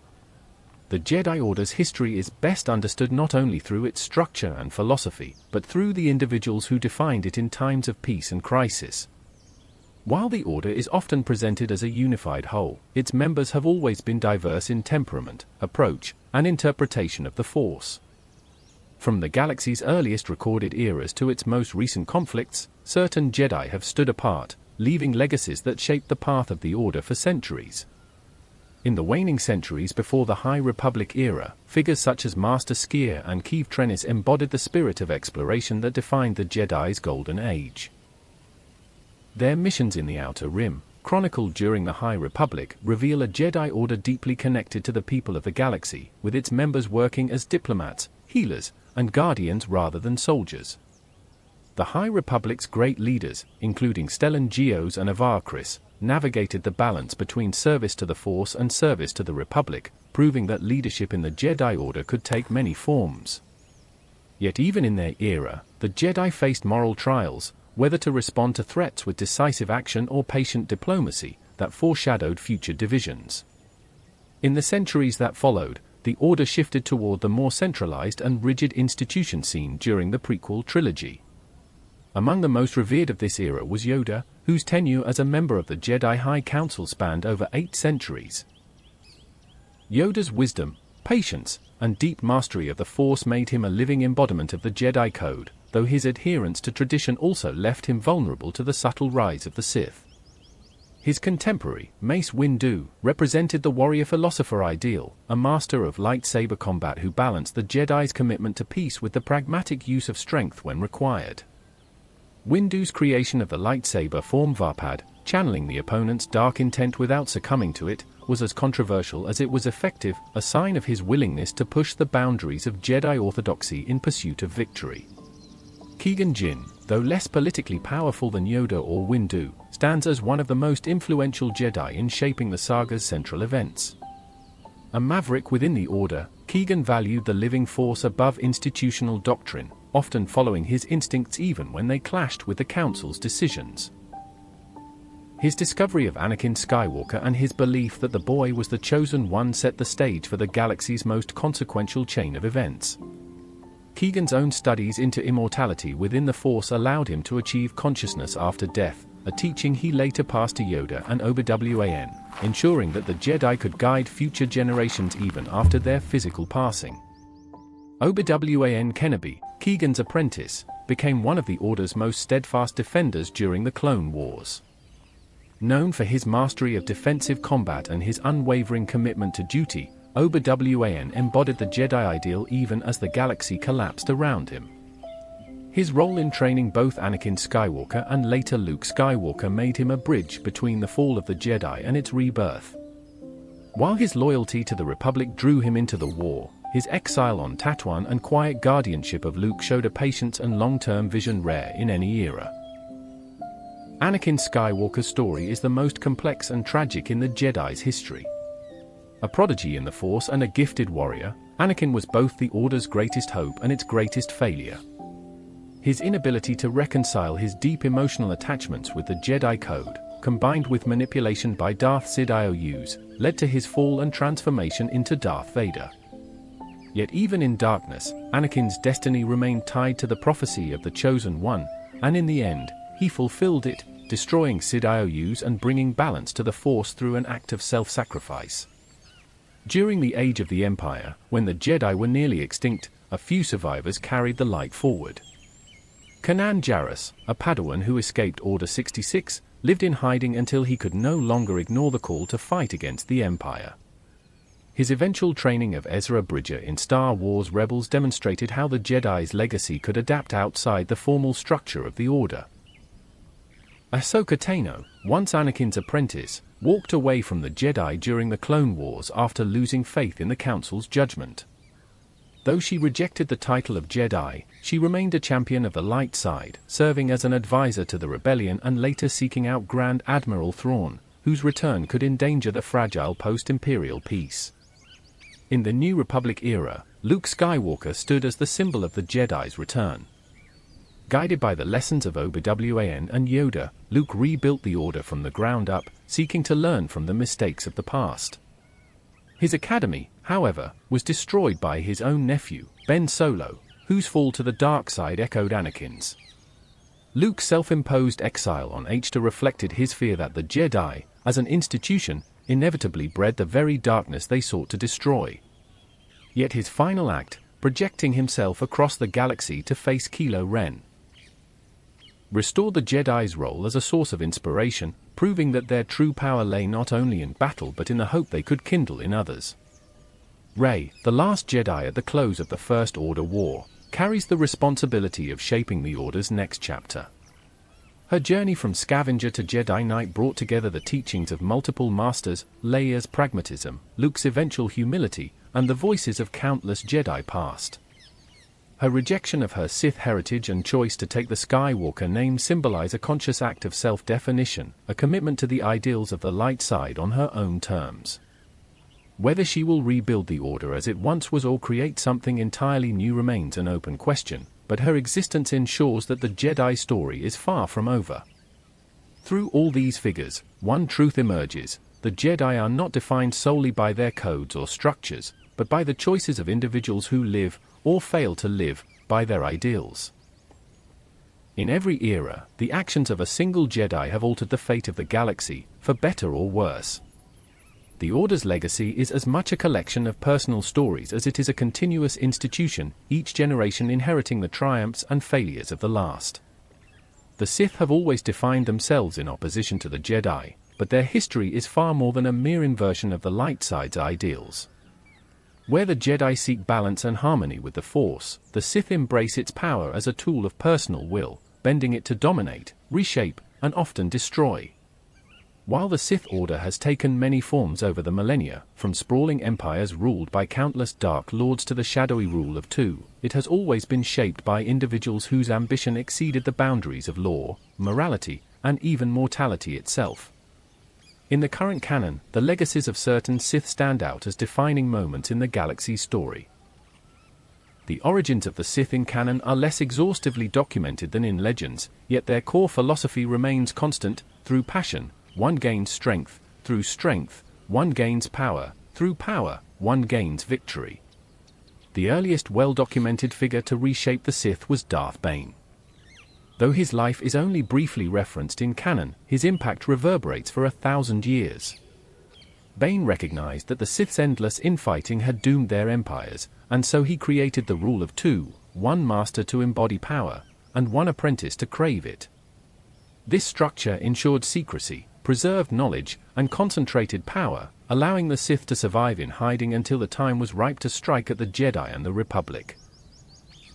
The Jedi Order's history is best understood not only through its structure and philosophy, but through the individuals who defined it in times of peace and crisis. While the Order is often presented as a unified whole, its members have always been diverse in temperament, approach, and interpretation of the Force. From the galaxy's earliest recorded eras to its most recent conflicts, certain Jedi have stood apart, leaving legacies that shaped the path of the Order for centuries. In the waning centuries before the High Republic era, figures such as Master Skier and Keeve Trennis embodied the spirit of exploration that defined the Jedi's Golden Age. Their missions in the Outer Rim, chronicled during the High Republic, reveal a Jedi Order deeply connected to the people of the galaxy, with its members working as diplomats, healers, and guardians rather than soldiers. The High Republic's great leaders, including Stellan Gios and Avar Kriss, navigated the balance between service to the Force and service to the Republic, proving that leadership in the Jedi Order could take many forms. Yet even in their era, the Jedi faced moral trials, whether to respond to threats with decisive action or patient diplomacy, that foreshadowed future divisions. In the centuries that followed, the Order shifted toward the more centralized and rigid institution seen during the prequel trilogy. Among the most revered of this era was Yoda, whose tenure as a member of the Jedi High Council spanned over 8 centuries. Yoda's wisdom, patience, and deep mastery of the Force made him a living embodiment of the Jedi Code, though his adherence to tradition also left him vulnerable to the subtle rise of the Sith. His contemporary, Mace Windu, represented the warrior-philosopher ideal, a master of lightsaber combat who balanced the Jedi's commitment to peace with the pragmatic use of strength when required. Windu's creation of the lightsaber form Varpad, channeling the opponent's dark intent without succumbing to it, was as controversial as it was effective, a sign of his willingness to push the boundaries of Jedi orthodoxy in pursuit of victory. Qui-Gon Jinn, though less politically powerful than Yoda or Windu, stands as one of the most influential Jedi in shaping the saga's central events. A maverick within the Order, Qui-Gon valued the living Force above institutional doctrine, often following his instincts even when they clashed with the Council's decisions. His discovery of Anakin Skywalker and his belief that the boy was the chosen one set the stage for the galaxy's most consequential chain of events. Qui-Gon's own studies into immortality within the Force allowed him to achieve consciousness after death, a teaching he later passed to Yoda and Obi-Wan, ensuring that the Jedi could guide future generations even after their physical passing. Obi-Wan Kenobi, Keegan's apprentice, became one of the Order's most steadfast defenders during the Clone Wars. Known for his mastery of defensive combat and his unwavering commitment to duty, Obi-Wan embodied the Jedi ideal even as the galaxy collapsed around him. His role in training both Anakin Skywalker and later Luke Skywalker made him a bridge between the fall of the Jedi and its rebirth. While his loyalty to the Republic drew him into the war, his exile on Tatooine and quiet guardianship of Luke showed a patience and long-term vision rare in any era. Anakin Skywalker's story is the most complex and tragic in the Jedi's history. A prodigy in the Force and a gifted warrior, Anakin was both the Order's greatest hope and its greatest failure. His inability to reconcile his deep emotional attachments with the Jedi Code, combined with manipulation by Darth Sidious, led to his fall and transformation into Darth Vader. Yet even in darkness, Anakin's destiny remained tied to the prophecy of the Chosen One, and in the end, he fulfilled it, destroying Sidious and bringing balance to the Force through an act of self-sacrifice. During the Age of the Empire, when the Jedi were nearly extinct, a few survivors carried the light forward. Kanan Jarrus, a Padawan who escaped Order 66, lived in hiding until he could no longer ignore the call to fight against the Empire. His eventual training of Ezra Bridger in Star Wars Rebels demonstrated how the Jedi's legacy could adapt outside the formal structure of the Order. Ahsoka Tano, once Anakin's apprentice, walked away from the Jedi during the Clone Wars after losing faith in the Council's judgment. Though she rejected the title of Jedi, she remained a champion of the light side, serving as an advisor to the rebellion and later seeking out Grand Admiral Thrawn, whose return could endanger the fragile post-Imperial peace. In the New Republic era, Luke Skywalker stood as the symbol of the Jedi's return. Guided by the lessons of Obi-Wan and Yoda, Luke rebuilt the Order from the ground up, seeking to learn from the mistakes of the past. His academy, however, was destroyed by his own nephew, Ben Solo, whose fall to the dark side echoed Anakin's. Luke's self-imposed exile on H2 reflected his fear that the Jedi, as an institution, inevitably bred the very darkness they sought to destroy. Yet his final act, projecting himself across the galaxy to face Kylo Ren, restored the Jedi's role as a source of inspiration, proving that their true power lay not only in battle but in the hope they could kindle in others. Rey, the last Jedi at the close of the First Order War, carries the responsibility of shaping the Order's next chapter. Her journey from scavenger to Jedi Knight brought together the teachings of multiple masters, Leia's pragmatism, Luke's eventual humility, and the voices of countless Jedi past. Her rejection of her Sith heritage and choice to take the Skywalker name symbolize a conscious act of self-definition, a commitment to the ideals of the light side on her own terms. Whether she will rebuild the Order as it once was or create something entirely new remains an open question, but her existence ensures that the Jedi story is far from over. Through all these figures, one truth emerges: the Jedi are not defined solely by their codes or structures, but by the choices of individuals who live, or fail to live, by their ideals. In every era, the actions of a single Jedi have altered the fate of the galaxy, for better or worse. The Order's legacy is as much a collection of personal stories as it is a continuous institution, each generation inheriting the triumphs and failures of the last. The Sith have always defined themselves in opposition to the Jedi, but their history is far more than a mere inversion of the light side's ideals. Where the Jedi seek balance and harmony with the Force, the Sith embrace its power as a tool of personal will, bending it to dominate, reshape, and often destroy. While the Sith Order has taken many forms over the millennia, from sprawling empires ruled by countless Dark Lords to the shadowy rule of two, it has always been shaped by individuals whose ambition exceeded the boundaries of law, morality, and even mortality itself. In the current canon, the legacies of certain Sith stand out as defining moments in the galaxy's story. The origins of the Sith in canon are less exhaustively documented than in legends, yet their core philosophy remains constant: through passion, one gains strength; through strength, one gains power; through power, one gains victory. The earliest well-documented figure to reshape the Sith was Darth Bane. Though his life is only briefly referenced in canon, his impact reverberates for 1,000 years. Bane recognized that the Sith's endless infighting had doomed their empires, and so he created the rule of two, one master to embody power, and one apprentice to crave it. This structure ensured secrecy, preserved knowledge, and concentrated power, allowing the Sith to survive in hiding until the time was ripe to strike at the Jedi and the Republic.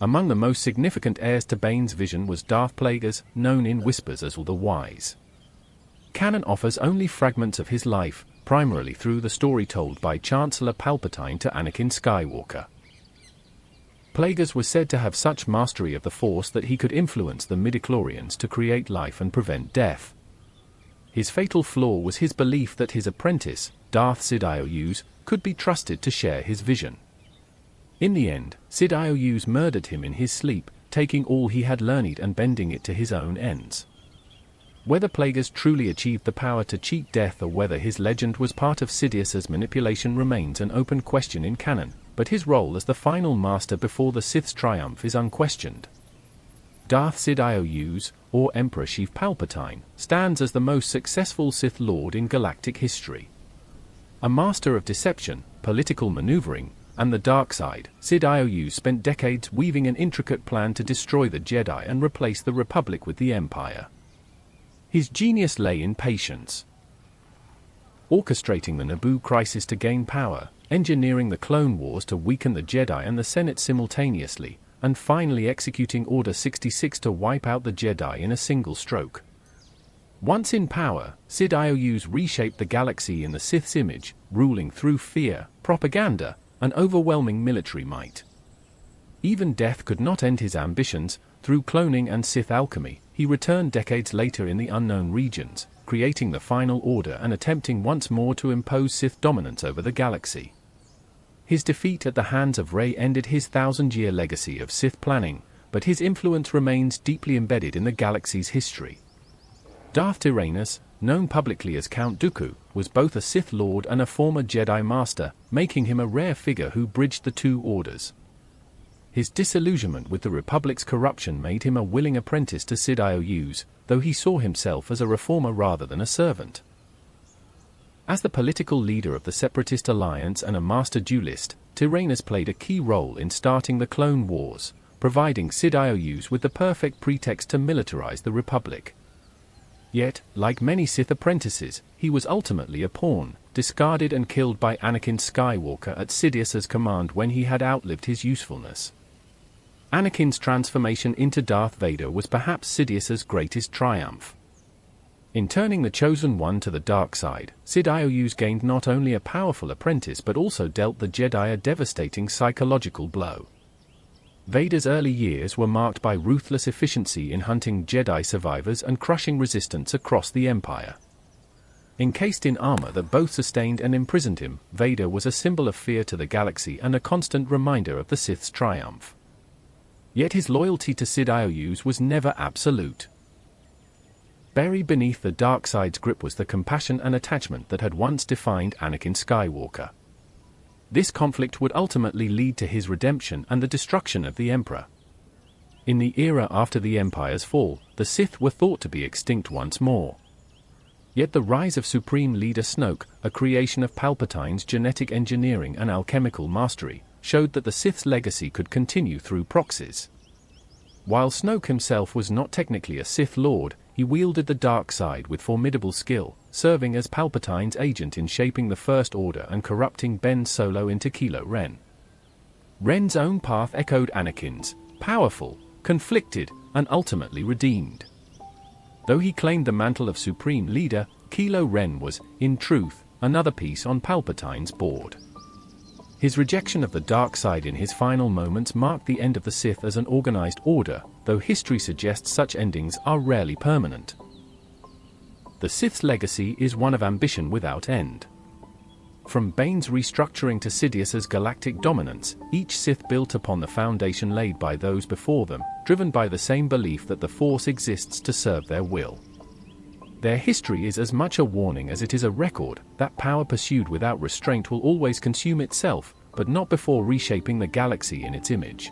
Among the most significant heirs to Bane's vision was Darth Plagueis, known in whispers as the Wise. Canon offers only fragments of his life, primarily through the story told by Chancellor Palpatine to Anakin Skywalker. Plagueis was said to have such mastery of the Force that he could influence the midichlorians to create life and prevent death. His fatal flaw was his belief that his apprentice, Darth Sidious, could be trusted to share his vision. In the end, Sidious murdered him in his sleep, taking all he had learned and bending it to his own ends. Whether Plagueis truly achieved the power to cheat death or whether his legend was part of Sidious's manipulation remains an open question in canon, but his role as the final master before the Sith's triumph is unquestioned. Darth Sidious, or Emperor Sheev Palpatine, stands as the most successful Sith Lord in galactic history. A master of deception, political maneuvering, and the dark side, Sidious spent decades weaving an intricate plan to destroy the Jedi and replace the Republic with the Empire. His genius lay in patience. Orchestrating the Naboo crisis to gain power, engineering the Clone Wars to weaken the Jedi and the Senate simultaneously, and finally executing Order 66 to wipe out the Jedi in a single stroke. Once in power, Sidious reshaped the galaxy in the Sith's image, ruling through fear, propaganda, and overwhelming military might. Even death could not end his ambitions. Through cloning and Sith alchemy, he returned decades later in the unknown regions, creating the Final Order and attempting once more to impose Sith dominance over the galaxy. His defeat at the hands of Rey ended his 1,000-year legacy of Sith planning, but his influence remains deeply embedded in the galaxy's history. Darth Tyrannus, known publicly as Count Dooku, was both a Sith Lord and a former Jedi Master, making him a rare figure who bridged the two orders. His disillusionment with the Republic's corruption made him a willing apprentice to Sidious, though he saw himself as a reformer rather than a servant. As the political leader of the Separatist Alliance and a master duelist, Tyrannus played a key role in starting the Clone Wars, providing Sidious with the perfect pretext to militarize the Republic. Yet, like many Sith apprentices, he was ultimately a pawn, discarded and killed by Anakin Skywalker at Sidious's command when he had outlived his usefulness. Anakin's transformation into Darth Vader was perhaps Sidious's greatest triumph. In turning the Chosen One to the dark side, Sidious gained not only a powerful apprentice but also dealt the Jedi a devastating psychological blow. Vader's early years were marked by ruthless efficiency in hunting Jedi survivors and crushing resistance across the Empire. Encased in armor that both sustained and imprisoned him, Vader was a symbol of fear to the galaxy and a constant reminder of the Sith's triumph. Yet his loyalty to Sidious was never absolute. Buried beneath the dark side's grip was the compassion and attachment that had once defined Anakin Skywalker. This conflict would ultimately lead to his redemption and the destruction of the Emperor. In the era after the Empire's fall, the Sith were thought to be extinct once more. Yet the rise of Supreme Leader Snoke, a creation of Palpatine's genetic engineering and alchemical mastery, showed that the Sith's legacy could continue through proxies. While Snoke himself was not technically a Sith Lord, he wielded the dark side with formidable skill, serving as Palpatine's agent in shaping the First Order and corrupting Ben Solo into Kylo Ren. Ren's own path echoed Anakin's, powerful, conflicted, and ultimately redeemed. Though he claimed the mantle of Supreme Leader, Kylo Ren was, in truth, another piece on Palpatine's board. His rejection of the dark side in his final moments marked the end of the Sith as an organized order, though history suggests such endings are rarely permanent. The Sith's legacy is one of ambition without end. From Bane's restructuring to Sidious's galactic dominance, each Sith built upon the foundation laid by those before them, driven by the same belief that the Force exists to serve their will. Their history is as much a warning as it is a record that power pursued without restraint will always consume itself, but not before reshaping the galaxy in its image.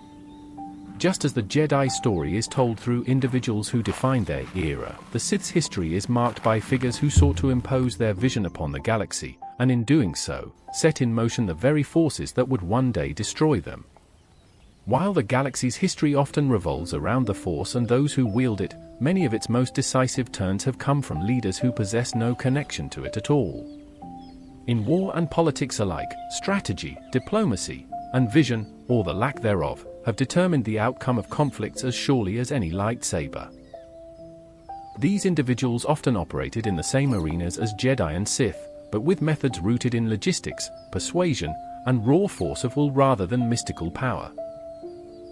Just as the Jedi story is told through individuals who defined their era, the Sith's history is marked by figures who sought to impose their vision upon the galaxy, and in doing so, set in motion the very forces that would one day destroy them. While the galaxy's history often revolves around the Force and those who wield it, many of its most decisive turns have come from leaders who possess no connection to it at all. In war and politics alike, strategy, diplomacy, and vision, or the lack thereof, have determined the outcome of conflicts as surely as any lightsaber. These individuals often operated in the same arenas as Jedi and Sith, but with methods rooted in logistics, persuasion, and raw force of will rather than mystical power.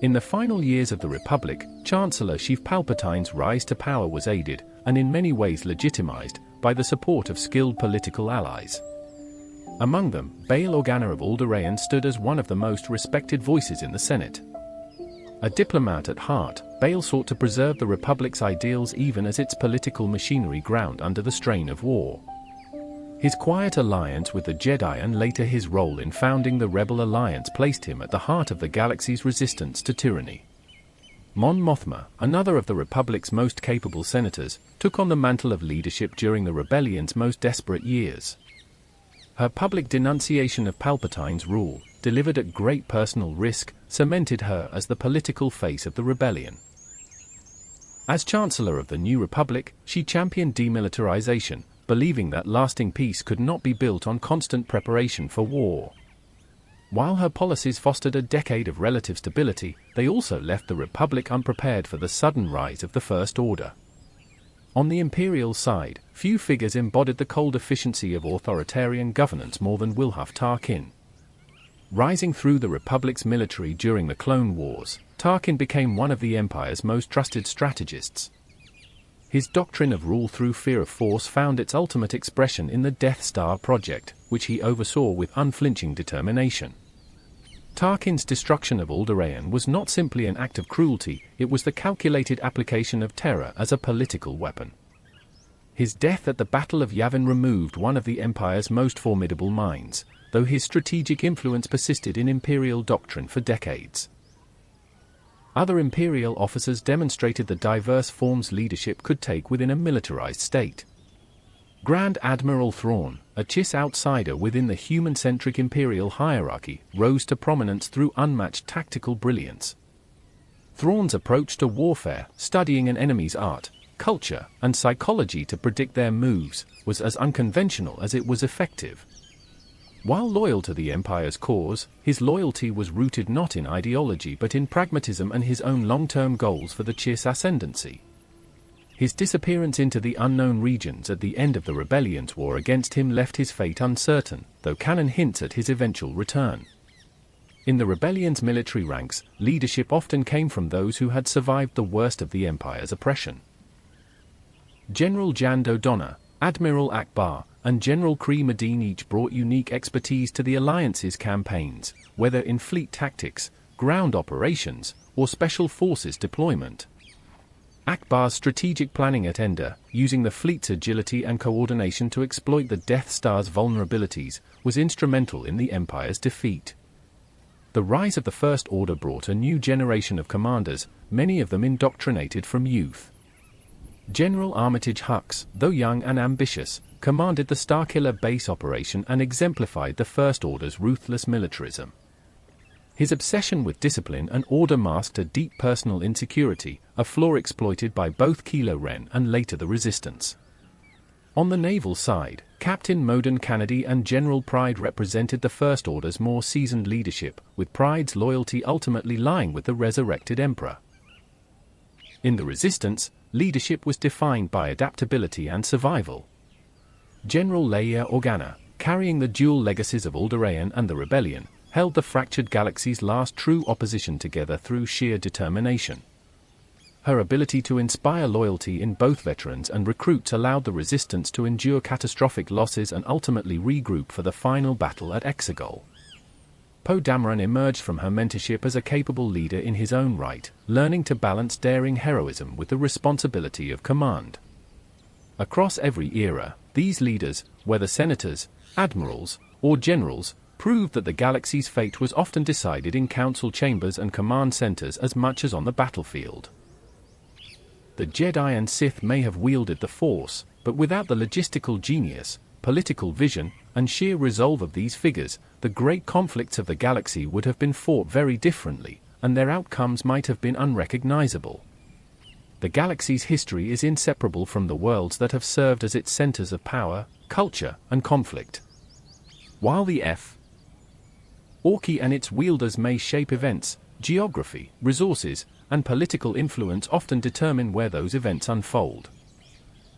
In the final years of the Republic, Chancellor Sheev Palpatine's rise to power was aided, and in many ways legitimized, by the support of skilled political allies. Among them, Bail Organa of Alderaan stood as one of the most respected voices in the Senate. A diplomat at heart, Bail sought to preserve the Republic's ideals even as its political machinery ground under the strain of war. His quiet alliance with the Jedi and later his role in founding the Rebel Alliance placed him at the heart of the galaxy's resistance to tyranny. Mon Mothma, another of the Republic's most capable senators, took on the mantle of leadership during the rebellion's most desperate years. Her public denunciation of Palpatine's rule, delivered at great personal risk, cemented her as the political face of the rebellion. As Chancellor of the New Republic, she championed demilitarization, believing that lasting peace could not be built on constant preparation for war. While her policies fostered a decade of relative stability, they also left the Republic unprepared for the sudden rise of the First Order. On the Imperial side, few figures embodied the cold efficiency of authoritarian governance more than Wilhuff Tarkin. Rising through the Republic's military during the Clone Wars, Tarkin became one of the Empire's most trusted strategists. His doctrine of rule through fear of force found its ultimate expression in the Death Star project, which he oversaw with unflinching determination. Tarkin's destruction of Alderaan was not simply an act of cruelty, it was the calculated application of terror as a political weapon. His death at the Battle of Yavin removed one of the Empire's most formidable minds, though his strategic influence persisted in Imperial doctrine for decades. Other Imperial officers demonstrated the diverse forms leadership could take within a militarized state. Grand Admiral Thrawn, a Chiss outsider within the human-centric Imperial hierarchy, rose to prominence through unmatched tactical brilliance. Thrawn's approach to warfare, studying an enemy's art, culture, and psychology to predict their moves, was as unconventional as it was effective. While loyal to the Empire's cause, his loyalty was rooted not in ideology but in pragmatism and his own long-term goals for the Chiss ascendancy. His disappearance into the unknown regions at the end of the rebellion's war against him left his fate uncertain, though Canon hints at his eventual return. In the rebellion's military ranks, leadership often came from those who had survived the worst of the Empire's oppression. General Jan Dodonna, Admiral Akbar, and General Kree Medine each brought unique expertise to the Alliance's campaigns, whether in fleet tactics, ground operations, or special forces deployment. Akbar's strategic planning at Endor, using the fleet's agility and coordination to exploit the Death Star's vulnerabilities, was instrumental in the Empire's defeat. The rise of the First Order brought a new generation of commanders, many of them indoctrinated from youth. General Armitage Hux, though young and ambitious, commanded the Starkiller base operation and exemplified the First Order's ruthless militarism. His obsession with discipline and order masked a deep personal insecurity, a flaw exploited by both Kylo Ren and later the Resistance. On the naval side, Captain Moden Kennedy and General Pride represented the First Order's more seasoned leadership, with Pride's loyalty ultimately lying with the resurrected Emperor. In the Resistance, leadership was defined by adaptability and survival. General Leia Organa, carrying the dual legacies of Alderaan and the Rebellion, held the fractured galaxy's last true opposition together through sheer determination. Her ability to inspire loyalty in both veterans and recruits allowed the Resistance to endure catastrophic losses and ultimately regroup for the final battle at Exegol. Poe Dameron emerged from her mentorship as a capable leader in his own right, learning to balance daring heroism with the responsibility of command. Across every era, these leaders, whether senators, admirals, or generals, proved that the galaxy's fate was often decided in council chambers and command centers as much as on the battlefield. The Jedi and Sith may have wielded the Force, but without the logistical genius, political vision, and sheer resolve of these figures, the great conflicts of the galaxy would have been fought very differently, and their outcomes might have been unrecognizable. The galaxy's history is inseparable from the worlds that have served as its centers of power, culture, and conflict. While the Orky and its wielders may shape events, geography, resources, and political influence often determine where those events unfold.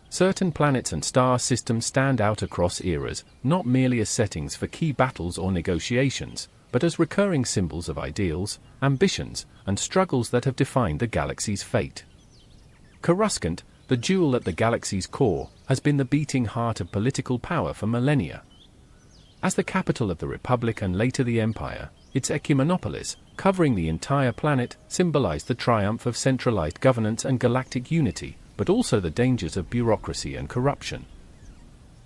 Certain planets and star systems stand out across eras, not merely as settings for key battles or negotiations, but as recurring symbols of ideals, ambitions, and struggles that have defined the galaxy's fate. Coruscant, the jewel at the galaxy's core, has been the beating heart of political power for millennia. As the capital of the Republic and later the Empire, its ecumenopolis, covering the entire planet, symbolized the triumph of centralized governance and galactic unity, but also the dangers of bureaucracy and corruption.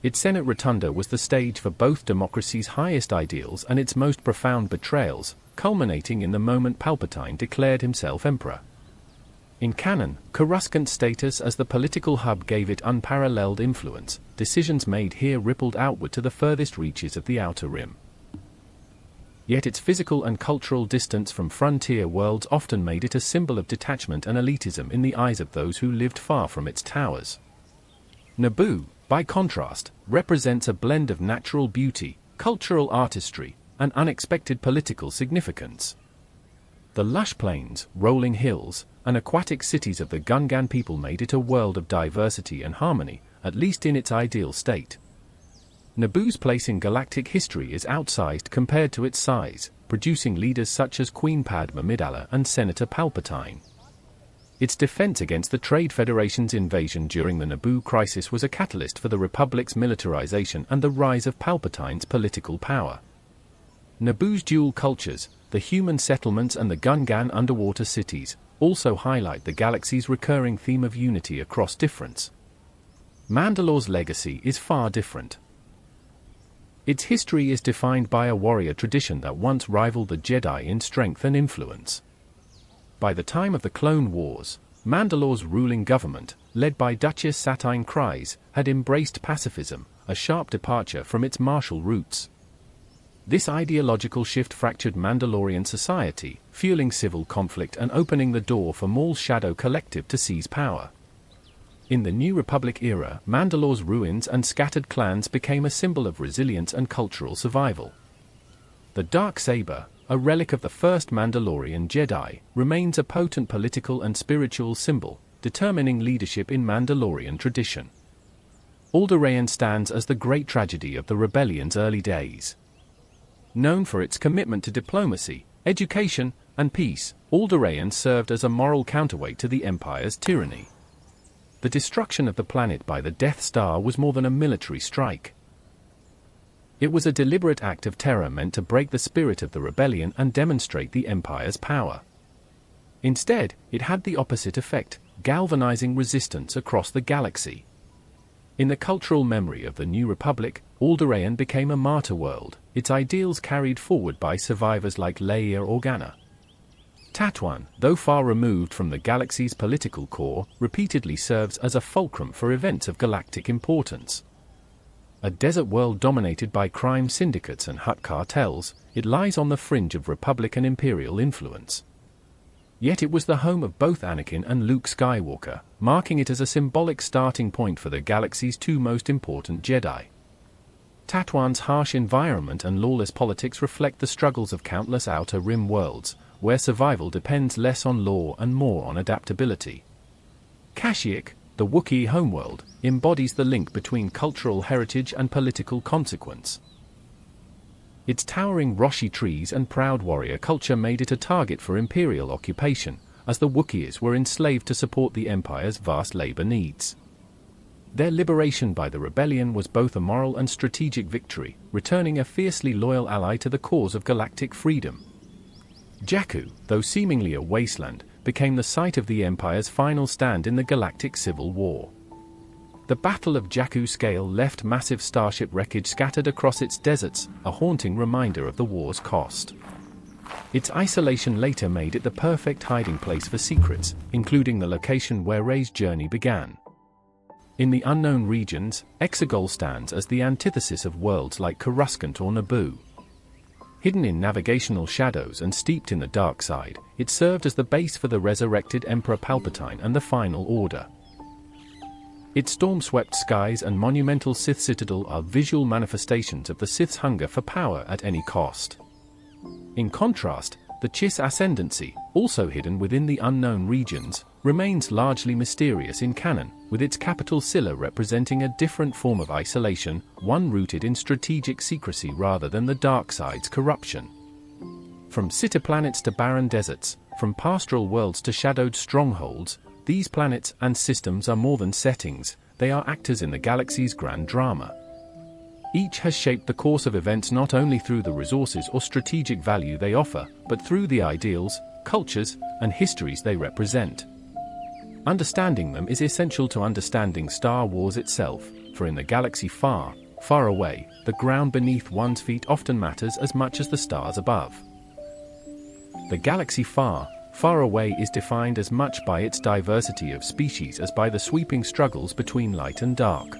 Its Senate Rotunda was the stage for both democracy's highest ideals and its most profound betrayals, culminating in the moment Palpatine declared himself Emperor. In Canon, Coruscant's status as the political hub gave it unparalleled influence. Decisions made here rippled outward to the furthest reaches of the Outer Rim. Yet its physical and cultural distance from frontier worlds often made it a symbol of detachment and elitism in the eyes of those who lived far from its towers. Naboo, by contrast, represents a blend of natural beauty, cultural artistry, and unexpected political significance. The lush plains, rolling hills, and aquatic cities of the Gungan people made it a world of diversity and harmony, at least in its ideal state. Naboo's place in galactic history is outsized compared to its size, producing leaders such as Queen Padme Amidala and Senator Palpatine. Its defense against the Trade Federation's invasion during the Naboo crisis was a catalyst for the Republic's militarization and the rise of Palpatine's political power. Naboo's dual cultures, the human settlements and the Gungan underwater cities, also highlight the galaxy's recurring theme of unity across difference. Mandalore's legacy is far different. Its history is defined by a warrior tradition that once rivaled the Jedi in strength and influence. By the time of the Clone Wars, Mandalore's ruling government, led by Duchess Satine Kryze, had embraced pacifism, a sharp departure from its martial roots. This ideological shift fractured Mandalorian society, fueling civil conflict and opening the door for Maul's Shadow Collective to seize power. In the New Republic era, Mandalore's ruins and scattered clans became a symbol of resilience and cultural survival. The dark saber, a relic of the first Mandalorian Jedi, remains a potent political and spiritual symbol, determining leadership in Mandalorian tradition. Alderaan stands as the great tragedy of the rebellion's early days. Known for its commitment to diplomacy, education, and peace, Alderaan served as a moral counterweight to the Empire's tyranny. The destruction of the planet by the Death Star was more than a military strike. It was a deliberate act of terror meant to break the spirit of the rebellion and demonstrate the Empire's power. Instead, it had the opposite effect, galvanizing resistance across the galaxy. In the cultural memory of the New Republic, Alderaan became a martyr world, its ideals carried forward by survivors like Leia Organa. Tatooine, though far removed from the galaxy's political core, repeatedly serves as a fulcrum for events of galactic importance. A desert world dominated by crime syndicates and Hutt cartels, it lies on the fringe of Republic and Imperial influence. Yet it was the home of both Anakin and Luke Skywalker, marking it as a symbolic starting point for the galaxy's two most important Jedi. Tatooine's harsh environment and lawless politics reflect the struggles of countless Outer Rim worlds, where survival depends less on law and more on adaptability. Kashyyyk, the Wookiee homeworld, embodies the link between cultural heritage and political consequence. Its towering Roshi trees and proud warrior culture made it a target for Imperial occupation, as the Wookiees were enslaved to support the Empire's vast labor needs. Their liberation by the rebellion was both a moral and strategic victory, returning a fiercely loyal ally to the cause of galactic freedom. Jakku, though seemingly a wasteland, became the site of the Empire's final stand in the Galactic Civil War. The Battle of Jakku Scale left massive starship wreckage scattered across its deserts, a haunting reminder of the war's cost. Its isolation later made it the perfect hiding place for secrets, including the location where Rey's journey began. In the unknown regions, Exegol stands as the antithesis of worlds like Coruscant or Naboo. Hidden in navigational shadows and steeped in the dark side, it served as the base for the resurrected Emperor Palpatine and the Final Order. Its storm-swept skies and monumental Sith citadel are visual manifestations of the Sith's hunger for power at any cost. In contrast, the Chiss ascendancy, also hidden within the unknown regions, remains largely mysterious in canon, with its capital Scylla representing a different form of isolation, one rooted in strategic secrecy rather than the dark side's corruption. From city planets to barren deserts, from pastoral worlds to shadowed strongholds, these planets and systems are more than settings, they are actors in the galaxy's grand drama. Each has shaped the course of events not only through the resources or strategic value they offer, but through the ideals, cultures, and histories they represent. Understanding them is essential to understanding Star Wars itself, for in the galaxy far, far away, the ground beneath one's feet often matters as much as the stars above. The galaxy far, far away is defined as much by its diversity of species as by the sweeping struggles between light and dark.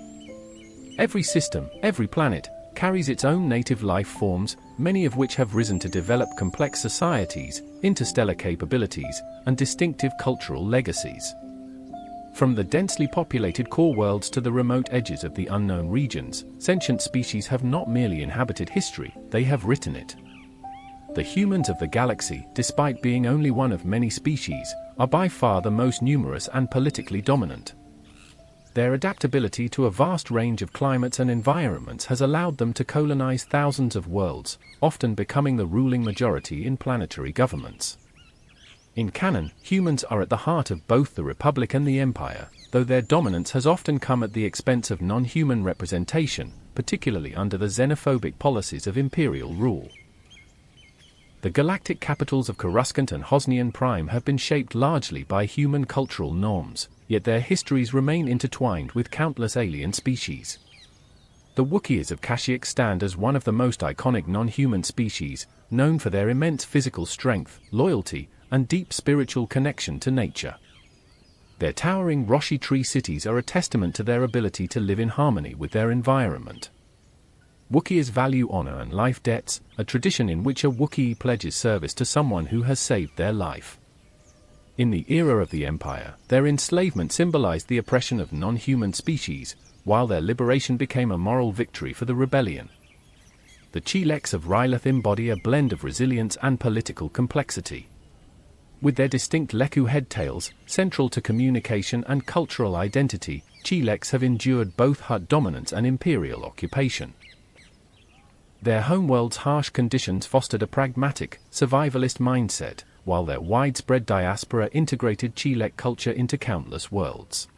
Every system, every planet, carries its own native life forms, many of which have risen to develop complex societies, interstellar capabilities, and distinctive cultural legacies. From the densely populated core worlds to the remote edges of the unknown regions, sentient species have not merely inhabited history, they have written it. The humans of the galaxy, despite being only one of many species, are by far the most numerous and politically dominant. Their adaptability to a vast range of climates and environments has allowed them to colonize thousands of worlds, often becoming the ruling majority in planetary governments. In canon, humans are at the heart of both the Republic and the Empire, though their dominance has often come at the expense of non-human representation, particularly under the xenophobic policies of imperial rule. The galactic capitals of Coruscant and Hosnian Prime have been shaped largely by human cultural norms, yet their histories remain intertwined with countless alien species. The Wookiees of Kashyyyk stand as one of the most iconic non-human species, known for their immense physical strength, loyalty, and deep spiritual connection to nature. Their towering Roshi tree cities are a testament to their ability to live in harmony with their environment. Wookiees value honor and life debts, a tradition in which a Wookiee pledges service to someone who has saved their life. In the era of the Empire, their enslavement symbolized the oppression of non-human species, while their liberation became a moral victory for the rebellion. The Twi'leks of Rylith embody a blend of resilience and political complexity. With their distinct Leku headtails, central to communication and cultural identity, Twi'leks have endured both Hutt dominance and imperial occupation. Their homeworld's harsh conditions fostered a pragmatic, survivalist mindset, while their widespread diaspora integrated Twi'lek culture into countless worlds.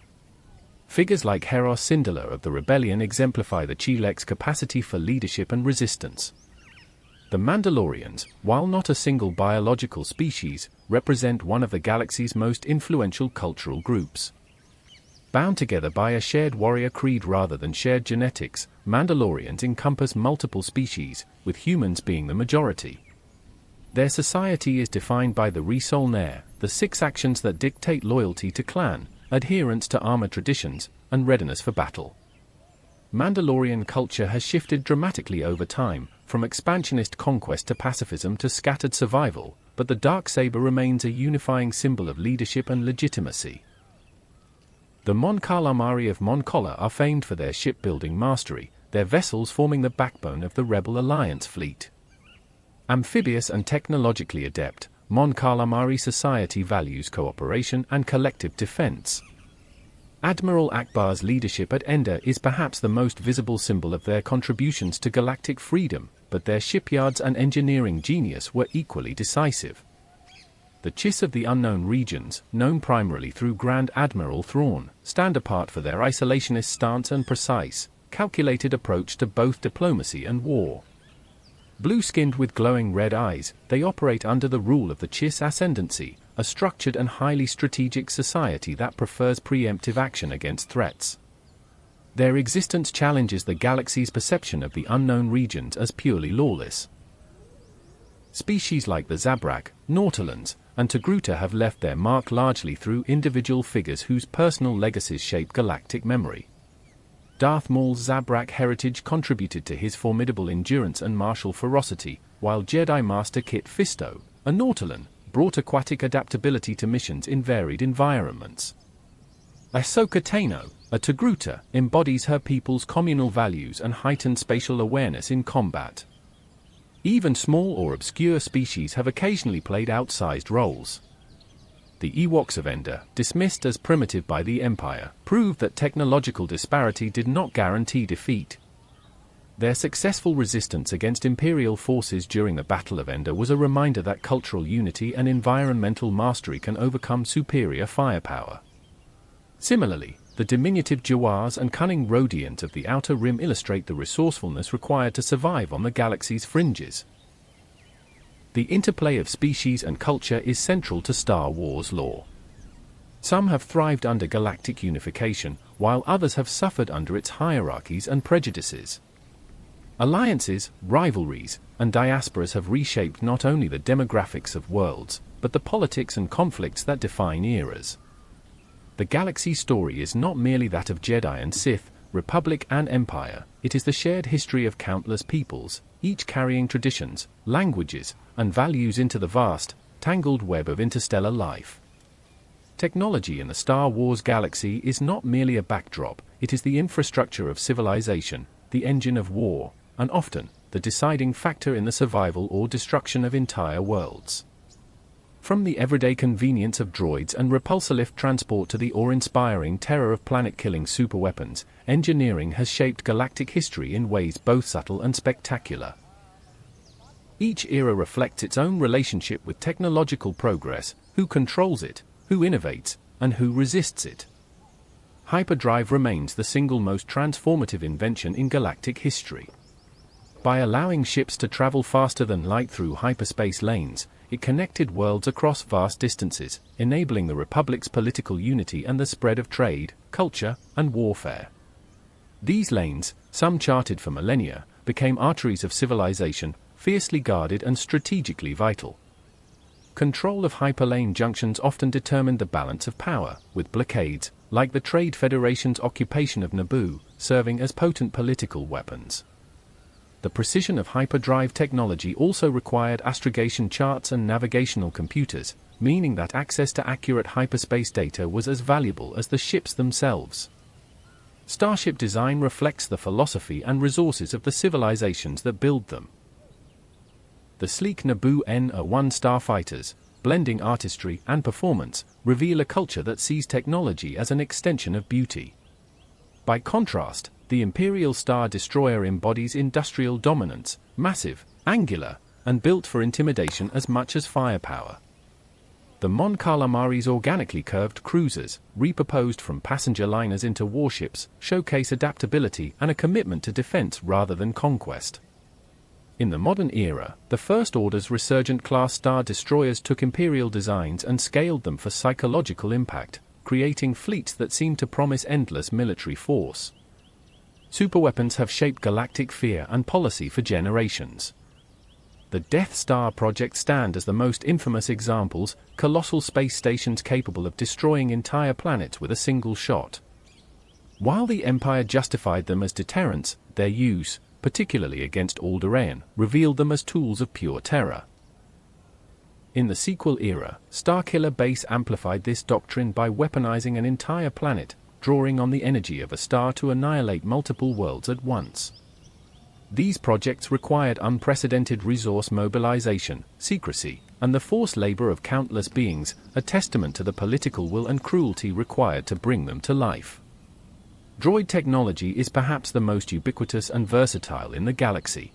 Figures like Heros Syndulla of the Rebellion exemplify the Twi'leks' capacity for leadership and resistance. The Mandalorians, while not a single biological species, represent one of the galaxy's most influential cultural groups. Bound together by a shared warrior creed rather than shared genetics, Mandalorians encompass multiple species, with humans being the majority. Their society is defined by the Risol Nair, the 6 actions that dictate loyalty to clan, adherence to armor traditions, and readiness for battle. Mandalorian culture has shifted dramatically over time, from expansionist conquest to pacifism to scattered survival, but the Darksaber remains a unifying symbol of leadership and legitimacy. The Mon Calamari of Mon Cala are famed for their shipbuilding mastery, their vessels forming the backbone of the Rebel Alliance fleet. Amphibious and technologically adept, Mon Calamari society values cooperation and collective defense. Admiral Akbar's leadership at Endor is perhaps the most visible symbol of their contributions to galactic freedom, but their shipyards and engineering genius were equally decisive. The Chiss of the unknown regions, known primarily through Grand Admiral Thrawn, stand apart for their isolationist stance and precise, calculated approach to both diplomacy and war. Blue-skinned with glowing red eyes, they operate under the rule of the Chiss Ascendancy, a structured and highly strategic society that prefers preemptive action against threats. Their existence challenges the galaxy's perception of the unknown regions as purely lawless. Species like the Zabrak, Nautilans, and Togruta have left their mark largely through individual figures whose personal legacies shape galactic memory. Darth Maul's Zabrak heritage contributed to his formidable endurance and martial ferocity, while Jedi Master Kit Fisto, a Nautilan, brought aquatic adaptability to missions in varied environments. Ahsoka Tano, a Togruta, embodies her people's communal values and heightened spatial awareness in combat. Even small or obscure species have occasionally played outsized roles. The Ewoks of Endor, dismissed as primitive by the Empire, proved that technological disparity did not guarantee defeat. Their successful resistance against Imperial forces during the Battle of Endor was a reminder that cultural unity and environmental mastery can overcome superior firepower. Similarly, the diminutive Jawas and cunning Rodians of the Outer Rim illustrate the resourcefulness required to survive on the galaxy's fringes. The interplay of species and culture is central to Star Wars lore. Some have thrived under galactic unification, while others have suffered under its hierarchies and prejudices. Alliances, rivalries, and diasporas have reshaped not only the demographics of worlds, but the politics and conflicts that define eras. The galaxy story is not merely that of Jedi and Sith, Republic and Empire, it is the shared history of countless peoples, each carrying traditions, languages, and values into the vast, tangled web of interstellar life. Technology in the Star Wars galaxy is not merely a backdrop, it is the infrastructure of civilization, the engine of war, and often, the deciding factor in the survival or destruction of entire worlds. From the everyday convenience of droids and repulsor-lift transport to the awe-inspiring terror of planet-killing superweapons, engineering has shaped galactic history in ways both subtle and spectacular. Each era reflects its own relationship with technological progress, who controls it, who innovates, and who resists it. Hyperdrive remains the single most transformative invention in galactic history. By allowing ships to travel faster than light through hyperspace lanes, it connected worlds across vast distances, enabling the Republic's political unity and the spread of trade, culture, and warfare. These lanes, some charted for millennia, became arteries of civilization, fiercely guarded and strategically vital. Control of hyperlane junctions often determined the balance of power, with blockades, like the Trade Federation's occupation of Naboo, serving as potent political weapons. The precision of hyperdrive technology also required astrogation charts and navigational computers, meaning that access to accurate hyperspace data was as valuable as the ships themselves. Starship design reflects the philosophy and resources of the civilizations that build them. The sleek Naboo N-1 starfighters, blending artistry and performance, reveal a culture that sees technology as an extension of beauty. By contrast, the Imperial Star Destroyer embodies industrial dominance, massive, angular, and built for intimidation as much as firepower. The Mon Calamari's organically curved cruisers, repurposed from passenger liners into warships, showcase adaptability and a commitment to defense rather than conquest. In the modern era, the First Order's Resurgent-class Star Destroyers took Imperial designs and scaled them for psychological impact, creating fleets that seem to promise endless military force. Superweapons have shaped galactic fear and policy for generations. The Death Star project stand as the most infamous examples, colossal space stations capable of destroying entire planets with a single shot. While the Empire justified them as deterrents, their use, particularly against Alderaan, revealed them as tools of pure terror. In the sequel era, Starkiller Base amplified this doctrine by weaponizing an entire planet, drawing on the energy of a star to annihilate multiple worlds at once. These projects required unprecedented resource mobilization, secrecy, and the forced labor of countless beings, a testament to the political will and cruelty required to bring them to life. Droid technology is perhaps the most ubiquitous and versatile in the galaxy.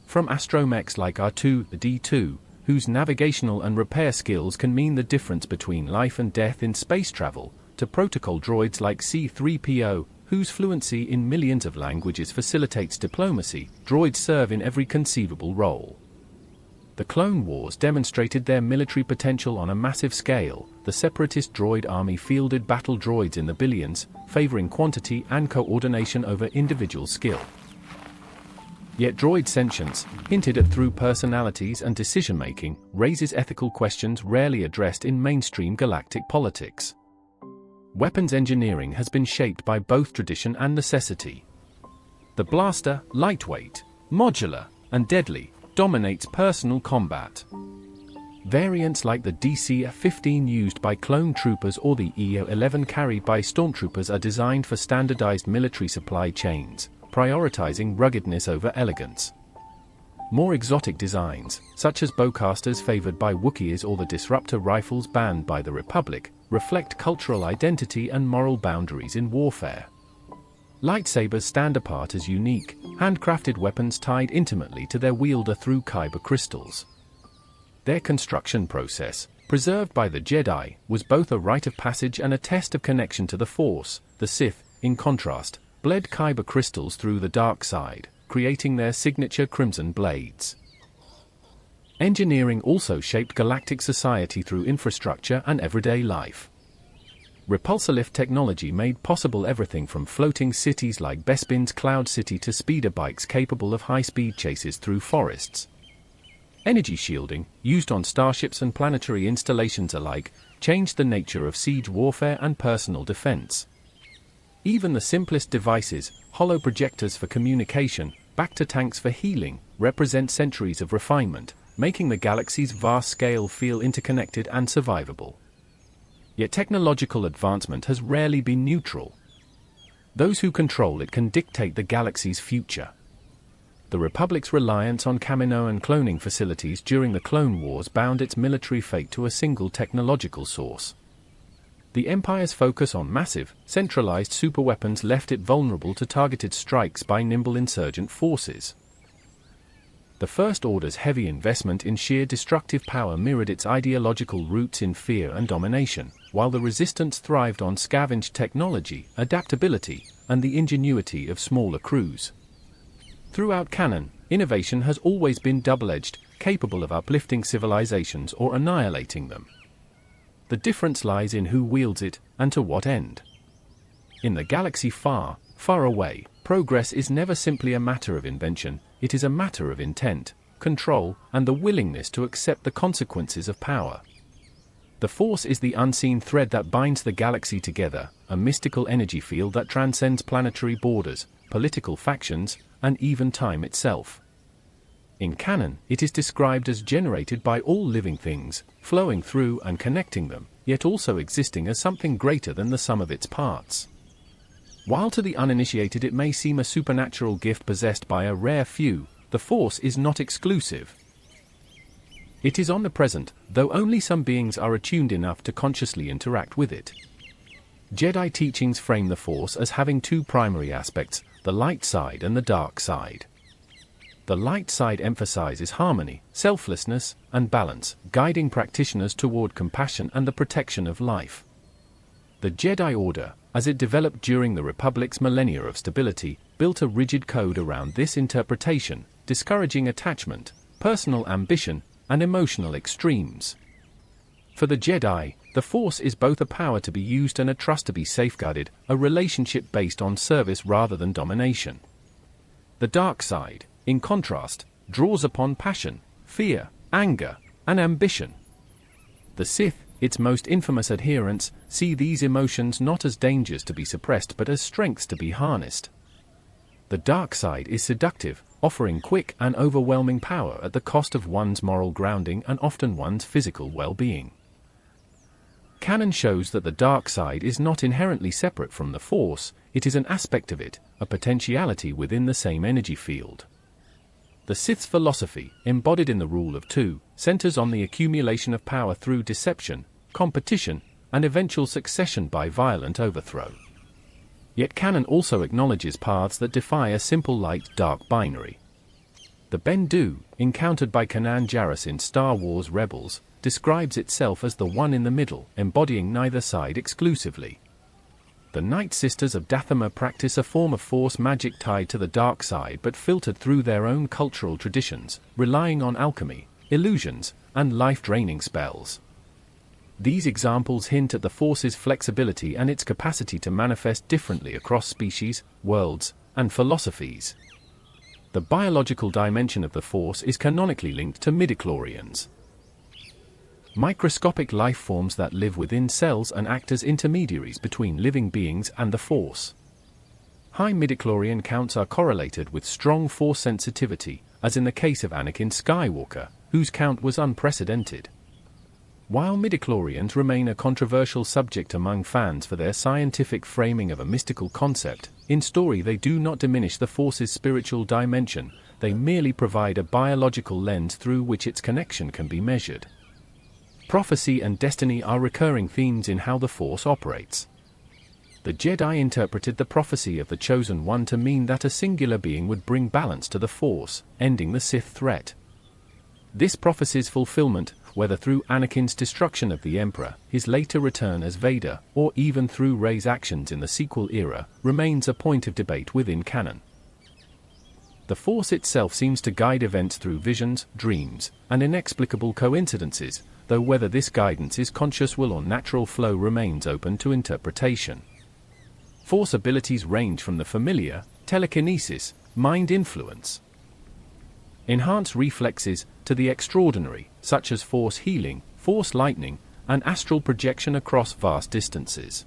From astromechs like R2-D2, whose navigational and repair skills can mean the difference between life and death in space travel, to protocol droids like C-3PO, whose fluency in millions of languages facilitates diplomacy, droids serve in every conceivable role. The Clone Wars demonstrated their military potential on a massive scale. The Separatist droid army fielded battle droids in the billions, favoring quantity and coordination over individual skill. Yet droid sentience, hinted at through personalities and decision-making, raises ethical questions rarely addressed in mainstream galactic politics. Weapons engineering has been shaped by both tradition and necessity. The blaster, lightweight, modular, and deadly, dominates personal combat. Variants like the DC-15 used by clone troopers or the EO-11 carried by stormtroopers are designed for standardized military supply chains, prioritizing ruggedness over elegance. More exotic designs, such as bowcasters favored by Wookiees or the disruptor rifles banned by the Republic, reflect cultural identity and moral boundaries in warfare. Lightsabers stand apart as unique, handcrafted weapons tied intimately to their wielder through kyber crystals. Their construction process, preserved by the Jedi, was both a rite of passage and a test of connection to the Force. The Sith, in contrast, bled kyber crystals through the dark side, creating their signature crimson blades. Engineering also shaped galactic society through infrastructure and everyday life. Repulsor technology made possible everything from floating cities like Bespin's Cloud City to speeder bikes capable of high-speed chases through forests. Energy shielding, used on starships and planetary installations alike, changed the nature of siege warfare and personal defense. Even the simplest devices, hollow projectors for communication, back-to-tanks for healing, represent centuries of refinement, making the galaxy's vast scale feel interconnected and survivable. Yet technological advancement has rarely been neutral. Those who control it can dictate the galaxy's future. The Republic's reliance on Kaminoan cloning facilities during the Clone Wars bound its military fate to a single technological source. The Empire's focus on massive, centralized superweapons left it vulnerable to targeted strikes by nimble insurgent forces. The First Order's heavy investment in sheer destructive power mirrored its ideological roots in fear and domination, while the Resistance thrived on scavenged technology, adaptability, and the ingenuity of smaller crews. Throughout canon, innovation has always been double-edged, capable of uplifting civilizations or annihilating them. The difference lies in who wields it, and to what end. In the galaxy far, far away, progress is never simply a matter of invention, it is a matter of intent, control, and the willingness to accept the consequences of power. The Force is the unseen thread that binds the galaxy together, a mystical energy field that transcends planetary borders, political factions, and even time itself. In canon, it is described as generated by all living things, flowing through and connecting them, yet also existing as something greater than the sum of its parts. While to the uninitiated it may seem a supernatural gift possessed by a rare few, the Force is not exclusive. It is omnipresent, though only some beings are attuned enough to consciously interact with it. Jedi teachings frame the Force as having two primary aspects, the light side and the dark side. The light side emphasizes harmony, selflessness, and balance, guiding practitioners toward compassion and the protection of life. The Jedi Order, as it developed during the Republic's millennia of stability, built a rigid code around this interpretation, discouraging attachment, personal ambition, and emotional extremes. For the Jedi, the Force is both a power to be used and a trust to be safeguarded, a relationship based on service rather than domination. The dark side, in contrast, draws upon passion, fear, anger, and ambition. The Sith, its most infamous adherents, see these emotions not as dangers to be suppressed but as strengths to be harnessed. The dark side is seductive, offering quick and overwhelming power at the cost of one's moral grounding and often one's physical well-being. Canon shows that the dark side is not inherently separate from the Force, it is an aspect of it, a potentiality within the same energy field. The Sith's philosophy, embodied in the Rule of Two, centers on the accumulation of power through deception, competition, and eventual succession by violent overthrow. Yet canon also acknowledges paths that defy a simple light-dark binary. The Bendu, encountered by Kanan Jarrus in Star Wars Rebels, describes itself as the one in the middle, embodying neither side exclusively. The Night Sisters of Dathomir practice a form of Force magic tied to the dark side but filtered through their own cultural traditions, relying on alchemy, illusions, and life-draining spells. These examples hint at the Force's flexibility and its capacity to manifest differently across species, worlds, and philosophies. The biological dimension of the Force is canonically linked to midichlorians, microscopic life forms that live within cells and act as intermediaries between living beings and the Force. High midichlorian counts are correlated with strong Force sensitivity, as in the case of Anakin Skywalker, whose count was unprecedented. While midichlorians remain a controversial subject among fans for their scientific framing of a mystical concept, in story they do not diminish the Force's spiritual dimension, they merely provide a biological lens through which its connection can be measured. Prophecy and destiny are recurring themes in how the Force operates. The Jedi interpreted the prophecy of the Chosen One to mean that a singular being would bring balance to the Force, ending the Sith threat. This prophecy's fulfillment, whether through Anakin's destruction of the Emperor, his later return as Vader, or even through Rey's actions in the sequel era, remains a point of debate within canon. The Force itself seems to guide events through visions, dreams, and inexplicable coincidences, though whether this guidance is conscious will or natural flow remains open to interpretation. Force abilities range from the familiar, telekinesis, mind influence, enhanced reflexes, to the extraordinary, such as Force healing, Force lightning, and astral projection across vast distances.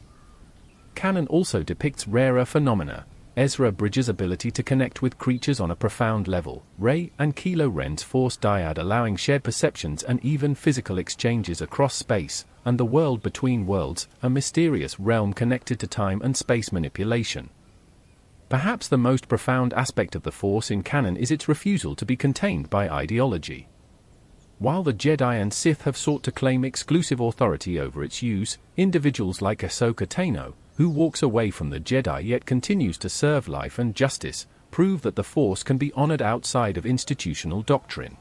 Canon also depicts rarer phenomena. Ezra Bridger's ability to connect with creatures on a profound level, Rey and Kylo Ren's Force dyad allowing shared perceptions and even physical exchanges across space, and the world between worlds, a mysterious realm connected to time and space manipulation. Perhaps the most profound aspect of the Force in canon is its refusal to be contained by ideology. While the Jedi and Sith have sought to claim exclusive authority over its use, individuals like Ahsoka Tano, who walks away from the Jedi yet continues to serve life and justice, prove that the Force can be honored outside of institutional doctrine.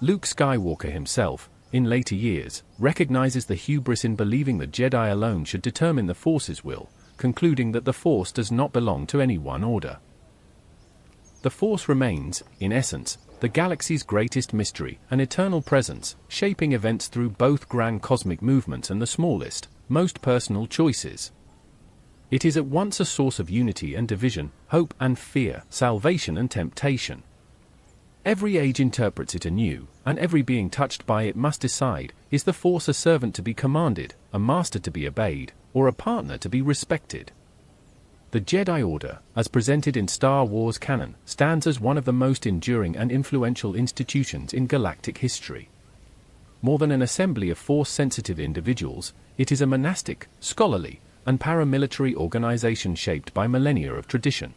Luke Skywalker himself, in later years, recognizes the hubris in believing the Jedi alone should determine the Force's will, concluding that the Force does not belong to any one order. The Force remains, in essence, the galaxy's greatest mystery, an eternal presence, shaping events through both grand cosmic movements and the smallest, most personal choices. It is at once a source of unity and division, hope and fear, salvation and temptation. Every age interprets it anew, and every being touched by it must decide, is the Force a servant to be commanded, a master to be obeyed, or a partner to be respected? The Jedi Order, as presented in Star Wars canon, stands as one of the most enduring and influential institutions in galactic history. More than an assembly of Force-sensitive individuals, it is a monastic, scholarly, and paramilitary organization shaped by millennia of tradition.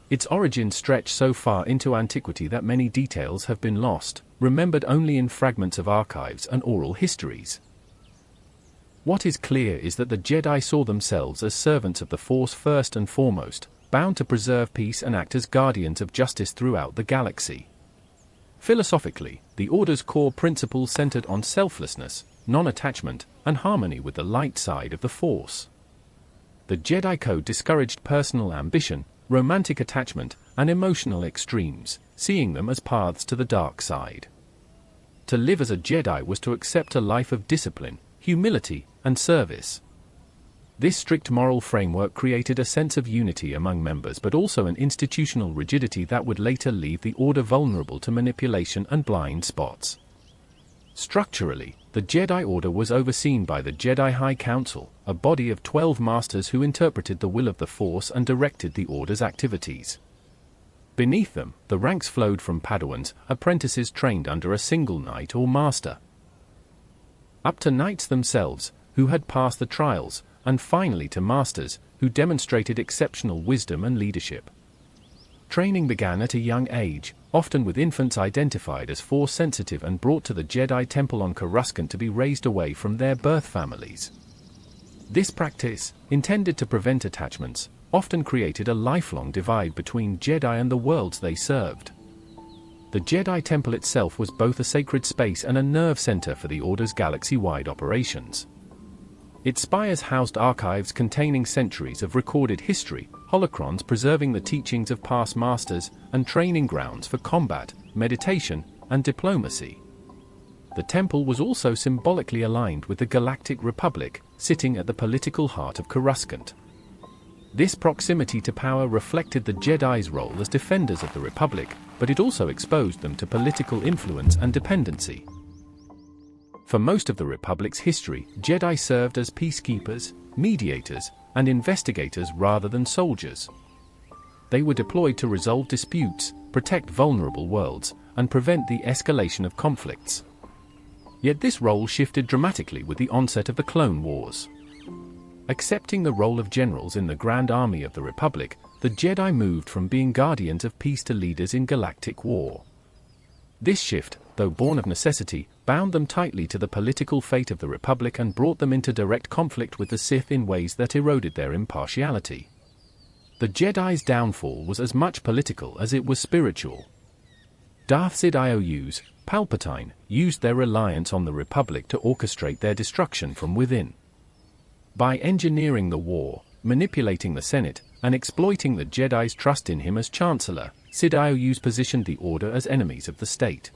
Its origins stretch so far into antiquity that many details have been lost, remembered only in fragments of archives and oral histories. What is clear is that the Jedi saw themselves as servants of the Force first and foremost, bound to preserve peace and act as guardians of justice throughout the galaxy. Philosophically, the Order's core principles centered on selflessness, non-attachment, and harmony with the light side of the Force. The Jedi Code discouraged personal ambition, romantic attachment, and emotional extremes, seeing them as paths to the dark side. To live as a Jedi was to accept a life of discipline, humility, and service. This strict moral framework created a sense of unity among members but also an institutional rigidity that would later leave the Order vulnerable to manipulation and blind spots. Structurally, the Jedi Order was overseen by the Jedi High Council, a body of 12 masters who interpreted the will of the Force and directed the Order's activities. Beneath them, the ranks flowed from Padawans, apprentices trained under a single knight or master, up to knights themselves, who had passed the trials, and finally to masters, who demonstrated exceptional wisdom and leadership. Training began at a young age, often with infants identified as Force-sensitive and brought to the Jedi Temple on Coruscant to be raised away from their birth families. This practice, intended to prevent attachments, often created a lifelong divide between Jedi and the worlds they served. The Jedi Temple itself was both a sacred space and a nerve center for the Order's galaxy-wide operations. Its spires housed archives containing centuries of recorded history, holocrons preserving the teachings of past masters, and training grounds for combat, meditation, and diplomacy. The temple was also symbolically aligned with the Galactic Republic, sitting at the political heart of Coruscant. This proximity to power reflected the Jedi's role as defenders of the Republic, but it also exposed them to political influence and dependency. For most of the Republic's history, Jedi served as peacekeepers, mediators, and investigators rather than soldiers. They were deployed to resolve disputes, protect vulnerable worlds, and prevent the escalation of conflicts. Yet this role shifted dramatically with the onset of the Clone Wars. Accepting the role of generals in the Grand Army of the Republic, the Jedi moved from being guardians of peace to leaders in galactic war. This shift, though born of necessity, bound them tightly to the political fate of the Republic and brought them into direct conflict with the Sith in ways that eroded their impartiality. The Jedi's downfall was as much political as it was spiritual. Darth's IOUs, Palpatine, used their reliance on the Republic to orchestrate their destruction from within. By engineering the war, manipulating the Senate, and exploiting the Jedi's trust in him as Chancellor, IOUs positioned the Order as enemies of the state.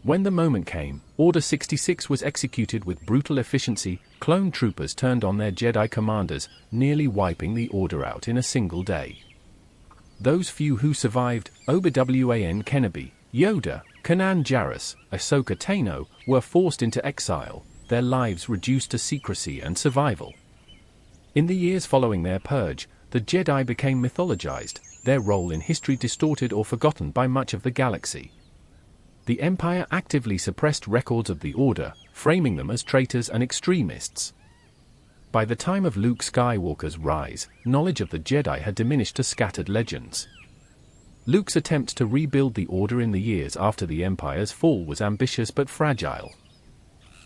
When the moment came, Order 66 was executed with brutal efficiency. Clone troopers turned on their Jedi commanders, nearly wiping the Order out in a single day. Those few who survived, Obi-Wan Kenobi, Yoda, Kanan Jarrus, Ahsoka Tano, were forced into exile, their lives reduced to secrecy and survival. In the years following their purge, the Jedi became mythologized, their role in history distorted or forgotten by much of the galaxy. The Empire actively suppressed records of the Order, framing them as traitors and extremists. By the time of Luke Skywalker's rise, knowledge of the Jedi had diminished to scattered legends. Luke's attempt to rebuild the Order in the years after the Empire's fall was ambitious but fragile.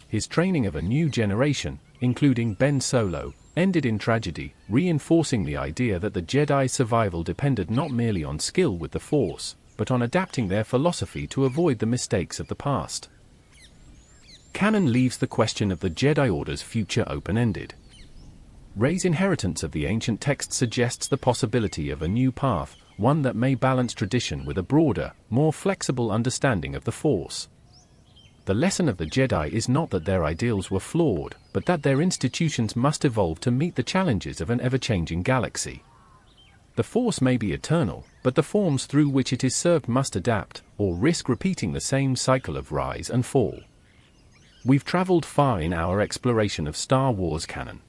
His training of a new generation, including Ben Solo, ended in tragedy, reinforcing the idea that the Jedi's survival depended not merely on skill with the Force, but on adapting their philosophy to avoid the mistakes of the past. Canon leaves the question of the Jedi Order's future open-ended. Rey's inheritance of the ancient text suggests the possibility of a new path, one that may balance tradition with a broader, more flexible understanding of the Force. The lesson of the Jedi is not that their ideals were flawed, but that their institutions must evolve to meet the challenges of an ever-changing galaxy. The Force may be eternal, but the forms through which it is served must adapt, or risk repeating the same cycle of rise and fall. We've traveled far in our exploration of Star Wars canon.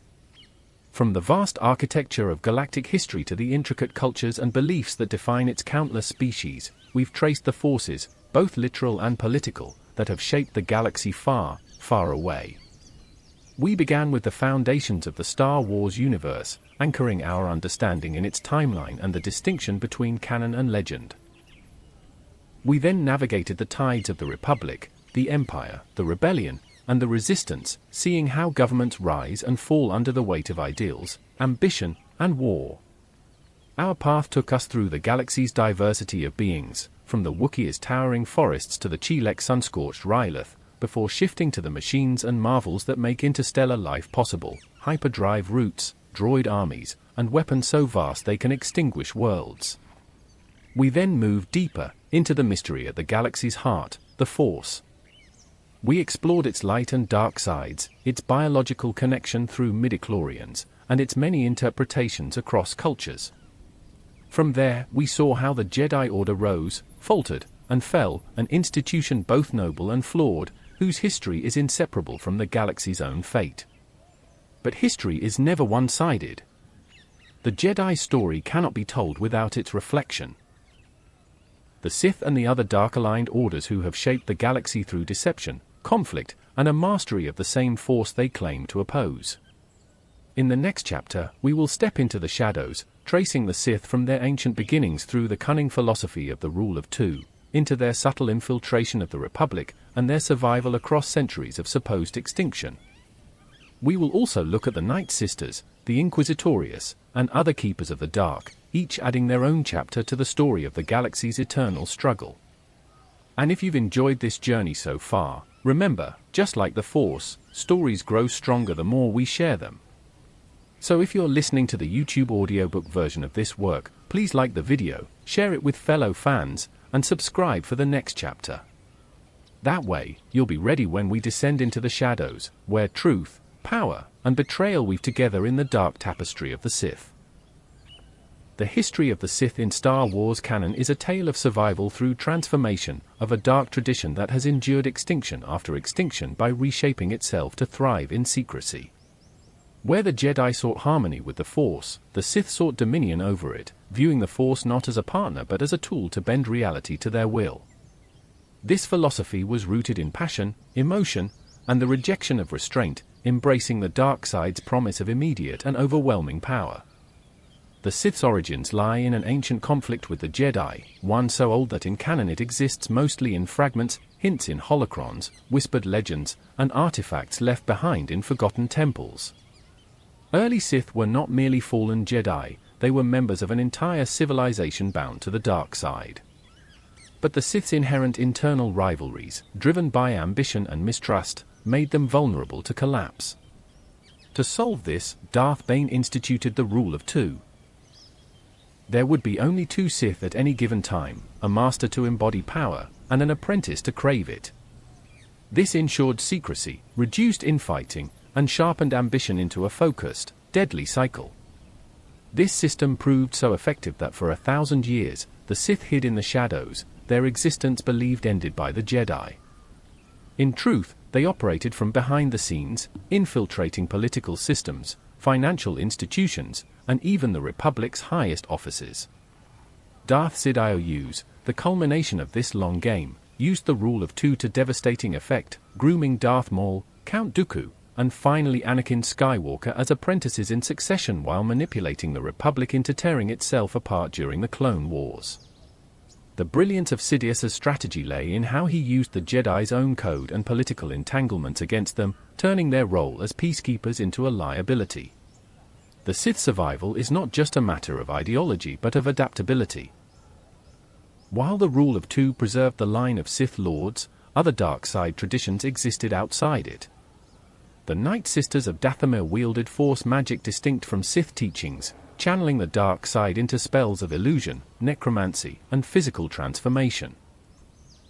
From the vast architecture of galactic history to the intricate cultures and beliefs that define its countless species, we've traced the forces, both literal and political, that have shaped the galaxy far, far away. We began with the foundations of the Star Wars universe, anchoring our understanding in its timeline and the distinction between canon and legend. We then navigated the tides of the Republic, the Empire, the Rebellion, and the Resistance, seeing how governments rise and fall under the weight of ideals, ambition, and war. Our path took us through the galaxy's diversity of beings, from the Wookiee's towering forests to the Twi'lek sun-scorched Rylith, before shifting to the machines and marvels that make interstellar life possible, hyperdrive routes, droid armies, and weapons so vast they can extinguish worlds. We then moved deeper, into the mystery at the galaxy's heart, the Force. We explored its light and dark sides, its biological connection through midichlorians, and its many interpretations across cultures. From there, we saw how the Jedi Order rose, faltered, and fell, an institution both noble and flawed, whose history is inseparable from the galaxy's own fate. But history is never one-sided. The Jedi story cannot be told without its reflection. The Sith and the other dark-aligned orders who have shaped the galaxy through deception, conflict, and a mastery of the same force they claim to oppose. In the next chapter, we will step into the shadows, tracing the Sith from their ancient beginnings through the cunning philosophy of the Rule of Two, into their subtle infiltration of the Republic, and their survival across centuries of supposed extinction. We will also look at the Night Sisters, the Inquisitorius, and other Keepers of the Dark, each adding their own chapter to the story of the galaxy's eternal struggle. And if you've enjoyed this journey so far, remember, just like the Force, stories grow stronger the more we share them. So if you're listening to the YouTube audiobook version of this work, please like the video, share it with fellow fans, and subscribe for the next chapter. That way, you'll be ready when we descend into the shadows, where truth, power, and betrayal weave together in the dark tapestry of the Sith. The history of the Sith in Star Wars canon is a tale of survival through transformation of a dark tradition that has endured extinction after extinction by reshaping itself to thrive in secrecy. Where the Jedi sought harmony with the Force, the Sith sought dominion over it, viewing the Force not as a partner but as a tool to bend reality to their will. This philosophy was rooted in passion, emotion, and the rejection of restraint, embracing the dark side's promise of immediate and overwhelming power. The Sith's origins lie in an ancient conflict with the Jedi, one so old that in canon it exists mostly in fragments, hints in holocrons, whispered legends, and artifacts left behind in forgotten temples. Early Sith were not merely fallen Jedi, they were members of an entire civilization bound to the dark side. But the Sith's inherent internal rivalries, driven by ambition and mistrust, made them vulnerable to collapse. To solve this, Darth Bane instituted the rule of two. There would be only two Sith at any given time, a master to embody power, and an apprentice to crave it. This ensured secrecy, reduced infighting, and sharpened ambition into a focused, deadly cycle. This system proved so effective that for 1,000 years, the Sith hid in the shadows, their existence believed ended by the Jedi. In truth, they operated from behind the scenes, infiltrating political systems, financial institutions, and even the Republic's highest offices. Darth Sidious, the culmination of this long game, used the rule of two to devastating effect, grooming Darth Maul, Count Dooku, and finally Anakin Skywalker as apprentices in succession while manipulating the Republic into tearing itself apart during the Clone Wars. The brilliance of Sidious's strategy lay in how he used the Jedi's own code and political entanglements against them, turning their role as peacekeepers into a liability. The Sith's survival is not just a matter of ideology but of adaptability. While the rule of two preserved the line of Sith lords, other dark side traditions existed outside it. The Night Sisters of Dathomir wielded Force magic distinct from Sith teachings, channeling the dark side into spells of illusion, necromancy, and physical transformation.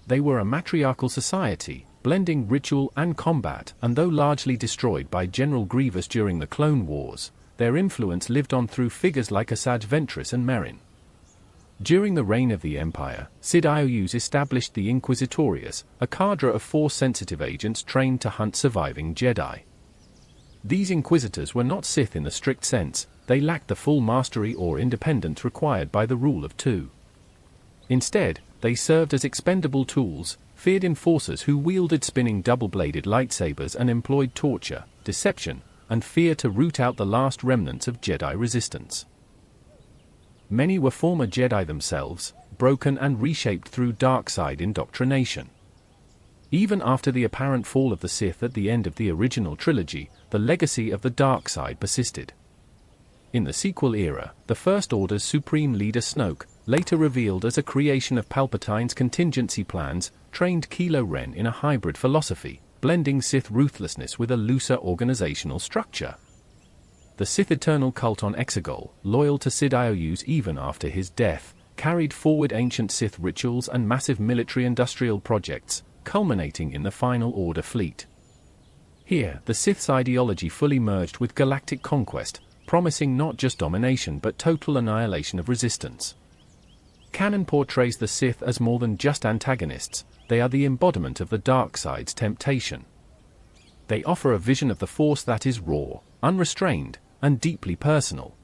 They were a matriarchal society, blending ritual and combat, and though largely destroyed by General Grievous during the Clone Wars, their influence lived on through figures like Asajj Ventress and Merrin. During the reign of the Empire, Sidious established the Inquisitorius, a cadre of Force-sensitive agents trained to hunt surviving Jedi. These Inquisitors were not Sith in the strict sense, they lacked the full mastery or independence required by the rule of two. Instead, they served as expendable tools, feared enforcers who wielded spinning double-bladed lightsabers and employed torture, deception, and fear to root out the last remnants of Jedi resistance. Many were former Jedi themselves, broken and reshaped through dark side indoctrination. Even after the apparent fall of the Sith at the end of the original trilogy, the legacy of the dark side persisted. In the sequel era, the First Order's supreme leader Snoke, later revealed as a creation of Palpatine's contingency plans, trained Kylo Ren in a hybrid philosophy, blending Sith ruthlessness with a looser organizational structure. The Sith Eternal cult on Exegol, loyal to Sidious even after his death, carried forward ancient Sith rituals and massive military-industrial projects, culminating in the Final Order fleet. Here, the Sith's ideology fully merged with galactic conquest, promising not just domination but total annihilation of resistance. Canon portrays the Sith as more than just antagonists, they are the embodiment of the dark side's temptation. They offer a vision of the Force that is raw, unrestrained, and deeply personal.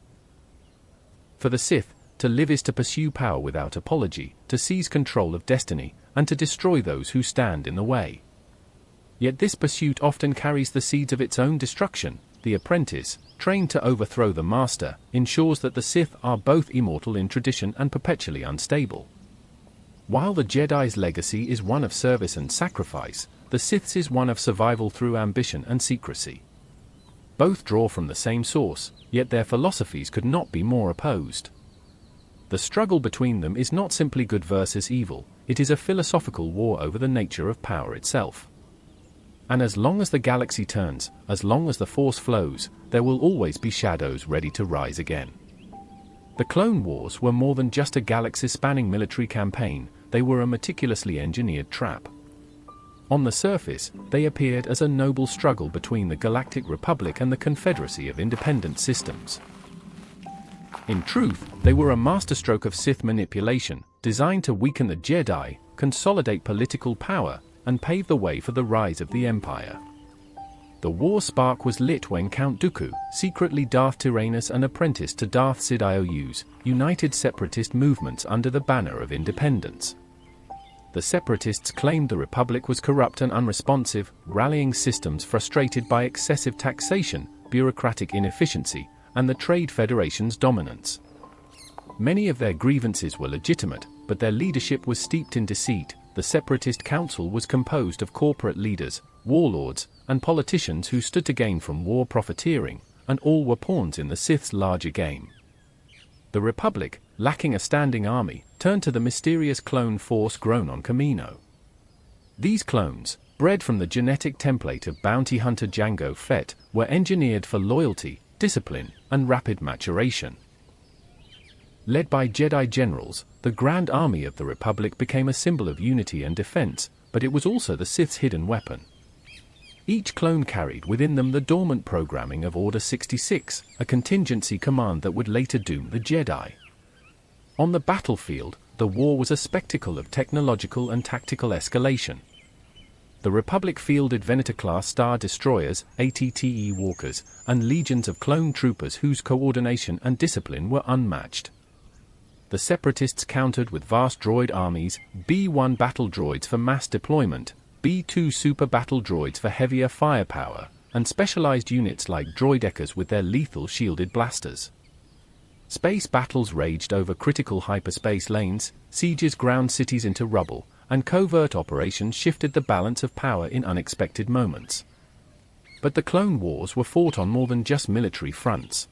For the Sith, to live is to pursue power without apology, to seize control of destiny, and to destroy those who stand in the way. Yet this pursuit often carries the seeds of its own destruction. The apprentice, trained to overthrow the master, ensures that the Sith are both immortal in tradition and perpetually unstable. While the Jedi's legacy is one of service and sacrifice, the Sith's is one of survival through ambition and secrecy. Both draw from the same source, yet their philosophies could not be more opposed. The struggle between them is not simply good versus evil, it is a philosophical war over the nature of power itself. And as long as the galaxy turns, as long as the Force flows, there will always be shadows ready to rise again. The Clone Wars were more than just a galaxy-spanning military campaign, they were a meticulously engineered trap. On the surface, they appeared as a noble struggle between the Galactic Republic and the Confederacy of Independent Systems. In truth, they were a masterstroke of Sith manipulation, designed to weaken the Jedi, consolidate political power, and pave the way for the rise of the Empire. The war spark was lit when Count Dooku, secretly Darth Tyrannus and apprentice to Darth Sidious, united separatist movements under the banner of independence. The separatists claimed the Republic was corrupt and unresponsive, rallying systems frustrated by excessive taxation, bureaucratic inefficiency, and the Trade Federation's dominance. Many of their grievances were legitimate, but their leadership was steeped in deceit. The Separatist Council was composed of corporate leaders, warlords, and politicians who stood to gain from war profiteering, and all were pawns in the Sith's larger game. The Republic, lacking a standing army, turned to the mysterious clone force grown on Kamino. These clones, bred from the genetic template of bounty hunter Jango Fett, were engineered for loyalty, discipline, and rapid maturation. Led by Jedi generals, the Grand Army of the Republic became a symbol of unity and defense, but it was also the Sith's hidden weapon. Each clone carried within them the dormant programming of Order 66, a contingency command that would later doom the Jedi. On the battlefield, the war was a spectacle of technological and tactical escalation. The Republic fielded Venator-class Star Destroyers, ATTE walkers, and legions of clone troopers whose coordination and discipline were unmatched. The Separatists countered with vast droid armies, B-1 battle droids for mass deployment, B-2 super battle droids for heavier firepower, and specialized units like droideckers with their lethal shielded blasters. Space battles raged over critical hyperspace lanes, sieges ground cities into rubble, and covert operations shifted the balance of power in unexpected moments. But the Clone Wars were fought on more than just military fronts.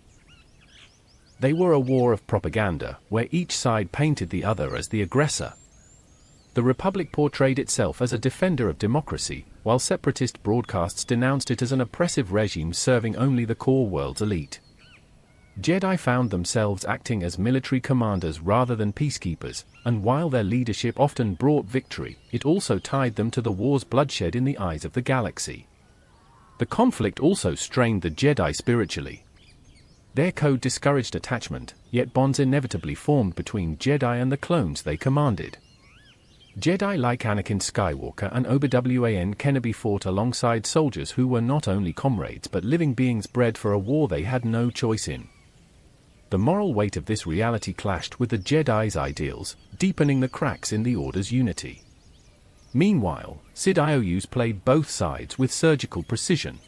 They were a war of propaganda, where each side painted the other as the aggressor. The Republic portrayed itself as a defender of democracy, while separatist broadcasts denounced it as an oppressive regime serving only the core world's elite. Jedi found themselves acting as military commanders rather than peacekeepers, and while their leadership often brought victory, it also tied them to the war's bloodshed in the eyes of the galaxy. The conflict also strained the Jedi spiritually. Their code discouraged attachment, yet bonds inevitably formed between Jedi and the clones they commanded. Jedi like Anakin Skywalker and Obi-Wan Kenobi fought alongside soldiers who were not only comrades but living beings bred for a war they had no choice in. The moral weight of this reality clashed with the Jedi's ideals, deepening the cracks in the Order's unity. Meanwhile, Sidious played both sides with surgical precision.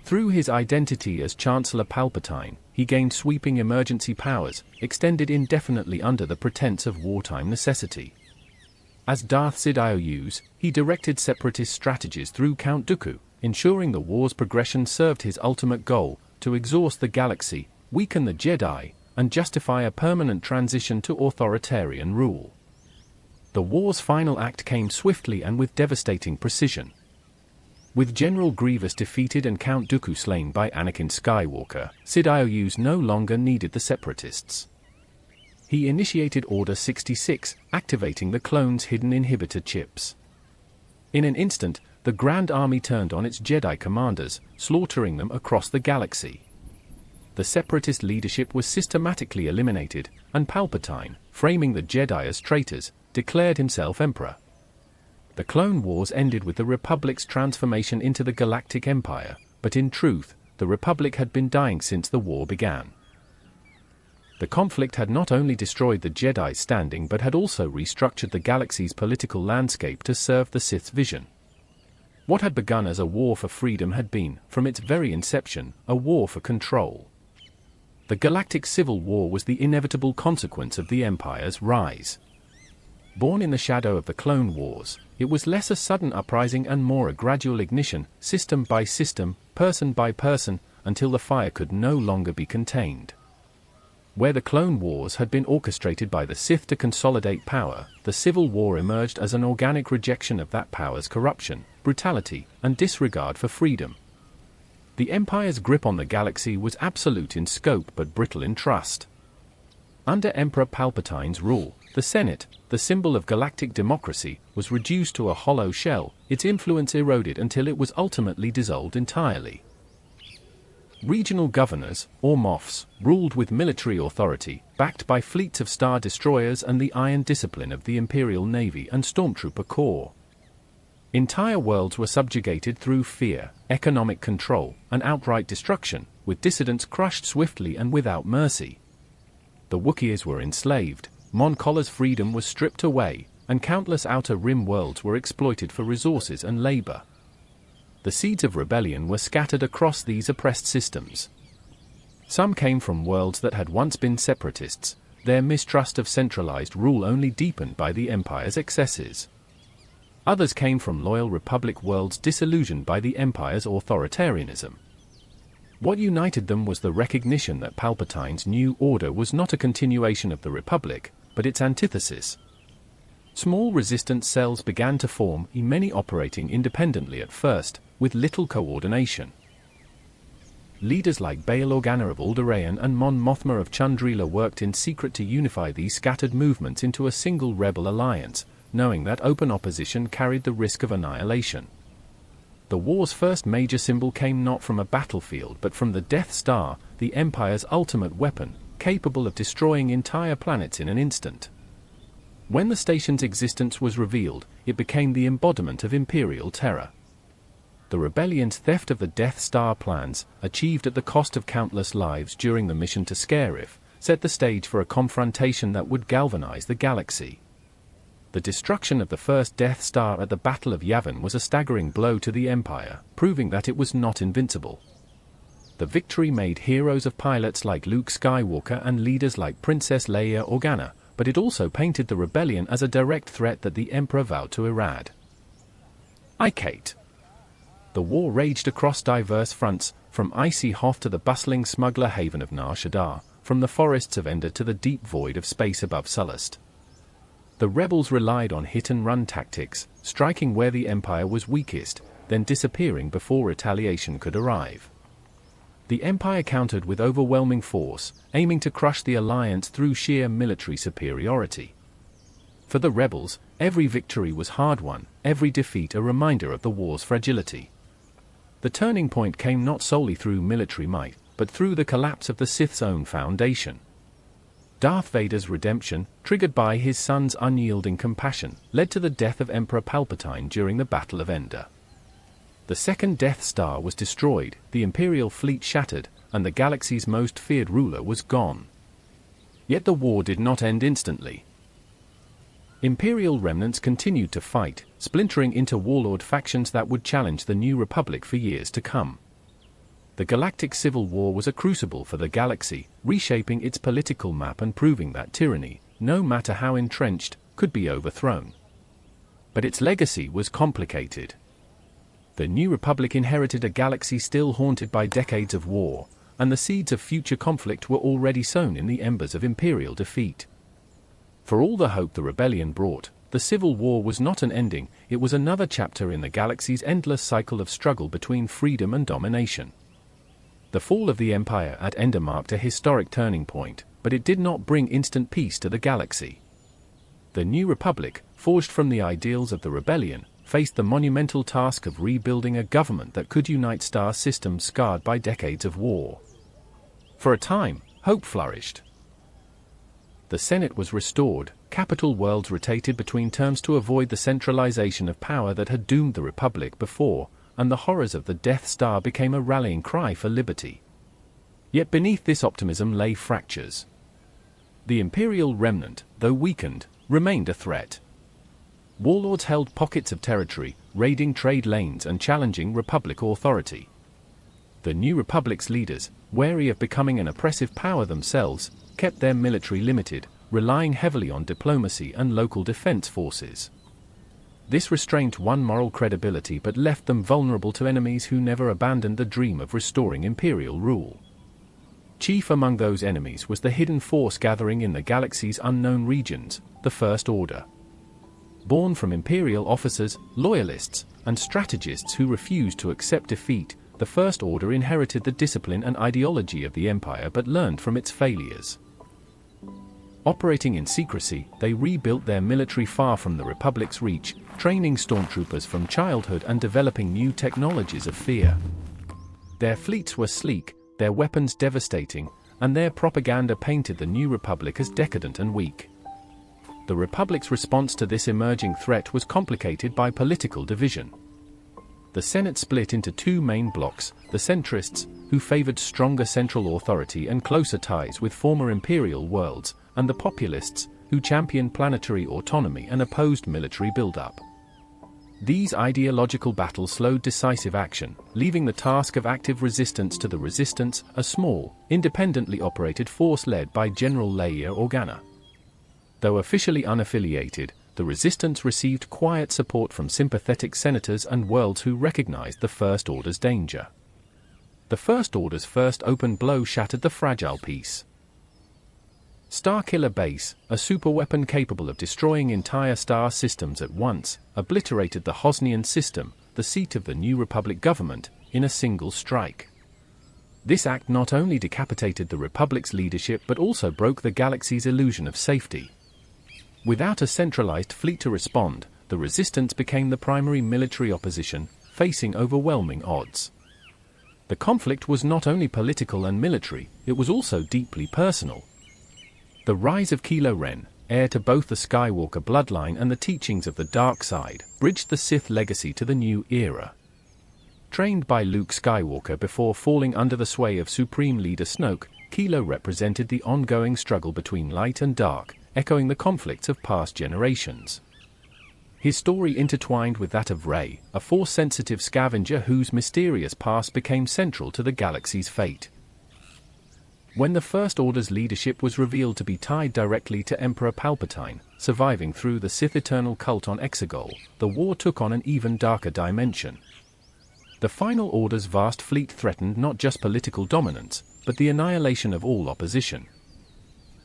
Through his identity as Chancellor Palpatine, he gained sweeping emergency powers, extended indefinitely under the pretense of wartime necessity. As Darth Sidious, he directed separatist strategies through Count Dooku, ensuring the war's progression served his ultimate goal, to exhaust the galaxy, weaken the Jedi, and justify a permanent transition to authoritarian rule. The war's final act came swiftly and with devastating precision. With General Grievous defeated and Count Dooku slain by Anakin Skywalker, Sidious no longer needed the separatists. He initiated Order 66, activating the clones' hidden inhibitor chips. In an instant, the Grand Army turned on its Jedi commanders, slaughtering them across the galaxy. The separatist leadership was systematically eliminated, and Palpatine, framing the Jedi as traitors, declared himself Emperor. The Clone Wars ended with the Republic's transformation into the Galactic Empire, but in truth, the Republic had been dying since the war began. The conflict had not only destroyed the Jedi's standing but had also restructured the galaxy's political landscape to serve the Sith's vision. What had begun as a war for freedom had been, from its very inception, a war for control. The Galactic Civil War was the inevitable consequence of the Empire's rise. Born in the shadow of the Clone Wars, it was less a sudden uprising and more a gradual ignition, system by system, person by person, until the fire could no longer be contained. Where the Clone Wars had been orchestrated by the Sith to consolidate power, the Civil War emerged as an organic rejection of that power's corruption, brutality, and disregard for freedom. The Empire's grip on the galaxy was absolute in scope but brittle in trust. Under Emperor Palpatine's rule, the Senate, the symbol of galactic democracy, was reduced to a hollow shell, its influence eroded until it was ultimately dissolved entirely. Regional governors, or MOFs, ruled with military authority, backed by fleets of star destroyers and the iron discipline of the Imperial Navy and Stormtrooper Corps. Entire worlds were subjugated through fear, economic control, and outright destruction, with dissidents crushed swiftly and without mercy. The Wookiees were enslaved, Mon Cala's freedom was stripped away, and countless Outer Rim worlds were exploited for resources and labor. The seeds of rebellion were scattered across these oppressed systems. Some came from worlds that had once been separatists, their mistrust of centralized rule only deepened by the Empire's excesses. Others came from loyal Republic worlds disillusioned by the Empire's authoritarianism. What united them was the recognition that Palpatine's new order was not a continuation of the Republic, but its antithesis. Small resistance cells began to form, many operating independently at first, with little coordination. Leaders like Bail Organa of Alderaan and Mon Mothma of Chandrila worked in secret to unify these scattered movements into a single rebel alliance, knowing that open opposition carried the risk of annihilation. The war's first major symbol came not from a battlefield but from the Death Star, the Empire's ultimate weapon, capable of destroying entire planets in an instant. When the station's existence was revealed, it became the embodiment of Imperial terror. The rebellion's theft of the Death Star plans, achieved at the cost of countless lives during the mission to Scarif, set the stage for a confrontation that would galvanize the galaxy. The destruction of the first Death Star at the Battle of Yavin was a staggering blow to the Empire, proving that it was not invincible. The victory made heroes of pilots like Luke Skywalker and leaders like Princess Leia Organa, but it also painted the rebellion as a direct threat that the Emperor vowed to eradicate. The war raged across diverse fronts, from icy Hoth to the bustling smuggler haven of Nar Shaddaa, from the forests of Endor to the deep void of space above Sullust. The rebels relied on hit-and-run tactics, striking where the Empire was weakest, then disappearing before retaliation could arrive. The Empire countered with overwhelming force, aiming to crush the Alliance through sheer military superiority. For the rebels, every victory was hard-won, every defeat a reminder of the war's fragility. The turning point came not solely through military might, but through the collapse of the Sith's own foundation. Darth Vader's redemption, triggered by his son's unyielding compassion, led to the death of Emperor Palpatine during the Battle of Endor. The second Death Star was destroyed, the Imperial fleet shattered, and the galaxy's most feared ruler was gone. Yet the war did not end instantly. Imperial remnants continued to fight, splintering into warlord factions that would challenge the New Republic for years to come. The Galactic Civil War was a crucible for the galaxy, reshaping its political map and proving that tyranny, no matter how entrenched, could be overthrown. But its legacy was complicated. The New Republic inherited a galaxy still haunted by decades of war, and the seeds of future conflict were already sown in the embers of Imperial defeat. For all the hope the rebellion brought, the Civil War was not an ending, it was another chapter in the galaxy's endless cycle of struggle between freedom and domination. The fall of the Empire at Endor marked a historic turning point, but it did not bring instant peace to the galaxy. The New Republic, forged from the ideals of the rebellion, faced the monumental task of rebuilding a government that could unite star systems scarred by decades of war. For a time, hope flourished. The Senate was restored, capital worlds rotated between terms to avoid the centralization of power that had doomed the Republic before, and the horrors of the Death Star became a rallying cry for liberty. Yet beneath this optimism lay fractures. The Imperial remnant, though weakened, remained a threat. Warlords held pockets of territory, raiding trade lanes and challenging Republic authority. The New Republic's leaders, wary of becoming an oppressive power themselves, kept their military limited, relying heavily on diplomacy and local defense forces. This restraint won moral credibility but left them vulnerable to enemies who never abandoned the dream of restoring imperial rule. Chief among those enemies was the hidden force gathering in the galaxy's unknown regions, the First Order. Born from imperial officers, loyalists, and strategists who refused to accept defeat, the First Order inherited the discipline and ideology of the Empire but learned from its failures. Operating in secrecy, they rebuilt their military far from the Republic's reach, training stormtroopers from childhood and developing new technologies of fear. Their fleets were sleek, their weapons devastating, and their propaganda painted the New Republic as decadent and weak. The Republic's response to this emerging threat was complicated by political division. The Senate split into two main blocs: the centrists, who favored stronger central authority and closer ties with former imperial worlds, and the populists, who championed planetary autonomy and opposed military buildup. These ideological battles slowed decisive action, leaving the task of active resistance to the Resistance, a small, independently operated force led by General Leia Organa. Though officially unaffiliated, the Resistance received quiet support from sympathetic senators and worlds who recognized the First Order's danger. The First Order's first open blow shattered the fragile peace. Starkiller Base, a superweapon capable of destroying entire star systems at once, obliterated the Hosnian system, the seat of the New Republic government, in a single strike. This act not only decapitated the Republic's leadership but also broke the galaxy's illusion of safety. Without a centralized fleet to respond, the Resistance became the primary military opposition, facing overwhelming odds. The conflict was not only political and military, it was also deeply personal. The rise of Kylo Ren, heir to both the Skywalker bloodline and the teachings of the dark side, bridged the Sith legacy to the new era. Trained by Luke Skywalker before falling under the sway of Supreme Leader Snoke, Kylo represented the ongoing struggle between light and dark, echoing the conflicts of past generations. His story intertwined with that of Rey, a Force-sensitive scavenger whose mysterious past became central to the galaxy's fate. When the First Order's leadership was revealed to be tied directly to Emperor Palpatine, surviving through the Sith Eternal cult on Exegol, the war took on an even darker dimension. The Final Order's vast fleet threatened not just political dominance, but the annihilation of all opposition.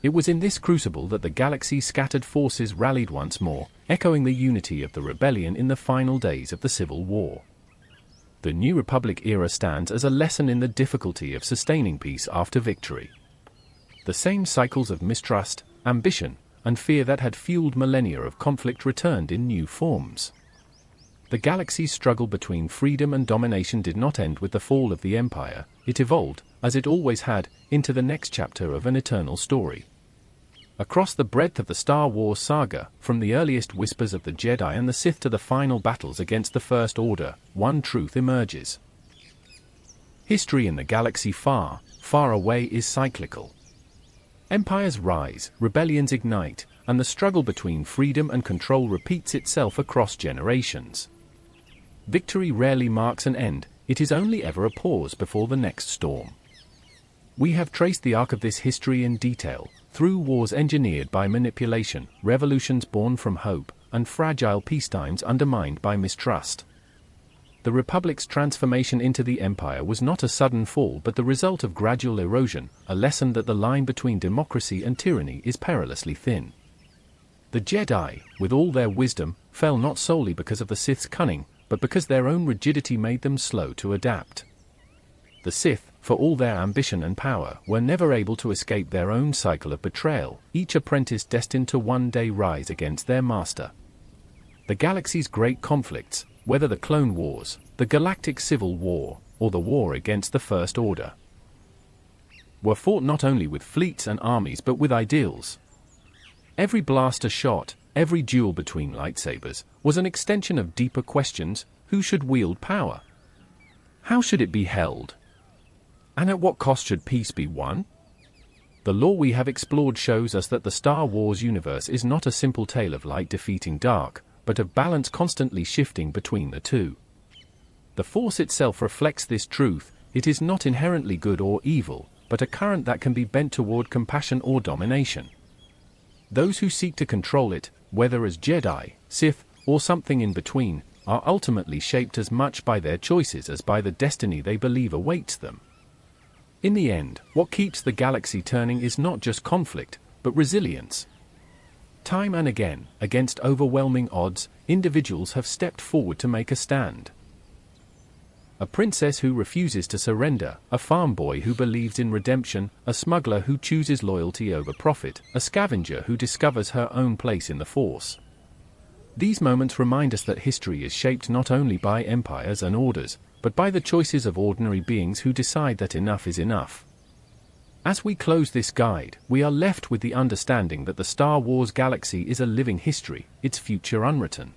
It was in this crucible that the galaxy's scattered forces rallied once more, echoing the unity of the rebellion in the final days of the Civil War. The New Republic era stands as a lesson in the difficulty of sustaining peace after victory. The same cycles of mistrust, ambition, and fear that had fueled millennia of conflict returned in new forms. The galaxy's struggle between freedom and domination did not end with the fall of the Empire. It evolved, as it always had, into the next chapter of an eternal story. Across the breadth of the Star Wars saga, from the earliest whispers of the Jedi and the Sith to the final battles against the First Order, one truth emerges. History in the galaxy far, far away is cyclical. Empires rise, rebellions ignite, and the struggle between freedom and control repeats itself across generations. Victory rarely marks an end, it is only ever a pause before the next storm. We have traced the arc of this history in detail, through wars engineered by manipulation, revolutions born from hope, and fragile peacetimes undermined by mistrust. The Republic's transformation into the Empire was not a sudden fall but the result of gradual erosion, a lesson that the line between democracy and tyranny is perilously thin. The Jedi, with all their wisdom, fell not solely because of the Sith's cunning, but because their own rigidity made them slow to adapt. The Sith, for all their ambition and power, were never able to escape their own cycle of betrayal, each apprentice destined to one day rise against their master. The galaxy's great conflicts, whether the Clone Wars, the Galactic Civil War, or the war against the First Order, were fought not only with fleets and armies but with ideals. Every blaster shot, every duel between lightsabers, was an extension of deeper questions: who should wield power? How should it be held? And at what cost should peace be won? The lore we have explored shows us that the Star Wars universe is not a simple tale of light defeating dark, but of balance constantly shifting between the two. The Force itself reflects this truth: it is not inherently good or evil, but a current that can be bent toward compassion or domination. Those who seek to control it, whether as Jedi, Sith, or something in between, are ultimately shaped as much by their choices as by the destiny they believe awaits them. In the end, what keeps the galaxy turning is not just conflict, but resilience. Time and again, against overwhelming odds, individuals have stepped forward to make a stand. a princess who refuses to surrender, a farm boy who believes in redemption, a smuggler who chooses loyalty over profit, a scavenger who discovers her own place in the Force. These moments remind us that history is shaped not only by empires and orders, but by the choices of ordinary beings who decide that enough is enough. As we close this guide, we are left with the understanding that the Star Wars galaxy is a living history, its future unwritten.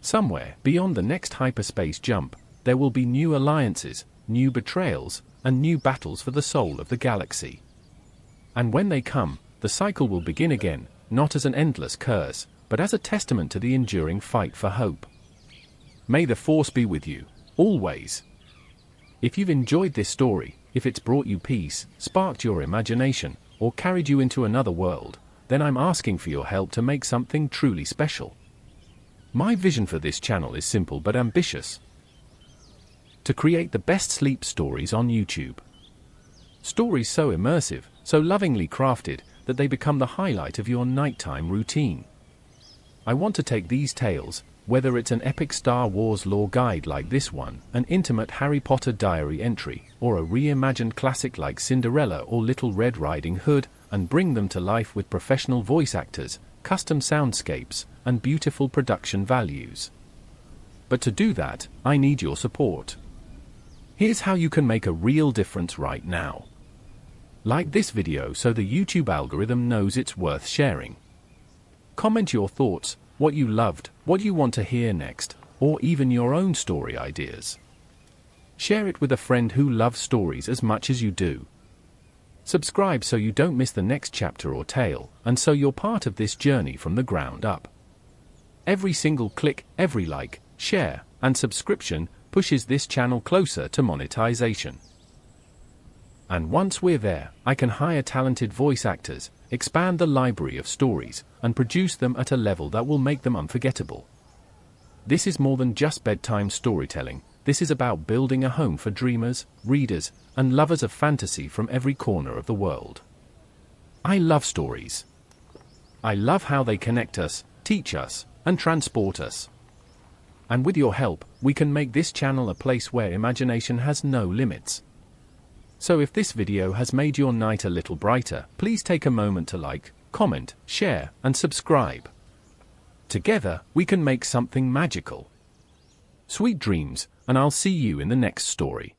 Somewhere, beyond the next hyperspace jump, there will be new alliances, new betrayals, and new battles for the soul of the galaxy. And when they come, the cycle will begin again, not as an endless curse, but as a testament to the enduring fight for hope. May the Force be with you, always. If you've enjoyed this story, if it's brought you peace, sparked your imagination, or carried you into another world, then I'm asking for your help to make something truly special. My vision for this channel is simple but ambitious. To create the best sleep stories on YouTube. Stories so immersive, so lovingly crafted, that they become the highlight of your nighttime routine. I want to take these tales, whether it's an epic Star Wars lore guide like this one, an intimate Harry Potter diary entry, or a reimagined classic like Cinderella or Little Red Riding Hood, and bring them to life with professional voice actors, custom soundscapes, and beautiful production values. But to do that, I need your support. Here's how you can make a real difference right now. Like this video so the YouTube algorithm knows it's worth sharing. Comment your thoughts, what you loved, what you want to hear next, or even your own story ideas. Share it with a friend who loves stories as much as you do. Subscribe so you don't miss the next chapter or tale, and so you're part of this journey from the ground up. Every single click, every like, share, and subscription pushes this channel closer to monetization. And once we're there, I can hire talented voice actors, expand the library of stories, and produce them at a level that will make them unforgettable. This is more than just bedtime storytelling. This is about building a home for dreamers, readers, and lovers of fantasy from every corner of the world. I love stories. I love how they connect us, teach us, and transport us. And with your help, we can make this channel a place where imagination has no limits. So if this video has made your night a little brighter, please take a moment to like, comment, share, and subscribe. Together, we can make something magical. Sweet dreams, and I'll see you in the next story.